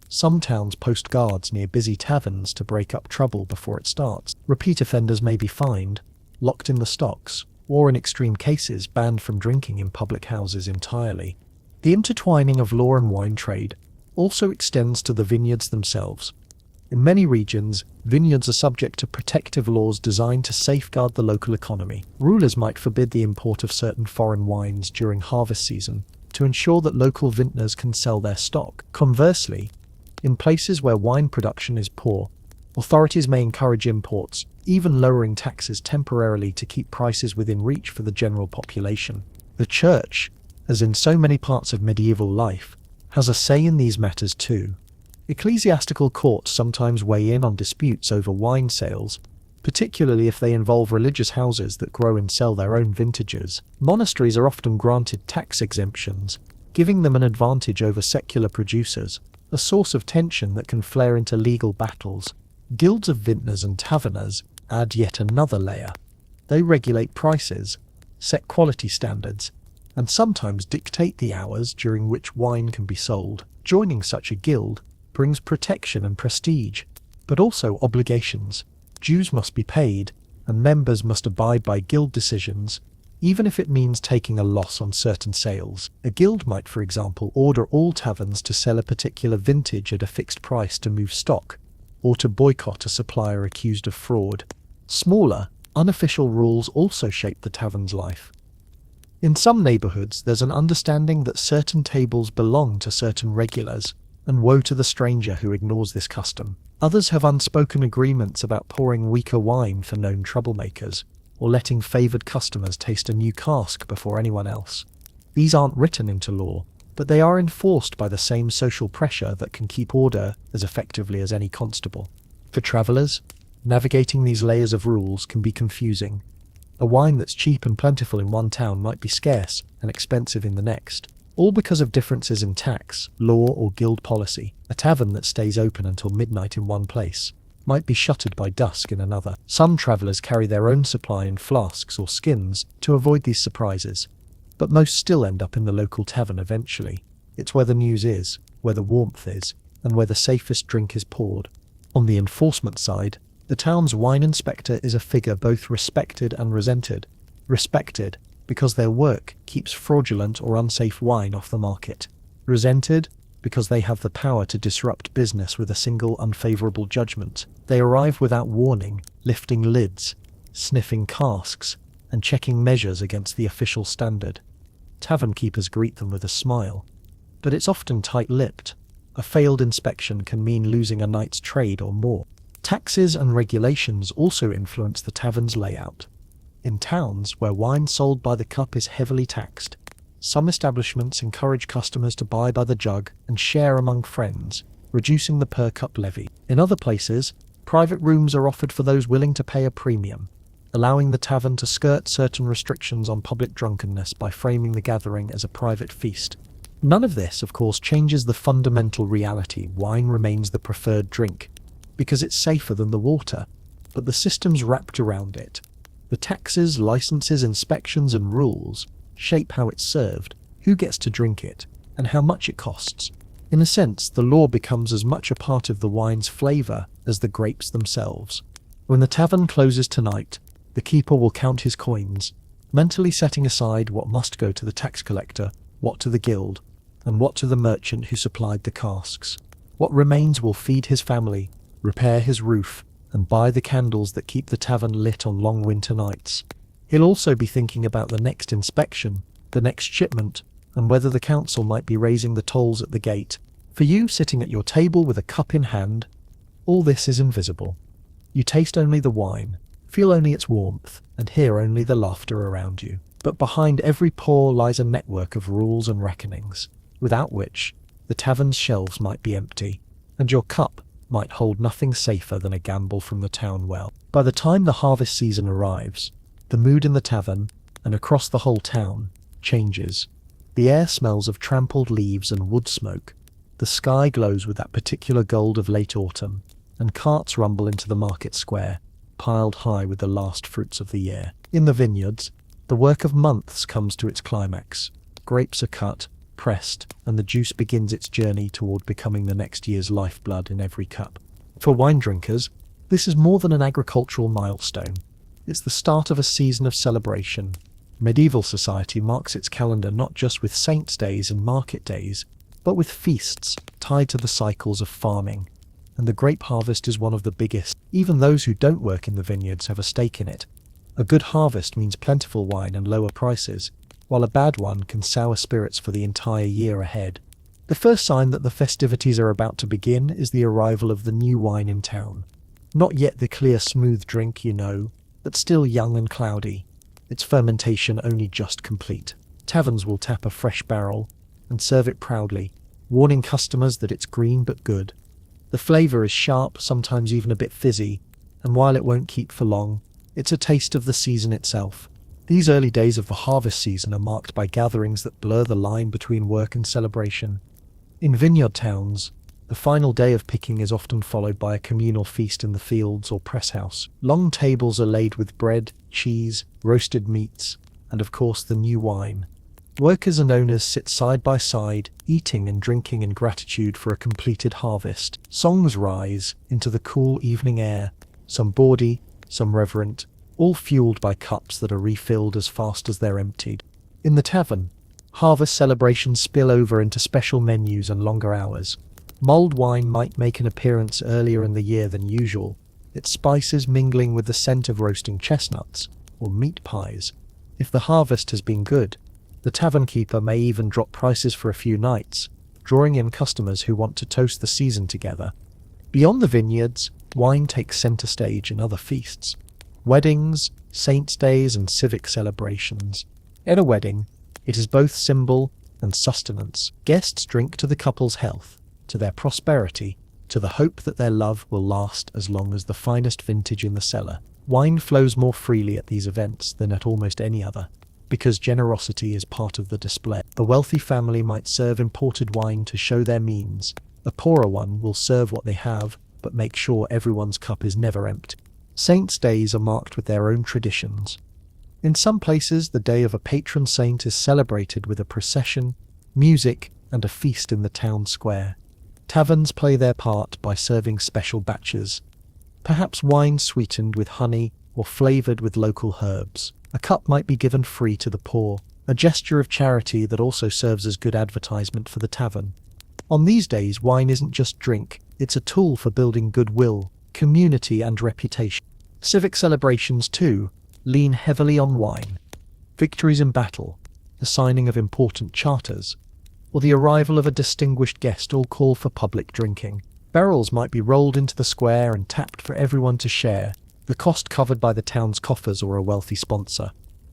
S1: Some towns post guards near busy taverns to break up trouble before it starts. Repeat offenders may be fined, locked in the stocks, or in extreme cases banned from drinking in public houses entirely. The intertwining of law and wine trade also extends to the vineyards themselves. In many regions, vineyards are subject to protective laws designed to safeguard the local economy. Rulers might forbid the import of certain foreign wines during harvest season to ensure that local vintners can sell their stock. Conversely, in places where wine production is poor, authorities may encourage imports, even lowering taxes temporarily to keep prices within reach for the general population. The church, as in so many parts of medieval life, has a say in these matters too. Ecclesiastical courts sometimes weigh in on disputes over wine sales, particularly if they involve religious houses that grow and sell their own vintages. Monasteries are often granted tax exemptions, giving them an advantage over secular producers, a source of tension that can flare into legal battles. Guilds of vintners and taverners add yet another layer. They regulate prices, set quality standards, and sometimes dictate the hours during which wine can be sold. Joining such a guild brings protection and prestige, but also obligations. Dues must be paid, and members must abide by guild decisions, even if it means taking a loss on certain sales. A guild might, for example, order all taverns to sell a particular vintage at a fixed price to move stock, or to boycott a supplier accused of fraud. Smaller, unofficial rules also shape the tavern's life. In some neighborhoods, there's an understanding that certain tables belong to certain regulars, and woe to the stranger who ignores this custom. Others have unspoken agreements about pouring weaker wine for known troublemakers, or letting favored customers taste a new cask before anyone else. These aren't written into law, but they are enforced by the same social pressure that can keep order as effectively as any constable. For travelers, navigating these layers of rules can be confusing. A wine that's cheap and plentiful in one town might be scarce and expensive in the next, all because of differences in tax, law, or guild policy. A tavern that stays open until midnight in one place might be shuttered by dusk in another. Some travelers carry their own supply in flasks or skins to avoid these surprises, but most still end up in the local tavern eventually. It's where the news is, where the warmth is, and where the safest drink is poured. On the enforcement side, the town's wine inspector is a figure both respected and resented. Respected because their work keeps fraudulent or unsafe wine off the market. Resented because they have the power to disrupt business with a single unfavorable judgment. They arrive without warning, lifting lids, sniffing casks, and checking measures against the official standard. Tavern keepers greet them with a smile, but it's often tight-lipped. A failed inspection can mean losing a night's trade or more. Taxes and regulations also influence the tavern's layout. In towns where wine sold by the cup is heavily taxed, some establishments encourage customers to buy by the jug and share among friends, reducing the per-cup levy. In other places, private rooms are offered for those willing to pay a premium, allowing the tavern to skirt certain restrictions on public drunkenness by framing the gathering as a private feast. None of this, of course, changes the fundamental reality: wine remains the preferred drink, because it's safer than the water, but the systems wrapped around it, the taxes, licenses, inspections, and rules, shape how it's served, who gets to drink it, and how much it costs. In a sense, the law becomes as much a part of the wine's flavour as the grapes themselves. When the tavern closes tonight, the keeper will count his coins, mentally setting aside what must go to the tax collector, what to the guild, and what to the merchant who supplied the casks. What remains will feed his family, repair his roof, and buy the candles that keep the tavern lit on long winter nights. He'll also be thinking about the next inspection, the next shipment, and whether the council might be raising the tolls at the gate. For you, sitting at your table with a cup in hand, all this is invisible. You taste only the wine, feel only its warmth, and hear only the laughter around you. But behind every pour lies a network of rules and reckonings, without which the tavern's shelves might be empty, and your cup might hold nothing safer than a gamble from the town well. By the time the harvest season arrives, the mood in the tavern, and across the whole town, changes. The air smells of trampled leaves and wood smoke. The sky glows with that particular gold of late autumn, and carts rumble into the market square, piled high with the last fruits of the year. In the vineyards, the work of months comes to its climax. Grapes are cut, pressed, and the juice begins its journey toward becoming the next year's lifeblood in every cup. For wine drinkers, this is more than an agricultural milestone. It's the start of a season of celebration. Medieval society marks its calendar not just with saints' days and market days, but with feasts tied to the cycles of farming. And the grape harvest is one of the biggest. Even those who don't work in the vineyards have a stake in it. A good harvest means plentiful wine and lower prices, while a bad one can sour spirits for the entire year ahead. The first sign that the festivities are about to begin is the arrival of the new wine in town. Not yet the clear, smooth drink you know, but still young and cloudy, its fermentation only just complete. Taverns will tap a fresh barrel and serve it proudly, warning customers that it's green but good. The flavour is sharp, sometimes even a bit fizzy, and while it won't keep for long, it's a taste of the season itself. These early days of the harvest season are marked by gatherings that blur the line between work and celebration. In vineyard towns, the final day of picking is often followed by a communal feast in the fields or press house. Long tables are laid with bread, cheese, roasted meats, and of course the new wine. Workers and owners sit side by side, eating and drinking in gratitude for a completed harvest. Songs rise into the cool evening air, some bawdy, some reverent, all fueled by cups that are refilled as fast as they're emptied. In the tavern, harvest celebrations spill over into special menus and longer hours. Mulled wine might make an appearance earlier in the year than usual, its spices mingling with the scent of roasting chestnuts or meat pies. If the harvest has been good, the tavern keeper may even drop prices for a few nights, drawing in customers who want to toast the season together. Beyond the vineyards, wine takes center stage in other feasts. Weddings, saints' days, and civic celebrations. At a wedding, it is both symbol and sustenance. Guests drink to the couple's health, to their prosperity, to the hope that their love will last as long as the finest vintage in the cellar. Wine flows more freely at these events than at almost any other, because generosity is part of the display. A wealthy family might serve imported wine to show their means. A poorer one will serve what they have, but make sure everyone's cup is never empty. Saints' days are marked with their own traditions. In some places, the day of a patron saint is celebrated with a procession, music, and a feast in the town square. Taverns play their part by serving special batches, perhaps wine sweetened with honey or flavored with local herbs. A cup might be given free to the poor, a gesture of charity that also serves as good advertisement for the tavern. On these days, wine isn't just drink, it's a tool for building goodwill, community, and reputation. Civic celebrations, too, lean heavily on wine. Victories in battle, the signing of important charters, or the arrival of a distinguished guest all call for public drinking. Barrels might be rolled into the square and tapped for everyone to share, the cost covered by the town's coffers or a wealthy sponsor.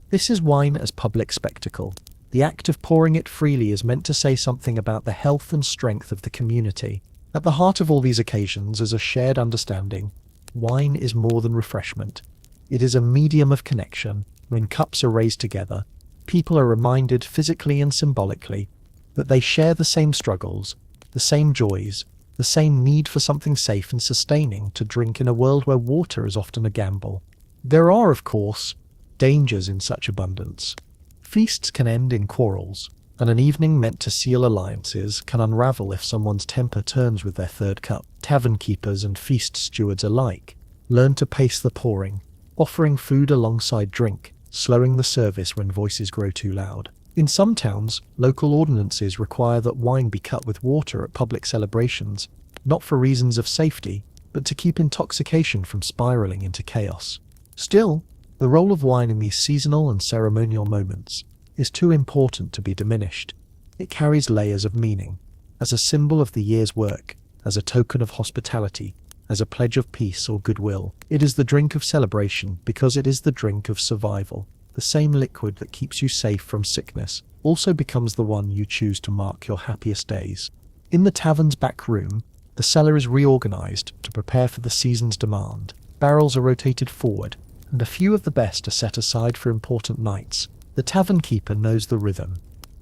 S1: This is wine as public spectacle. The act of pouring it freely is meant to say something about the health and strength of the community. At the heart of all these occasions is a shared understanding. Wine is more than refreshment. It is a medium of connection. When cups are raised together, people are reminded physically and symbolically that they share the same struggles, the same joys, the same need for something safe and sustaining to drink in a world where water is often a gamble. There are, of course, dangers in such abundance. Feasts can end in quarrels, and an evening meant to seal alliances can unravel if someone's temper turns with their third cup. Tavern keepers and feast stewards alike learn to pace the pouring, offering food alongside drink, slowing the service when voices grow too loud. In some towns, local ordinances require that wine be cut with water at public celebrations, not for reasons of safety, but to keep intoxication from spiraling into chaos. Still, the role of wine in these seasonal and ceremonial moments is too important to be diminished. It carries layers of meaning, as a symbol of the year's work, as a token of hospitality, as a pledge of peace or goodwill. It is the drink of celebration because it is the drink of survival. The same liquid that keeps you safe from sickness also becomes the one you choose to mark your happiest days. In the tavern's back room, the cellar is reorganized to prepare for the season's demand. Barrels are rotated forward, and a few of the best are set aside for important nights. The tavern keeper knows the rhythm.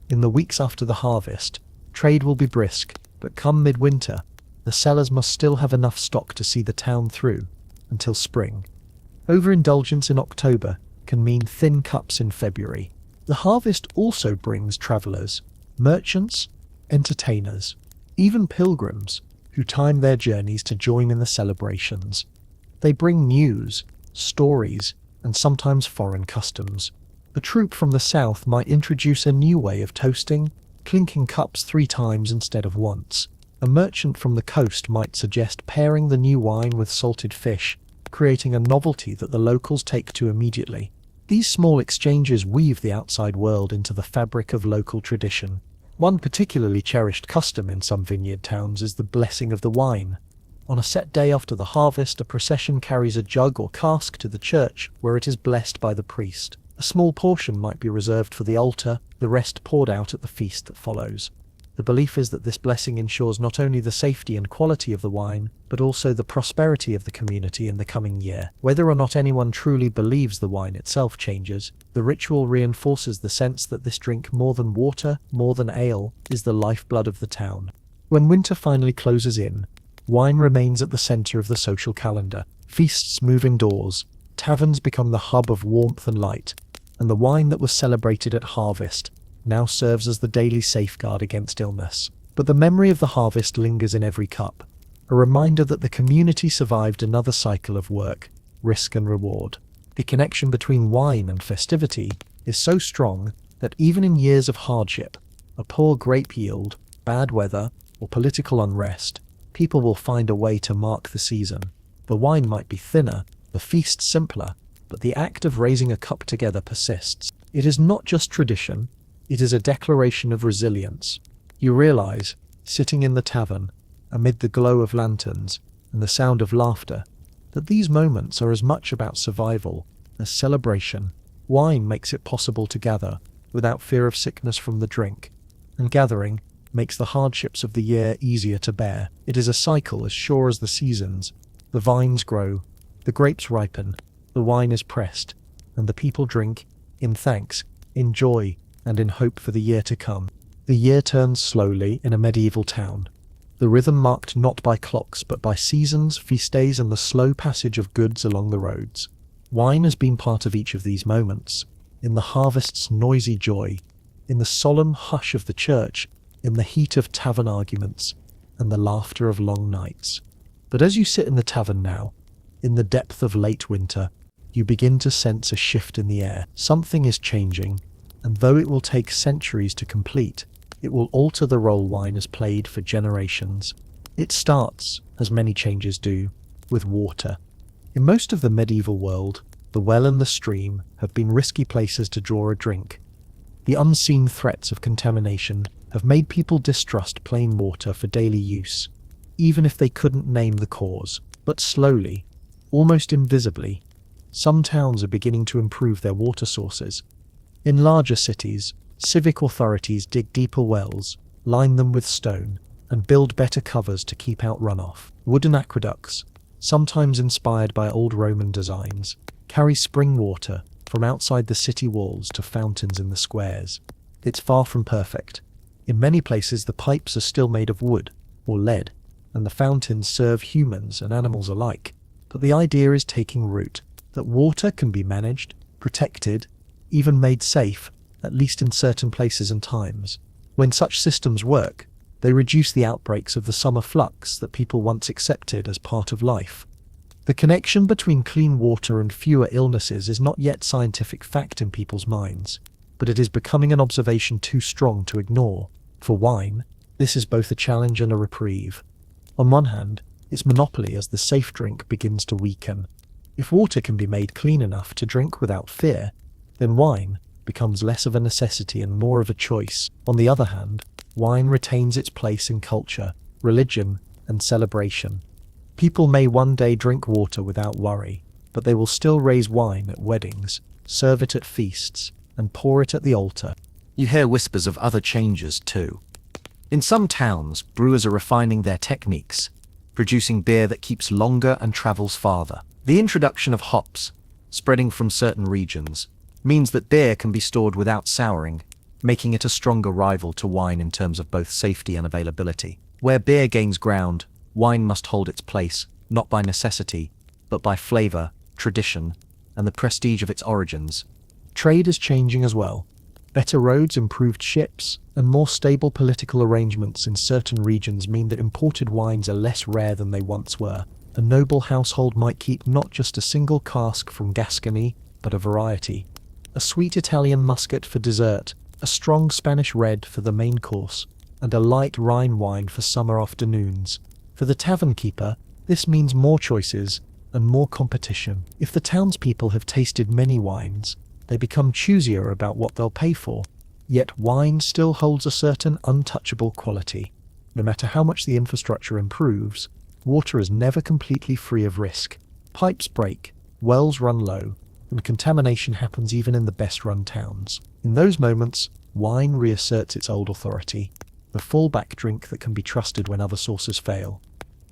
S1: In the weeks after the harvest, trade will be brisk, but come midwinter, the cellars must still have enough stock to see the town through until spring. Overindulgence in October can mean thin cups in February. The harvest also brings travellers, merchants, entertainers, even pilgrims who time their journeys to join in the celebrations. They bring news, stories, and sometimes foreign customs. A troupe from the south might introduce a new way of toasting, clinking cups 3 times instead of once. A merchant from the coast might suggest pairing the new wine with salted fish, creating a novelty that the locals take to immediately. These small exchanges weave the outside world into the fabric of local tradition. One particularly cherished custom in some vineyard towns is the blessing of the wine. On a set day after the harvest, a procession carries a jug or cask to the church where it is blessed by the priest. A small portion might be reserved for the altar, the rest poured out at the feast that follows. The belief is that this blessing ensures not only the safety and quality of the wine, but also the prosperity of the community in the coming year. Whether or not anyone truly believes the wine itself changes, the ritual reinforces the sense that this drink, more than water, more than ale, is the lifeblood of the town. When winter finally closes in, wine remains at the center of the social calendar. Feasts move indoors, taverns become the hub of warmth and light, and the wine that was celebrated at harvest now serves as the daily safeguard against illness. But the memory of the harvest lingers in every cup, a reminder that the community survived another cycle of work, risk and reward. The connection between wine and festivity is so strong that even in years of hardship, a poor grape yield, bad weather, or political unrest, people will find a way to mark the season. The wine might be thinner, the feast simpler, but the act of raising a cup together persists. It is not just tradition, it is a declaration of resilience. You realize, sitting in the tavern, amid the glow of lanterns and the sound of laughter, that these moments are as much about survival as celebration. Wine makes it possible to gather without fear of sickness from the drink, and gathering makes the hardships of the year easier to bear. It is a cycle as sure as the seasons. The vines grow, the grapes ripen, the wine is pressed, and the people drink, in thanks, in joy, and in hope for the year to come. The year turns slowly in a medieval town, the rhythm marked not by clocks but by seasons, feast days, and the slow passage of goods along the roads. Wine has been part of each of these moments, in the harvest's noisy joy, in the solemn hush of the church, in the heat of tavern arguments, and the laughter of long nights. But as you sit in the tavern now, in the depth of late winter, you begin to sense a shift in the air. Something is changing, and though it will take centuries to complete, it will alter the role wine has played for generations. It starts, as many changes do, with water. In most of the medieval world, the well and the stream have been risky places to draw a drink. The unseen threats of contamination have made people distrust plain water for daily use, even if they couldn't name the cause. But slowly, almost invisibly, some towns are beginning to improve their water sources. In larger cities, civic authorities dig deeper wells, line them with stone, and build better covers to keep out runoff. Wooden aqueducts, sometimes inspired by old Roman designs, carry spring water from outside the city walls to fountains in the squares. It's far from perfect. In many places the pipes are still made of wood or lead, and the fountains serve humans and animals alike. But the idea is taking root, that water can be managed, protected, even made safe, at least in certain places and times. When such systems work, they reduce the outbreaks of the summer flux that people once accepted as part of life. The connection between clean water and fewer illnesses is not yet scientific fact in people's minds, but it is becoming an observation too strong to ignore. For wine, this is both a challenge and a reprieve. On one hand, its monopoly as the safe drink begins to weaken. If water can be made clean enough to drink without fear, then wine becomes less of a necessity and more of a choice. On the other hand, wine retains its place in culture, religion, and celebration. People may one day drink water without worry, but they will still raise wine at weddings, serve it at feasts, and pour it at the altar.
S2: You hear whispers of other changes too. In some towns, brewers are refining their techniques, producing beer that keeps longer and travels farther. The introduction of hops, spreading from certain regions, means that beer can be stored without souring, making it a stronger rival to wine in terms of both safety and availability. Where beer gains ground, wine must hold its place, not by necessity, but by flavor, tradition, and the prestige of its origins.
S1: Trade is changing as well. Better roads, improved ships, and more stable political arrangements in certain regions mean that imported wines are less rare than they once were. A noble household might keep not just a single cask from Gascony, but a variety. A sweet Italian muscat for dessert, a strong Spanish red for the main course, and a light Rhine wine for summer afternoons. For the tavern keeper, this means more choices and more competition. If the townspeople have tasted many wines, they become choosier about what they'll pay for. Yet wine still holds a certain untouchable quality. No matter how much the infrastructure improves, water is never completely free of risk. Pipes break, wells run low, and contamination happens even in the best-run towns. In those moments, wine reasserts its old authority, the fallback drink that can be trusted when other sources fail.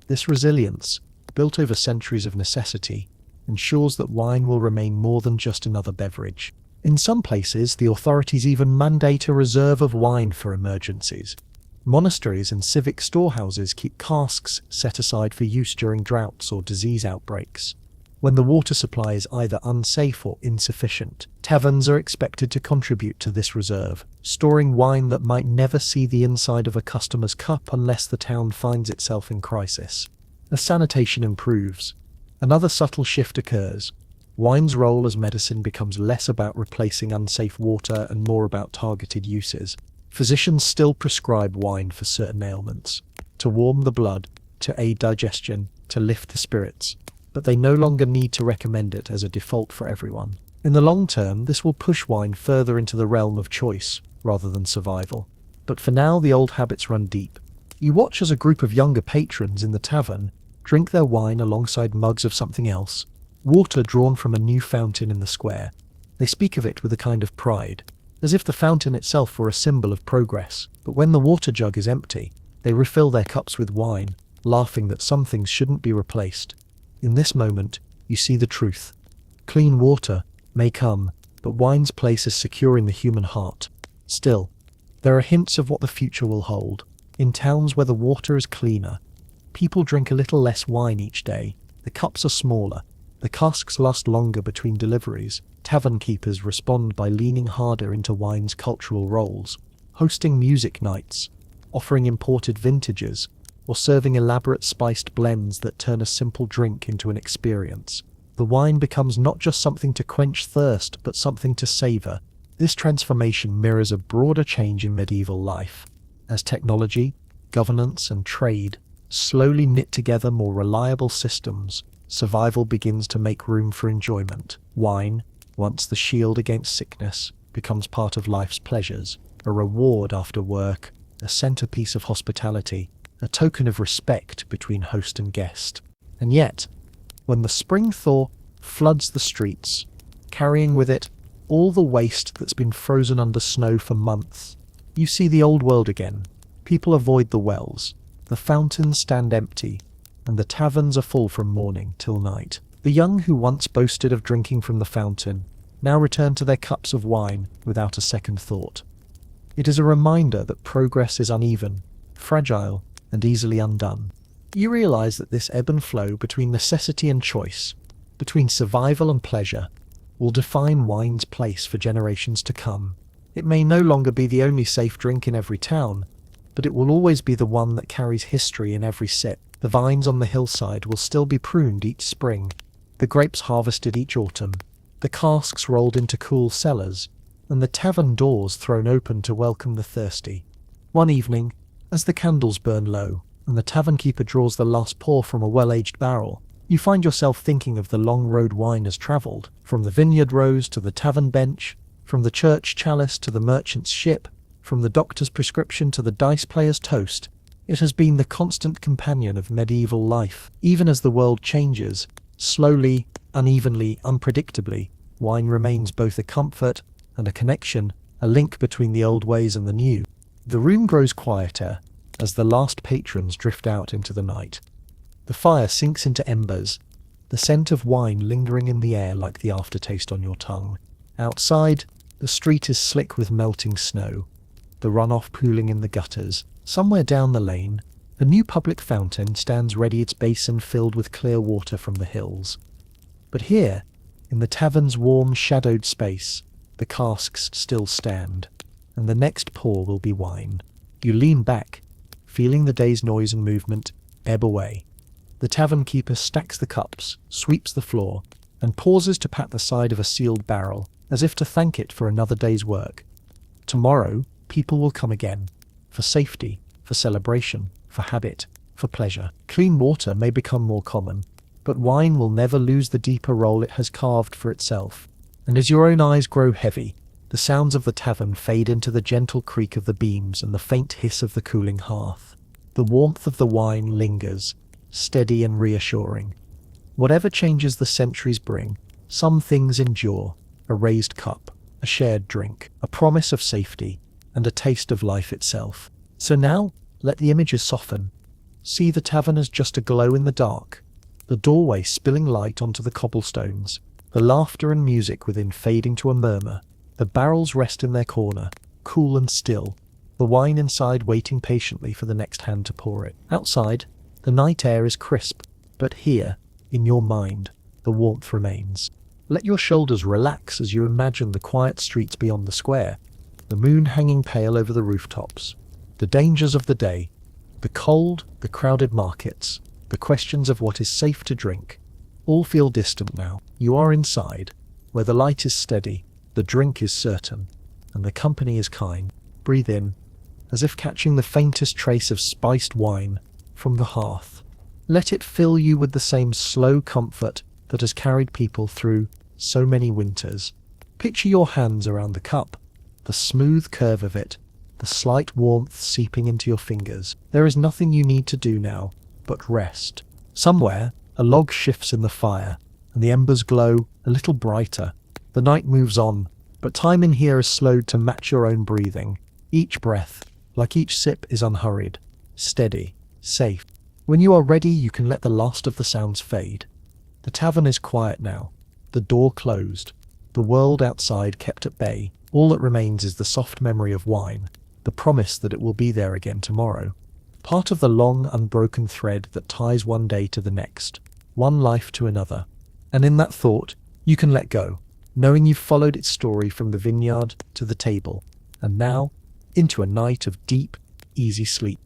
S1: This resilience, built over centuries of necessity, ensures that wine will remain more than just another beverage. In some places, the authorities even mandate a reserve of wine for emergencies. Monasteries and civic storehouses keep casks set aside for use during droughts or disease outbreaks. When the water supply is either unsafe or insufficient, taverns are expected to contribute to this reserve, storing wine that might never see the inside of a customer's cup unless the town finds itself in crisis. As sanitation improves, another subtle shift occurs. Wine's role as medicine becomes less about replacing unsafe water and more about targeted uses. Physicians still prescribe wine for certain ailments, to warm the blood, to aid digestion, to lift the spirits, but they no longer need to recommend it as a default for everyone. In the long term, this will push wine further into the realm of choice, rather than survival. But for now, the old habits run deep. You watch as a group of younger patrons in the tavern drink their wine alongside mugs of something else, water drawn from a new fountain in the square. They speak of it with a kind of pride, as if the fountain itself were a symbol of progress. But when the water jug is empty, they refill their cups with wine, laughing that some things shouldn't be replaced. In this moment, you see the truth. Clean water may come, but wine's place is secure in the human heart. Still, there are hints of what the future will hold. In towns where the water is cleaner, people drink a little less wine each day. The cups are smaller. The casks last longer between deliveries. Tavern keepers respond by leaning harder into wine's cultural roles, hosting music nights, offering imported vintages, or serving elaborate spiced blends that turn a simple drink into an experience. The wine becomes not just something to quench thirst, but something to savor. This transformation mirrors a broader change in medieval life. As technology, governance, and trade slowly knit together more reliable systems, survival begins to make room for enjoyment. Wine, once the shield against sickness, becomes part of life's pleasures, a reward after work, a centerpiece of hospitality, a token of respect between host and guest. And yet, when the spring thaw floods the streets, carrying with it all the waste that's been frozen under snow for months, you see the old world again. People avoid the wells, the fountains stand empty, and the taverns are full from morning till night. The young who once boasted of drinking from the fountain now return to their cups of wine without a second thought. It is a reminder that progress is uneven, fragile, and easily undone. You realize that this ebb and flow between necessity and choice, between survival and pleasure, will define wine's place for generations to come. It may no longer be the only safe drink in every town, but it will always be the one that carries history in every sip. The vines on the hillside will still be pruned each spring, the grapes harvested each autumn, the casks rolled into cool cellars, and the tavern doors thrown open to welcome the thirsty. One evening, as the candles burn low, and the tavern keeper draws the last pour from a well-aged barrel, you find yourself thinking of the long road wine has travelled, from the vineyard rows to the tavern bench, from the church chalice to the merchant's ship, from the doctor's prescription to the dice player's toast. It has been the constant companion of medieval life. Even as the world changes, slowly, unevenly, unpredictably, wine remains both a comfort and a connection, a link between the old ways and the new. The room grows quieter as the last patrons drift out into the night. The fire sinks into embers, the scent of wine lingering in the air like the aftertaste on your tongue. Outside, the street is slick with melting snow, the runoff pooling in the gutters. Somewhere down the lane, a new public fountain stands ready, its basin filled with clear water from the hills. But here, in the tavern's warm, shadowed space, the casks still stand, and the next pour will be wine. You lean back, feeling the day's noise and movement ebb away. The tavern keeper stacks the cups, sweeps the floor, and pauses to pat the side of a sealed barrel, as if to thank it for another day's work. Tomorrow, people will come again, for safety, for celebration, for habit, for pleasure. Clean water may become more common, but wine will never lose the deeper role it has carved for itself. And as your own eyes grow heavy, the sounds of the tavern fade into the gentle creak of the beams and the faint hiss of the cooling hearth. The warmth of the wine lingers, steady and reassuring. Whatever changes the centuries bring, some things endure: a raised cup, a shared drink, a promise of safety, and a taste of life itself. So now, let the images soften. See the tavern as just a glow in the dark, the doorway spilling light onto the cobblestones, the laughter and music within fading to a murmur. The barrels rest in their corner, cool and still, the wine inside waiting patiently for the next hand to pour it. Outside, the night air is crisp, but here, in your mind, the warmth remains. Let your shoulders relax as you imagine the quiet streets beyond the square, the moon hanging pale over the rooftops, the dangers of the day, the cold, the crowded markets, the questions of what is safe to drink, all feel distant now. You are inside, where the light is steady, the drink is certain, and the company is kind. Breathe in, as if catching the faintest trace of spiced wine from the hearth. Let it fill you with the same slow comfort that has carried people through so many winters. Picture your hands around the cup, the smooth curve of it, the slight warmth seeping into your fingers. There is nothing you need to do now but rest. Somewhere, a log shifts in the fire, and the embers glow a little brighter. The night moves on, but time in here is slowed to match your own breathing. Each breath, like each sip, is unhurried, steady, safe. When you are ready, you can let the last of the sounds fade. The tavern is quiet now, the door closed, the world outside kept at bay. All that remains is the soft memory of wine, the promise that it will be there again tomorrow. Part of the long, unbroken thread that ties one day to the next, one life to another. And in that thought, you can let go, knowing you've followed its story from the vineyard to the table, and now into a night of deep, easy sleep.